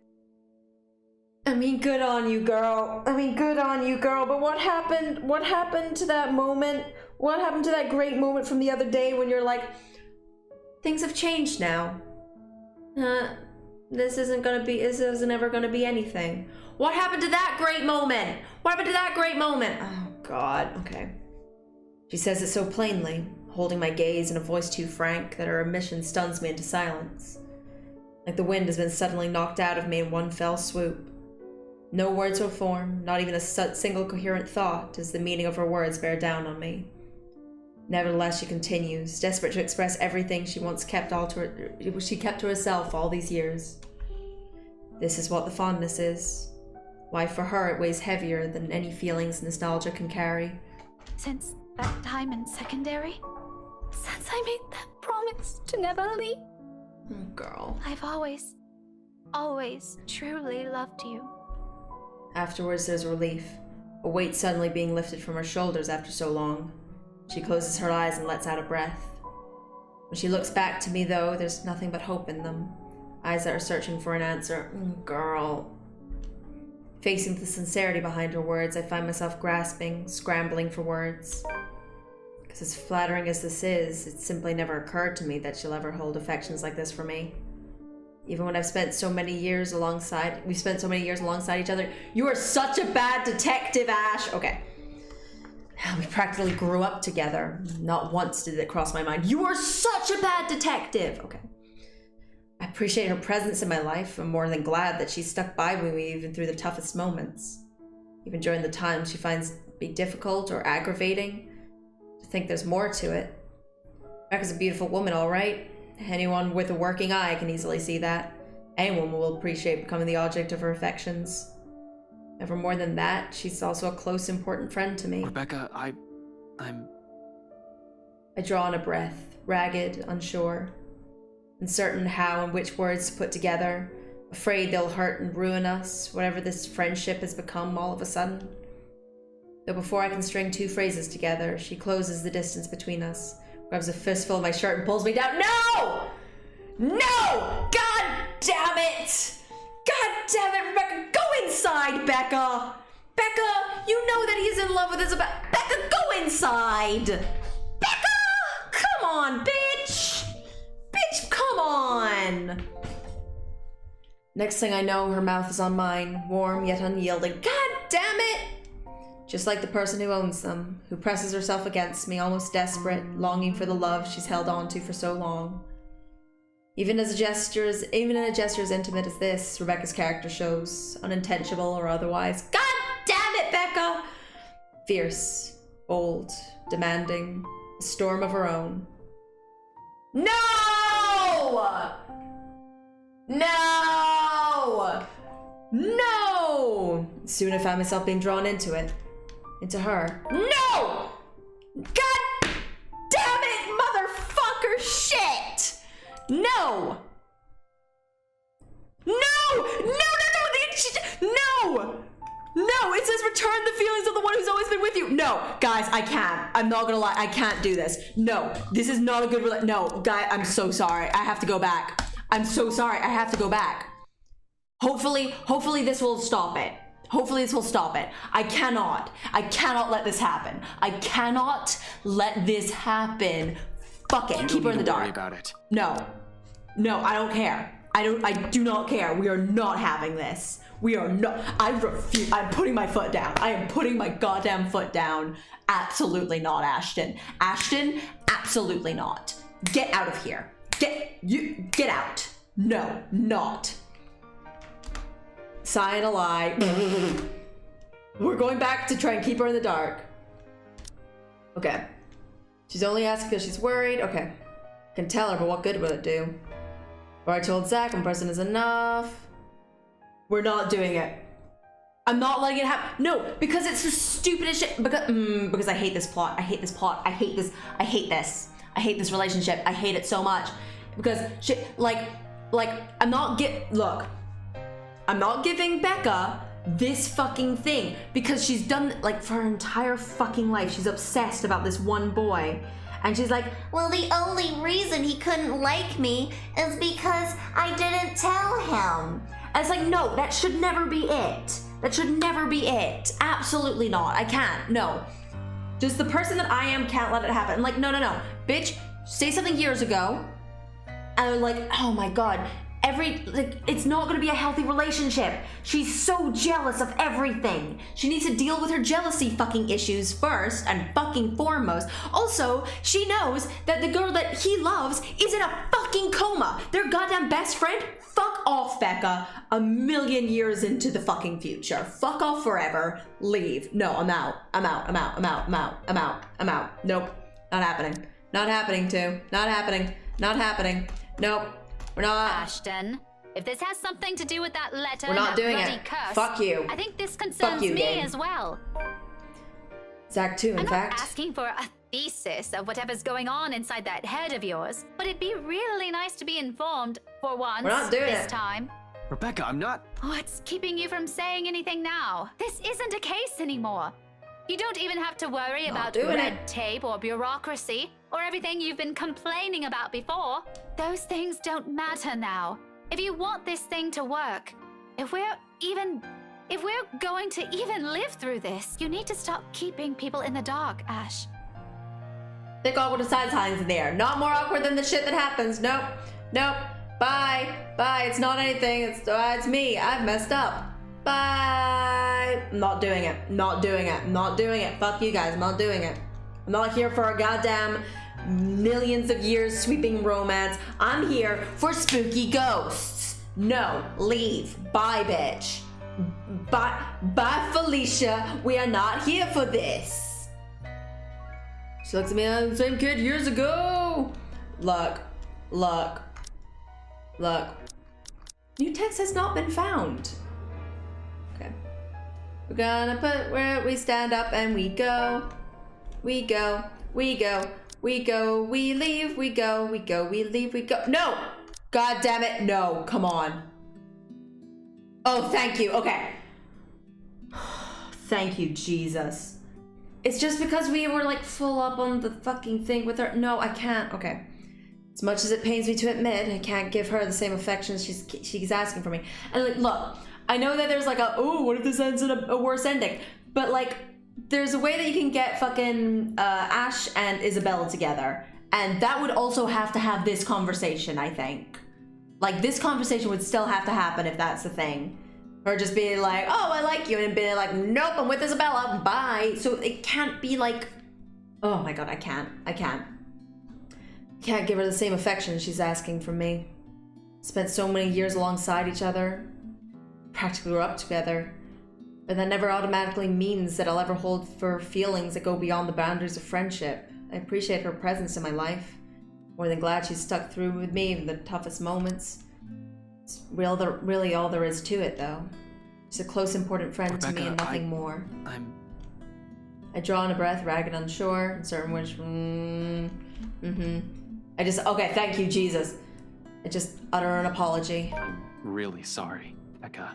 I mean, good on you, girl. But what happened to that moment? What happened to that great moment from the other day when you're like, things have changed now. This isn't ever gonna be anything. What happened to that great moment? Oh, God. Okay. She says it so plainly, holding my gaze in a voice too frank that her admission stuns me into silence. Like the wind has been suddenly knocked out of me in one fell swoop. No words will form, not even a single coherent thought, as the meaning of her words bear down on me. Nevertheless, she continues, desperate to express everything she kept to herself all these years. This is what the fondness is. Why, for her, it weighs heavier than any feelings nostalgia can carry. Since that time in secondary, since I made that promise to never leave, Oh, girl. I've always truly loved you. Afterwards, there's relief, a weight suddenly being lifted from her shoulders after so long. She closes her eyes and lets out a breath. When she looks back to me, though, there's nothing but hope in them. Eyes that are searching for an answer. Girl. Facing the sincerity behind her words, I find myself grasping, scrambling for words. Because as flattering as this is, it simply never occurred to me that she'll ever hold affections like this for me. Even when we've spent so many years alongside each other. You are such a bad detective, Ash. Okay. We practically grew up together. Not once did it cross my mind. You are such a bad detective. Okay. I appreciate her presence in my life. I'm more than glad that she stuck by me even through the toughest moments. Even during the times she finds to be difficult or aggravating. To think there's more to it. Rebecca's a beautiful woman, all right. Anyone with a working eye can easily see that. Anyone will appreciate becoming the object of her affections. And for more than that, she's also a close, important friend to me. Rebecca, I'm... I draw in a breath, ragged, unsure, uncertain how and which words to put together, afraid they'll hurt and ruin us, whatever this friendship has become all of a sudden. Though before I can string two phrases together, she closes the distance between us, grabs a fistful of my shirt and pulls me down. No! No! God damn it! God damn it, Rebecca! Go inside, Becca! Becca, you know that he's in love with Isabel. Becca, go inside! Becca! Come on, bitch! Bitch, come on! Next thing I know, her mouth is on mine, warm yet unyielding. God damn it! Just like the person who owns them, who presses herself against me, almost desperate, longing for the love she's held on to for so long. Even in a gesture as intimate as this, Rebecca's character shows, unintentional or otherwise. God damn it, Becca! Fierce, bold, demanding, a storm of her own. No! No! No! Soon I found myself being drawn into it. Into her. No! God damn it, motherfucker shit! No! No! No! It says return the feelings of the one who's always been with you. No, guys, I can't. I'm not gonna lie. I can't do this. No, this is not a good No, guy, I'm so sorry. I have to go back. I'm so sorry. I have to go back. Hopefully this will stop it. Hopefully this will stop it. I cannot let this happen. I cannot let this happen. Fuck it. Keep her in the dark. Worry about it. No, I don't care. I do not care. We are not having this. We are not. I refuse. I'm putting my foot down. I am putting my goddamn foot down. Absolutely not, Ashton. Ashton, absolutely not. Get out of here. Get out. No, not. Sigh and a lie. We're going back to try and keep her in the dark. Okay. She's only asking because she's worried. Okay. Can tell her, but what good will it do? Or I told Zach one person is enough. We're not doing it. I'm not letting it happen. No, because it's the stupidest shit. Because I hate this plot. I hate this plot. I hate this. I hate this. I hate this relationship. I hate it so much. Because shit, like, I'm not giving Becca this fucking thing because she's done, like, for her entire fucking life, she's obsessed about this one boy. And she's like, well, the only reason he couldn't like me is because I didn't tell him. And it's like, no, that should never be it. That should never be it. Absolutely not. I can't. No. Just the person that I am can't let it happen. I'm like, no. Bitch, say something years ago. And I'm like, oh my God. It's not gonna be a healthy relationship. She's so jealous of everything. She needs to deal with her jealousy fucking issues first and fucking foremost. Also, she knows that the girl that he loves is in a fucking coma. Their goddamn best friend? Fuck off, Becca. A million years into the fucking future. Fuck off forever. Leave. No, I'm out. I'm out. Nope. Not happening. Not happening, too. Not happening. Nope. We're not. Ashton, if this has something to do with that letter, we're not doing bloody it. Curse, Fuck you. I think this concerns me game. as well. Zach too, in I'm fact. not asking for a thesis of whatever's going on inside that head of yours, but it'd be really nice to be informed for once. We're not doing this it. time. Rebecca, I'm not... What's keeping you from saying anything now? This isn't a case anymore. You don't even have to worry about red tape or bureaucracy or everything you've been complaining about before. Those things don't matter now. If you want this thing to work, if we're going to even live through this, you need to stop keeping people in the dark, Ash. Thick awkward signs in there. Not more awkward than the shit that happens. Nope. Bye. It's not anything. It's me. I've messed up. Bye. I'm not doing it. Fuck you guys. I'm not doing it. I'm not here for a goddamn millions of years sweeping romance. I'm here for spooky ghosts. No, leave. Bye, bitch. Bye, Felicia. We are not here for this. She looks at me like the same kid years ago. Look, Look. New text has not been found. Okay. We're gonna put where we stand up and we go. We go. We go. We go. We leave. We go. We go. We leave. We go. No! God damn it. No. Come on. Oh, thank you. Okay. Thank you, Jesus. It's just because we were like full up on the fucking thing with her. No, I can't. Okay. As much as it pains me to admit, I can't give her the same affection she's asking for me. And like, look, I know that there's like what if this ends in a worse ending? But like, there's a way that you can get fucking Ash and Isabella together. And that would also have to have this conversation, I think. Like, this conversation would still have to happen if that's the thing. Or just being like, oh, I like you, and being like, nope, I'm with Isabella, bye. So it can't be like, oh my god, I can't. Can't give her the same affection she's asking from me. Spent so many years alongside each other. Practically grew up together. But that never automatically means that I'll ever hold for feelings that go beyond the boundaries of friendship. I appreciate her presence in my life. More than glad she's stuck through with me in the toughest moments. It's really all there is to it, though. She's a close, important friend to me and nothing more. I draw in a breath, ragged, unsure, and certain which... Okay, thank you, Jesus. I just utter an apology. I'm really sorry, Becca.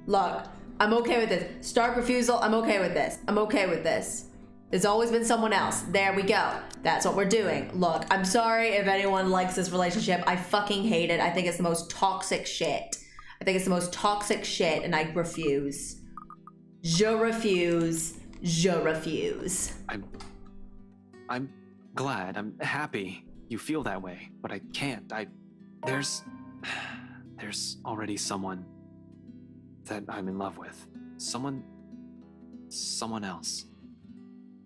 Look, I'm okay with this. Stark refusal, I'm okay with this. There's always been someone else. There we go. That's what we're doing. Look, I'm sorry if anyone likes this relationship. I fucking hate it. I think it's the most toxic shit. And I refuse. Je refuse. I'm glad. I'm happy you feel that way, but I can't. There's already someone that I'm in love with. Someone else.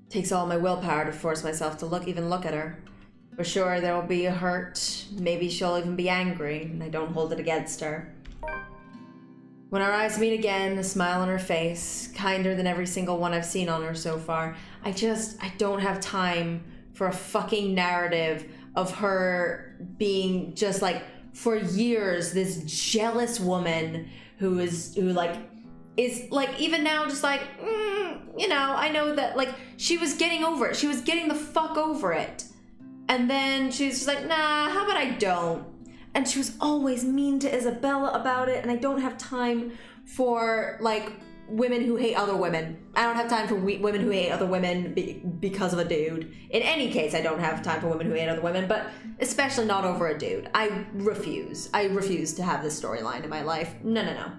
Takes all my willpower to force myself to even look at her. For sure, there will be a hurt. Maybe she'll even be angry, and I don't hold it against her. When our eyes meet again, a smile on her face, kinder than every single one I've seen on her so far. I don't have time for a fucking narrative of her being just like, for years, this jealous woman who is like, even now just like, I know that, like, she was getting over it. She was getting the fuck over it. And then she's just like, nah, how about I don't? And she was always mean to Isabella about it, and I don't have time for, like, women who hate other women. I don't have time for women who hate other women because of a dude. In any case, I don't have time for women who hate other women, but especially not over a dude. I refuse to have this storyline in my life. No.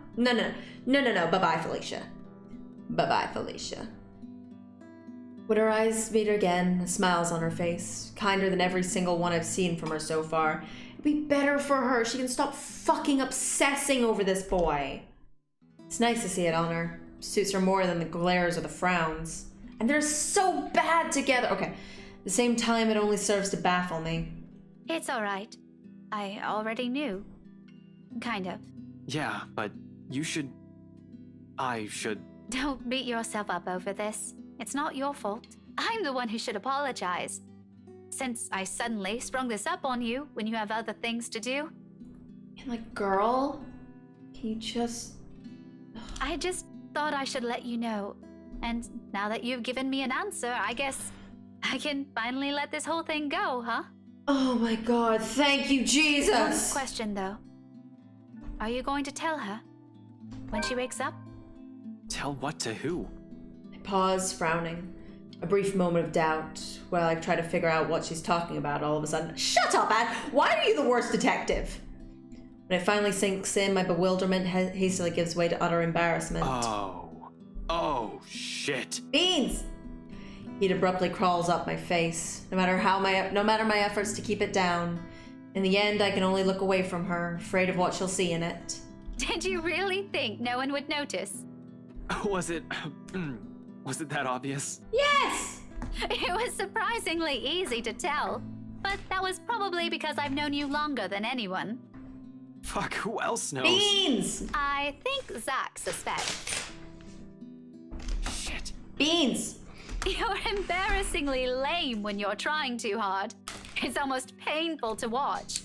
Bye-bye, Felicia. When her eyes meet again, a smile's on her face, kinder than every single one I've seen from her so far. It'd be better for her. She can stop fucking obsessing over this boy. It's nice to see it on her. Suits her more than the glares or the frowns. And they're so bad together. Okay, at the same time, it only serves to baffle me. It's alright. I already knew. Kind of. Yeah, but I should... Don't beat yourself up over this. It's not your fault. I'm the one who should apologize. Since I suddenly sprung this up on you when you have other things to do. And like, girl, can you just... I just thought I should let you know. And now that you've given me an answer, I guess I can finally let this whole thing go, huh? Oh my god, thank you, Jesus! One question, though. Are you going to tell her when she wakes up? Tell what to who? I pause, frowning. A brief moment of doubt while I try to figure out what she's talking about. All of a sudden, shut up, Ad! Why are you the worst detective? When it finally sinks in, my bewilderment hastily gives way to utter embarrassment. Oh, shit. Beans! Heat abruptly crawls up my face. No matter my efforts to keep it down. In the end, I can only look away from her, afraid of what she'll see in it. Did you really think no one would notice? Was it that obvious? Yes! It was surprisingly easy to tell. But that was probably because I've known you longer than anyone. Fuck, who else knows? Beans! I think Zach suspects. Shit. Beans! You're embarrassingly lame when you're trying too hard. It's almost painful to watch.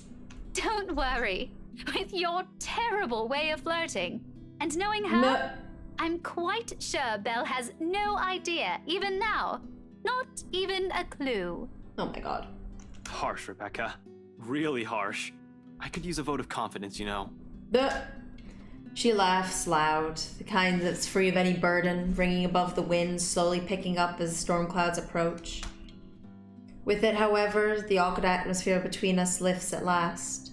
Don't worry. With your terrible way of flirting, and knowing how, No. I'm quite sure Belle has no idea, even now. Not even a clue. Oh my god. Harsh, Rebecca. Really harsh. I could use a vote of confidence, you know. She laughs loud, the kind that's free of any burden, ringing above the wind, slowly picking up as storm clouds approach. With it, however, the awkward atmosphere between us lifts at last.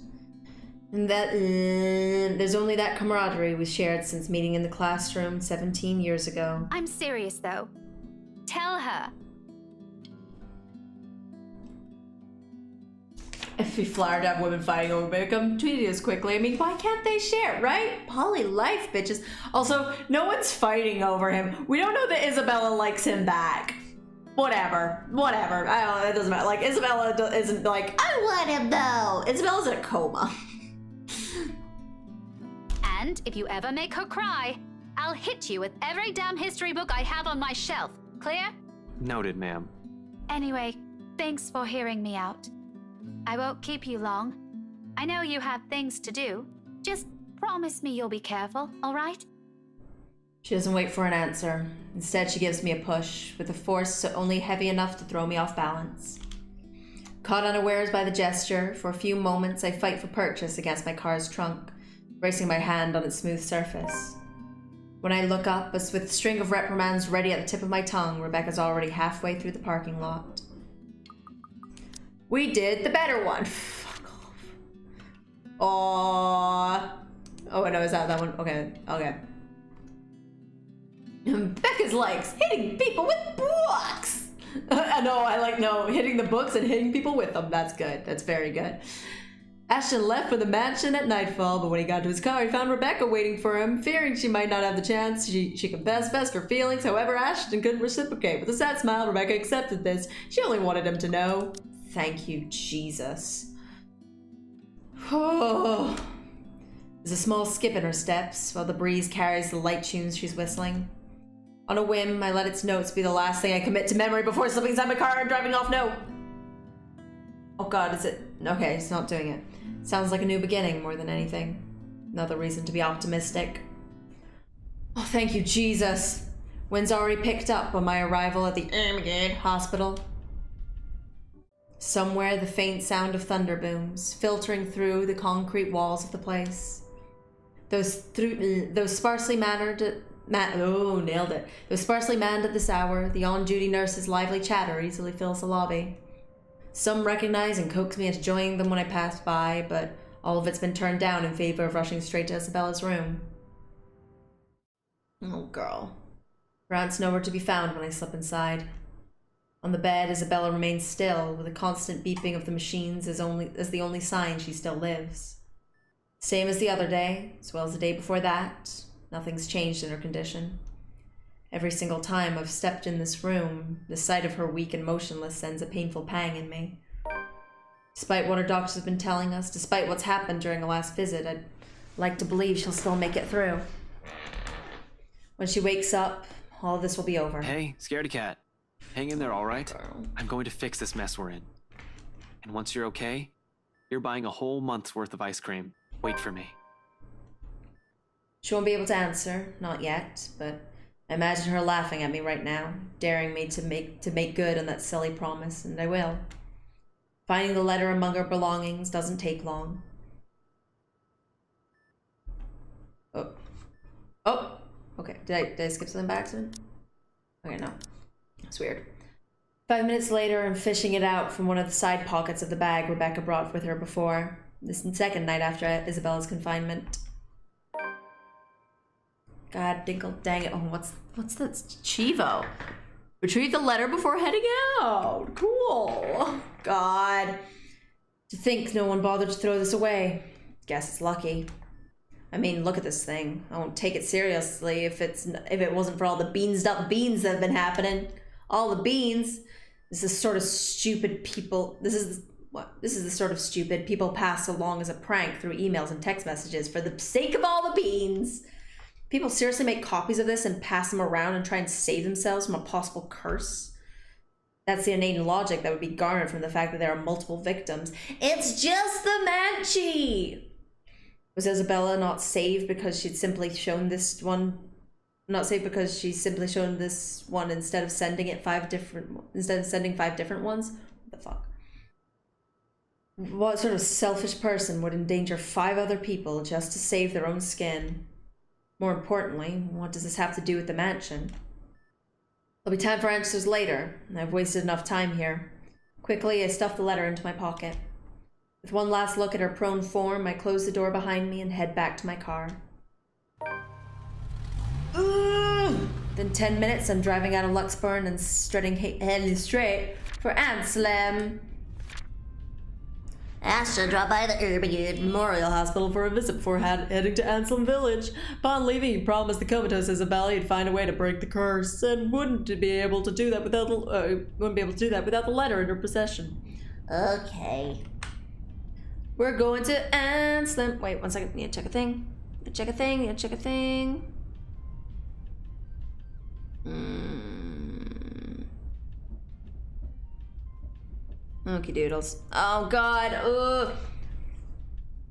And that there's only that camaraderie we shared since meeting in the classroom 17 years ago. I'm serious, though. Tell her. If we flowered have women fighting over become tedious quickly. I mean, why can't they share, right? Poly life, bitches. Also, no one's fighting over him. We don't know that Isabella likes him back. Whatever. I don't know, it doesn't matter. Like, Isabella isn't like, I want him though. Isabella's in a coma. And if you ever make her cry, I'll hit you with every damn history book I have on my shelf. Clear? Noted, ma'am. Anyway, thanks for hearing me out. I won't keep you long. I know you have things to do. Just promise me you'll be careful, all right? She doesn't wait for an answer. Instead, she gives me a push, with a force only heavy enough to throw me off balance. Caught unawares by the gesture, for a few moments I fight for purchase against my car's trunk, bracing my hand on its smooth surface. When I look up, as with a string of reprimands ready at the tip of my tongue, Rebecca's already halfway through the parking lot. We did the better one. Fuck off. Aww. Oh, no, is that one? Okay. Becca's likes hitting people with books. No, hitting the books and hitting people with them. That's good. That's very good. Ashton left for the mansion at nightfall, but when he got to his car, he found Rebecca waiting for him. Fearing she might not have the chance, she confessed her feelings. However, Ashton couldn't reciprocate. With a sad smile, Rebecca accepted this. She only wanted him to know. Thank you, Jesus. Oh. There's a small skip in her steps, while the breeze carries the light tunes she's whistling. On a whim, I let its notes be the last thing I commit to memory before slipping inside my car and driving off. No. Oh god, is it? Okay, it's not doing it. Sounds like a new beginning more than anything. Another reason to be optimistic. Oh, thank you, Jesus. Wind's already picked up on my arrival at the hospital. Somewhere, the faint sound of thunder booms, filtering through the concrete walls of the place. Those sparsely manned nailed it. Though sparsely manned at this hour, the on-duty nurse's lively chatter easily fills the lobby. Some recognize and coax me into joining them when I pass by, but all of it's been turned down in favor of rushing straight to Isabella's room. Oh, girl. Her aunt's nowhere to be found when I slip inside. On the bed, Isabella remains still, with a constant beeping of the machines as the only sign she still lives. Same as the other day, as well as the day before that. Nothing's changed in her condition. Every single time I've stepped in this room, the sight of her weak and motionless sends a painful pang in me. Despite what her doctors have been telling us, despite what's happened during the last visit, I'd like to believe she'll still make it through. When she wakes up, all of this will be over. Hey, scaredy cat. Hang in there, all right? I'm going to fix this mess we're in. And once you're okay, you're buying a whole month's worth of ice cream. Wait for me. She won't be able to answer, not yet, but I imagine her laughing at me right now, daring me to make good on that silly promise, and I will. Finding the letter among her belongings doesn't take long. Oh, okay. Did I skip something by accident? Okay, no. It's weird. 5 minutes later, I'm fishing it out from one of the side pockets of the bag Rebecca brought with her before. This second night after Isabella's confinement. God dinkle dang it. Oh, what's that? Chivo. Retrieve the letter before heading out. Cool. Oh, God. To think no one bothered to throw this away. Guess it's lucky. I mean, look at this thing. I won't take it seriously if it wasn't for all the beans that have been happening. All the beans. This is sort of stupid people. This is the sort of stupid people pass along as a prank through emails and text messages for the sake of all the beans. People seriously make copies of this and pass them around and try and save themselves from a possible curse. That's the innate logic that would be garnered from the fact that there are multiple victims. It's just the Manchi! Was Isabella not saved because she'd simply shown this one? Not saved because she's simply shown this one instead of sending 5 different ones? What the fuck? What sort of selfish person would endanger 5 other people just to save their own skin? More importantly, what does this have to do with the mansion? There'll be time for answers later. I've wasted enough time here. Quickly, I stuff the letter into my pocket. With one last look at her prone form, I close the door behind me and head back to my car. Within 10 minutes, I'm driving out of Luxburn and heading straight for Anselm. Astra dropped by the Urban Memorial Hospital for a visit before heading to Anselm Village. Upon leaving, he promised the comatose Isabella he'd find a way to break the curse, and wouldn't be able to do that without the letter in her possession. Okay. We're going to Anselm. Wait, 1 second. Need to check a thing. Check a thing. Okie doodles. Oh god. Ugh.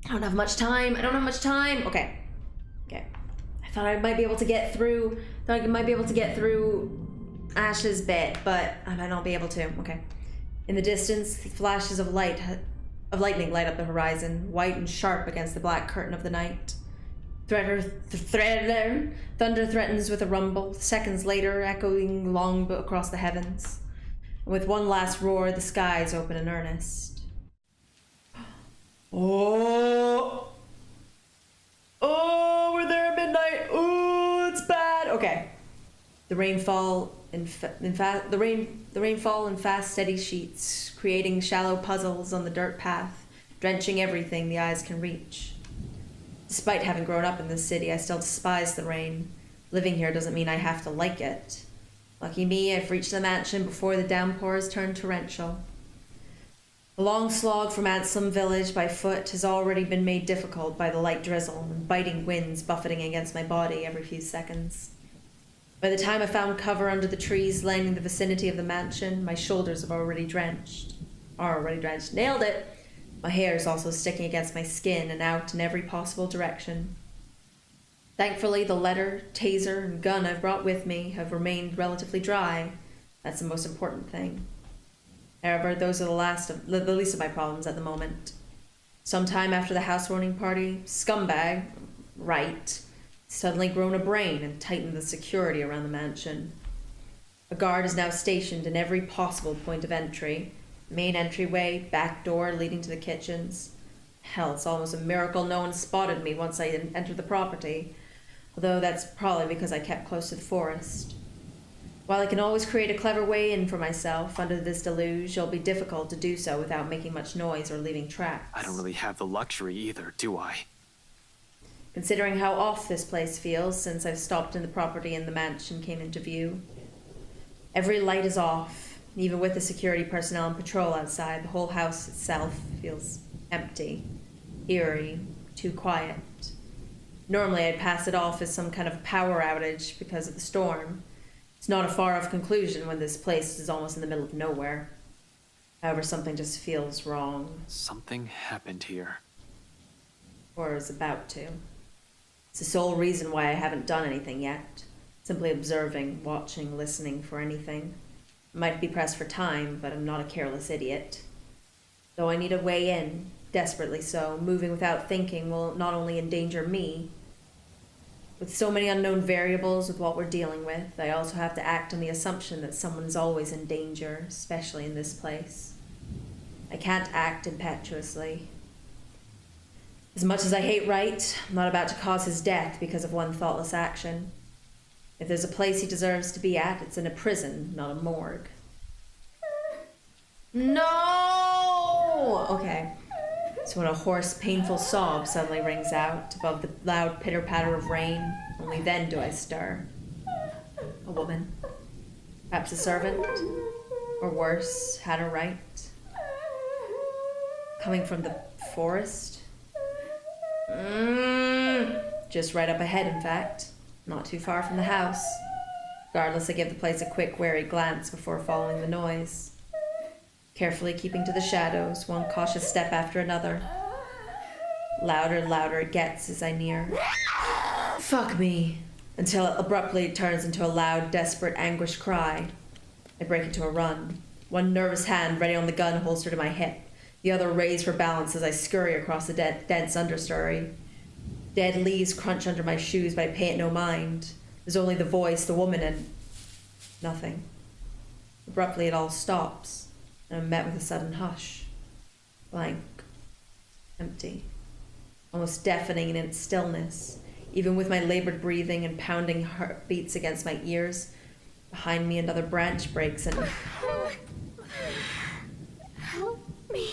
I don't have much time. Okay. I thought I might be able to get through. Ash's bit, but I might not be able to. Okay. In the distance, the flashes of lightning light up the horizon, white and sharp against the black curtain of the night. Thunder threatens with a rumble, seconds later echoing long across the heavens. And with one last roar, the skies open in earnest. Oh, we're there at midnight. Oh, it's bad. Okay. The rainfall in fast, steady sheets, creating shallow puzzles on the dirt path, drenching everything the eyes can reach. Despite having grown up in this city, I still despise the rain. Living here doesn't mean I have to like it. Lucky me, I've reached the mansion before the downpours turn torrential. The long slog from Anselm Village by foot has already been made difficult by the light drizzle and biting winds buffeting against my body every few seconds. By the time I found cover under the trees lining the vicinity of the mansion, my shoulders are already drenched. Nailed it! My hair is also sticking against my skin and out in every possible direction. Thankfully, the letter, taser, and gun I've brought with me have remained relatively dry. That's the most important thing. However, those are the least of my problems at the moment. Sometime after the housewarming party, scumbag, Wright, suddenly grown a brain and tightened the security around the mansion. A guard is now stationed in every possible point of entry. Main entryway, back door leading to the kitchens. Hell, it's almost a miracle no one spotted me once I entered the property, although that's probably because I kept close to the forest. While I can always create a clever way in for myself under this deluge, it'll be difficult to do so without making much noise or leaving tracks. I don't really have the luxury either, do I? Considering how off this place feels since I've stopped in the property and the mansion came into view. Every light is off, even with the security personnel on patrol outside. The whole house itself feels empty, eerie, too quiet. Normally I'd pass it off as some kind of power outage because of the storm. It's not a far-off conclusion when this place is almost in the middle of nowhere. However, something just feels wrong. Something happened here. Or is about to. It's the sole reason why I haven't done anything yet. Simply observing, watching, listening for anything. I might be pressed for time, but I'm not a careless idiot. Though I need a way in, desperately so, moving without thinking will not only endanger me. With so many unknown variables with what we're dealing with, I also have to act on the assumption that someone's always in danger, especially in this place. I can't act impetuously. As much as I hate Wright, I'm not about to cause his death because of one thoughtless action. If there's a place he deserves to be at, it's in a prison, not a morgue. No! Okay. So when a hoarse, painful sob suddenly rings out above the loud pitter-patter of rain, only then do I stir. A woman. Perhaps a servant. Or worse, Hannah Wright. Coming from the forest. Just right up ahead, in fact. Not too far from the house. Regardless, I give the place a quick, wary glance before following the noise. Carefully keeping to the shadows, one cautious step after another. Louder and louder it gets as I near. Fuck me. Until it abruptly turns into a loud, desperate, anguished cry. I break into a run. One nervous hand ready on the gun holster to my hip. The other raised for balance as I scurry across the dense understory. Dead leaves crunch under my shoes, but I pay it no mind. There's only the voice, the woman, and nothing. Abruptly it all stops, and I'm met with a sudden hush. Blank. Empty. Almost deafening in its stillness. Even with my labored breathing and pounding heartbeats against my ears, behind me another branch breaks and... Help me.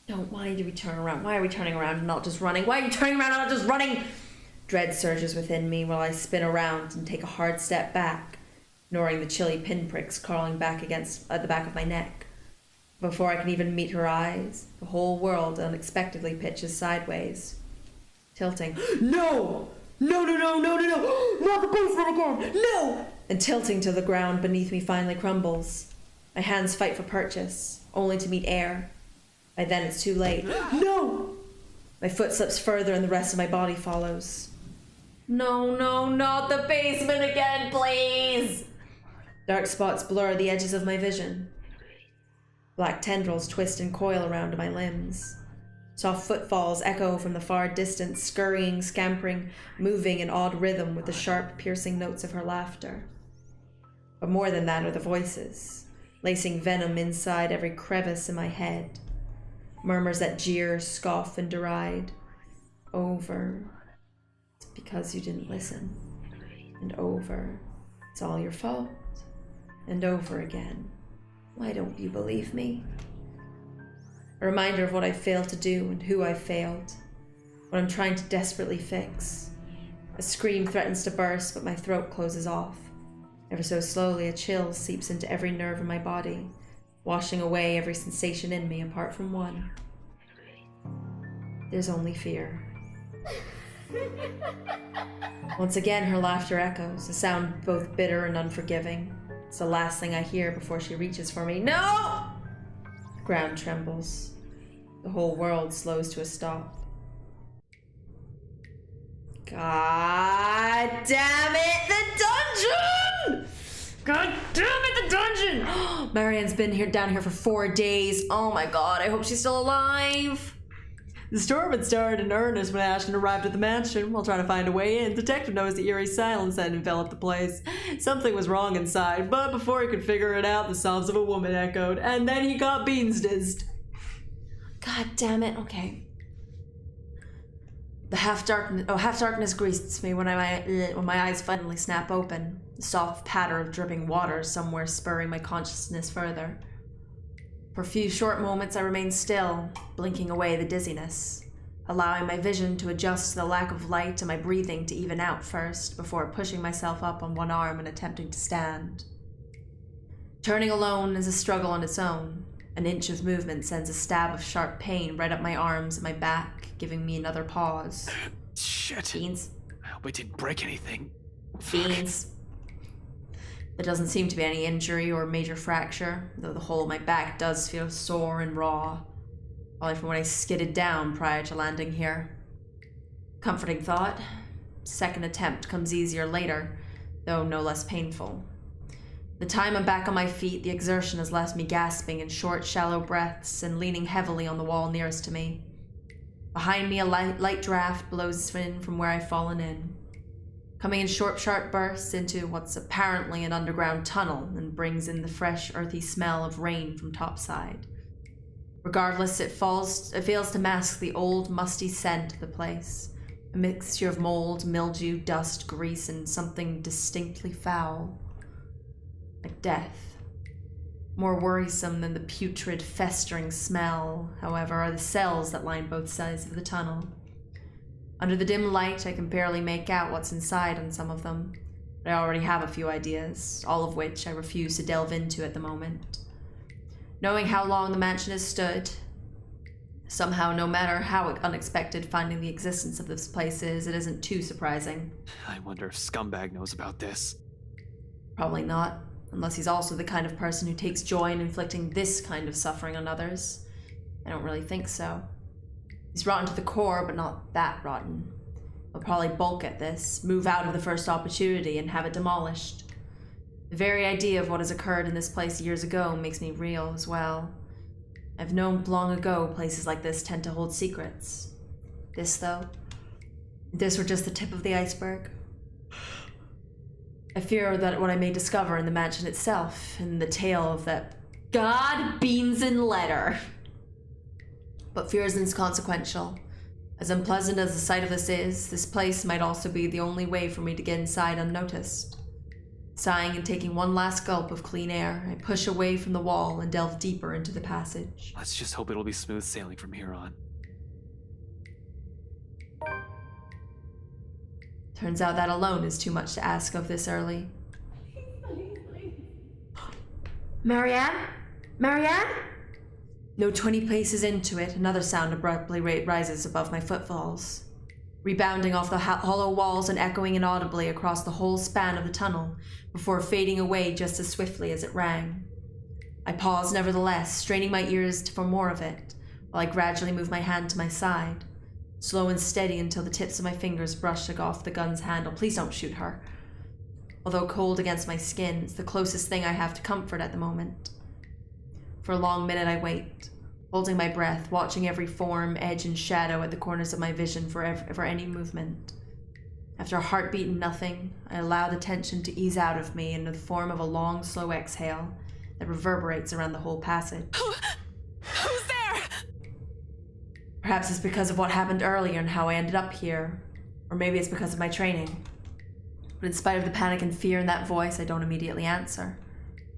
Don't, why did we turn around? Why are we turning around and not just running? Why are you turning around and not just running? Dread surges within me while I spin around and take a hard step back, ignoring the chilly pinpricks crawling back against the back of my neck. Before I can even meet her eyes, the whole world unexpectedly pitches sideways. Tilting. No! No, no, no, no, no, no! Not the basement again! No! And tilting till the ground beneath me finally crumbles. My hands fight for purchase, only to meet air. By then it's too late. No! My foot slips further and the rest of my body follows. No, no, not the basement again, please! Dark spots blur the edges of my vision. Black tendrils twist and coil around my limbs. Soft footfalls echo from the far distance, scurrying, scampering, moving in odd rhythm with the sharp, piercing notes of her laughter. But more than that are the voices, lacing venom inside every crevice in my head. Murmurs that jeer, scoff, and deride. Over. It's because you didn't listen. And over. It's all your fault. And over again. Why don't you believe me? A reminder of what I failed to do and who I failed. What I'm trying to desperately fix. A scream threatens to burst, but my throat closes off. Ever so slowly, a chill seeps into every nerve in my body, washing away every sensation in me apart from one. There's only fear. Once again, her laughter echoes, a sound both bitter and unforgiving. It's the last thing I hear before she reaches for me. No! The ground trembles. The whole world slows to a stop. God damn it, the dungeon! God damn it, the dungeon! Marianne's been down here for 4 days. Oh my god, I hope she's still alive. The storm had started in earnest when Ashton arrived at the mansion. While trying to find a way in, Detective noticed the eerie silence that enveloped the place. Something was wrong inside, but before he could figure it out, the sobs of a woman echoed, and then he got beansdizzed. God damn it, okay. The half darkness greets me when my eyes finally snap open. The soft patter of dripping water somewhere spurring my consciousness further. For a few short moments I remain still, blinking away the dizziness, allowing my vision to adjust to the lack of light and my breathing to even out first, before pushing myself up on one arm and attempting to stand. Turning alone is a struggle on its own. An inch of movement sends a stab of sharp pain right up my arms and my back, giving me another pause. Shit. Beans. I hope I didn't break anything. Beans. There doesn't seem to be any injury or major fracture, though the whole of my back does feel sore and raw, probably from when I skidded down prior to landing here. Comforting thought. Second attempt comes easier later, though no less painful. The time I'm back on my feet, the exertion has left me gasping in short, shallow breaths and leaning heavily on the wall nearest to me. Behind me, a light draft blows in from where I've fallen in, coming in short, sharp bursts into what's apparently an underground tunnel, and brings in the fresh, earthy smell of rain from topside. Regardless, it fails to mask the old, musty scent of the place, a mixture of mold, mildew, dust, grease, and something distinctly foul. Like death. More worrisome than the putrid, festering smell, however, are the cells that line both sides of the tunnel. Under the dim light, I can barely make out what's inside on some of them, but I already have a few ideas, all of which I refuse to delve into at the moment. Knowing how long the mansion has stood, Somehow, no matter how unexpected finding the existence of this place is, it isn't too surprising. I wonder if Scumbag knows about this. Probably not, unless he's also the kind of person who takes joy in inflicting this kind of suffering on others. I don't really think so. He's rotten to the core, but not that rotten. He'll probably balk at this, move out of the first opportunity, and have it demolished. The very idea of what has occurred in this place years ago makes me reel as well. I've known long ago places like this tend to hold secrets. This, though, if this were just the tip of the iceberg. I fear that what I may discover in the mansion itself, in the tale of that God beans and letter. But fear is inconsequential. As unpleasant as the sight of this place might also be the only way for me to get inside unnoticed. Sighing and taking one last gulp of clean air, I push away from the wall and delve deeper into the passage. Let's just hope it'll be smooth sailing from here on. Turns out that alone is too much to ask of this early. Marianne? Marianne? No 20 paces into it, another sound abruptly rises above my footfalls, rebounding off the hollow walls and echoing inaudibly across the whole span of the tunnel, before fading away just as swiftly as it rang. I pause nevertheless, straining my ears for more of it, while I gradually move my hand to my side, slow and steady until the tips of my fingers brush off the gun's handle. Please don't shoot her. Although cold against my skin, it's the closest thing I have to comfort at the moment. For a long minute I wait, holding my breath, watching every form, edge, and shadow at the corners of my vision for any movement. After a heartbeat and nothing, I allow the tension to ease out of me in the form of a long, slow exhale that reverberates around the whole passage. Who's there? Perhaps it's because of what happened earlier and how I ended up here, or maybe it's because of my training. But in spite of the panic and fear in that voice, I don't immediately answer.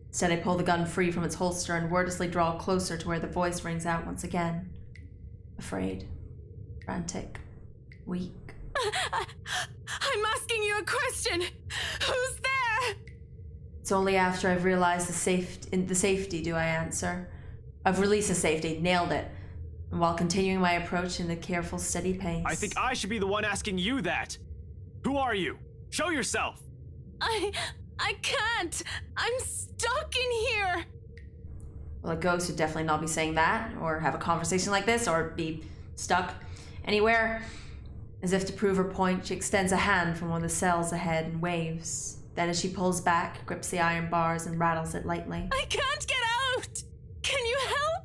Instead, I pull the gun free from its holster and wordlessly draw closer to where the voice rings out once again. Afraid, frantic, weak. I'm asking you a question. Who's there? It's only after I've realized the safety do I answer. I've released the safety, nailed it. And while continuing my approach in a careful, steady pace. I think I should be the one asking you that. Who are you? Show yourself. I can't. I'm stuck in here. Well, a ghost would definitely not be saying that, or have a conversation like this, or be stuck anywhere. As if to prove her point, she extends a hand from one of the cells ahead and waves. Then as she pulls back, grips the iron bars and rattles it lightly. I can't get out. Can you help?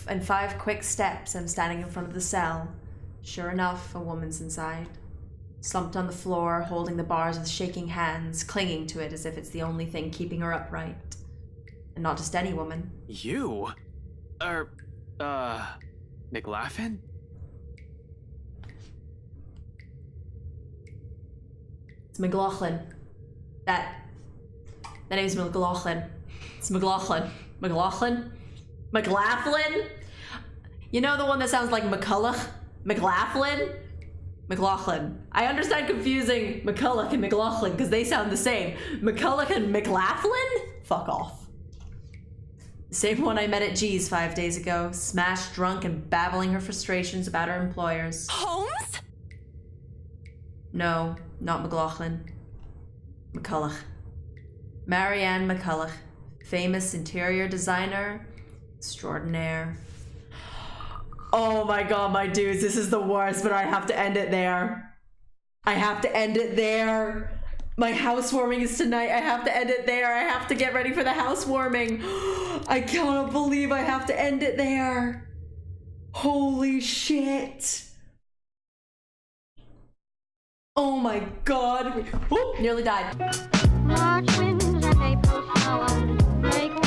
In 5 quick steps, I'm standing in front of the cell. Sure enough, a woman's inside. Slumped on the floor, holding the bars with shaking hands, clinging to it as if it's the only thing keeping her upright. And not just any woman. You? McLaughlin? It's McLaughlin. That name's McLaughlin. It's McLaughlin. McLaughlin? McLaughlin? You know the one that sounds like McCulloch? McLaughlin? McLaughlin. I understand confusing McCulloch and McLaughlin because they sound the same. McCulloch and McLaughlin? Fuck off. Same one I met at G's 5 days ago, smashed drunk and babbling her frustrations about her employers. Holmes? No, not McLaughlin. McCulloch. Marianne McCulloch. Famous interior designer extraordinaire. Oh my god, my dudes, this is the worst, but I have to end it there. I have to end it there. My housewarming is tonight. I have to end it there. I have to get ready for the housewarming. I cannot believe I have to end it there. Holy shit. Oh my god. Nearly died. March winds and April showers make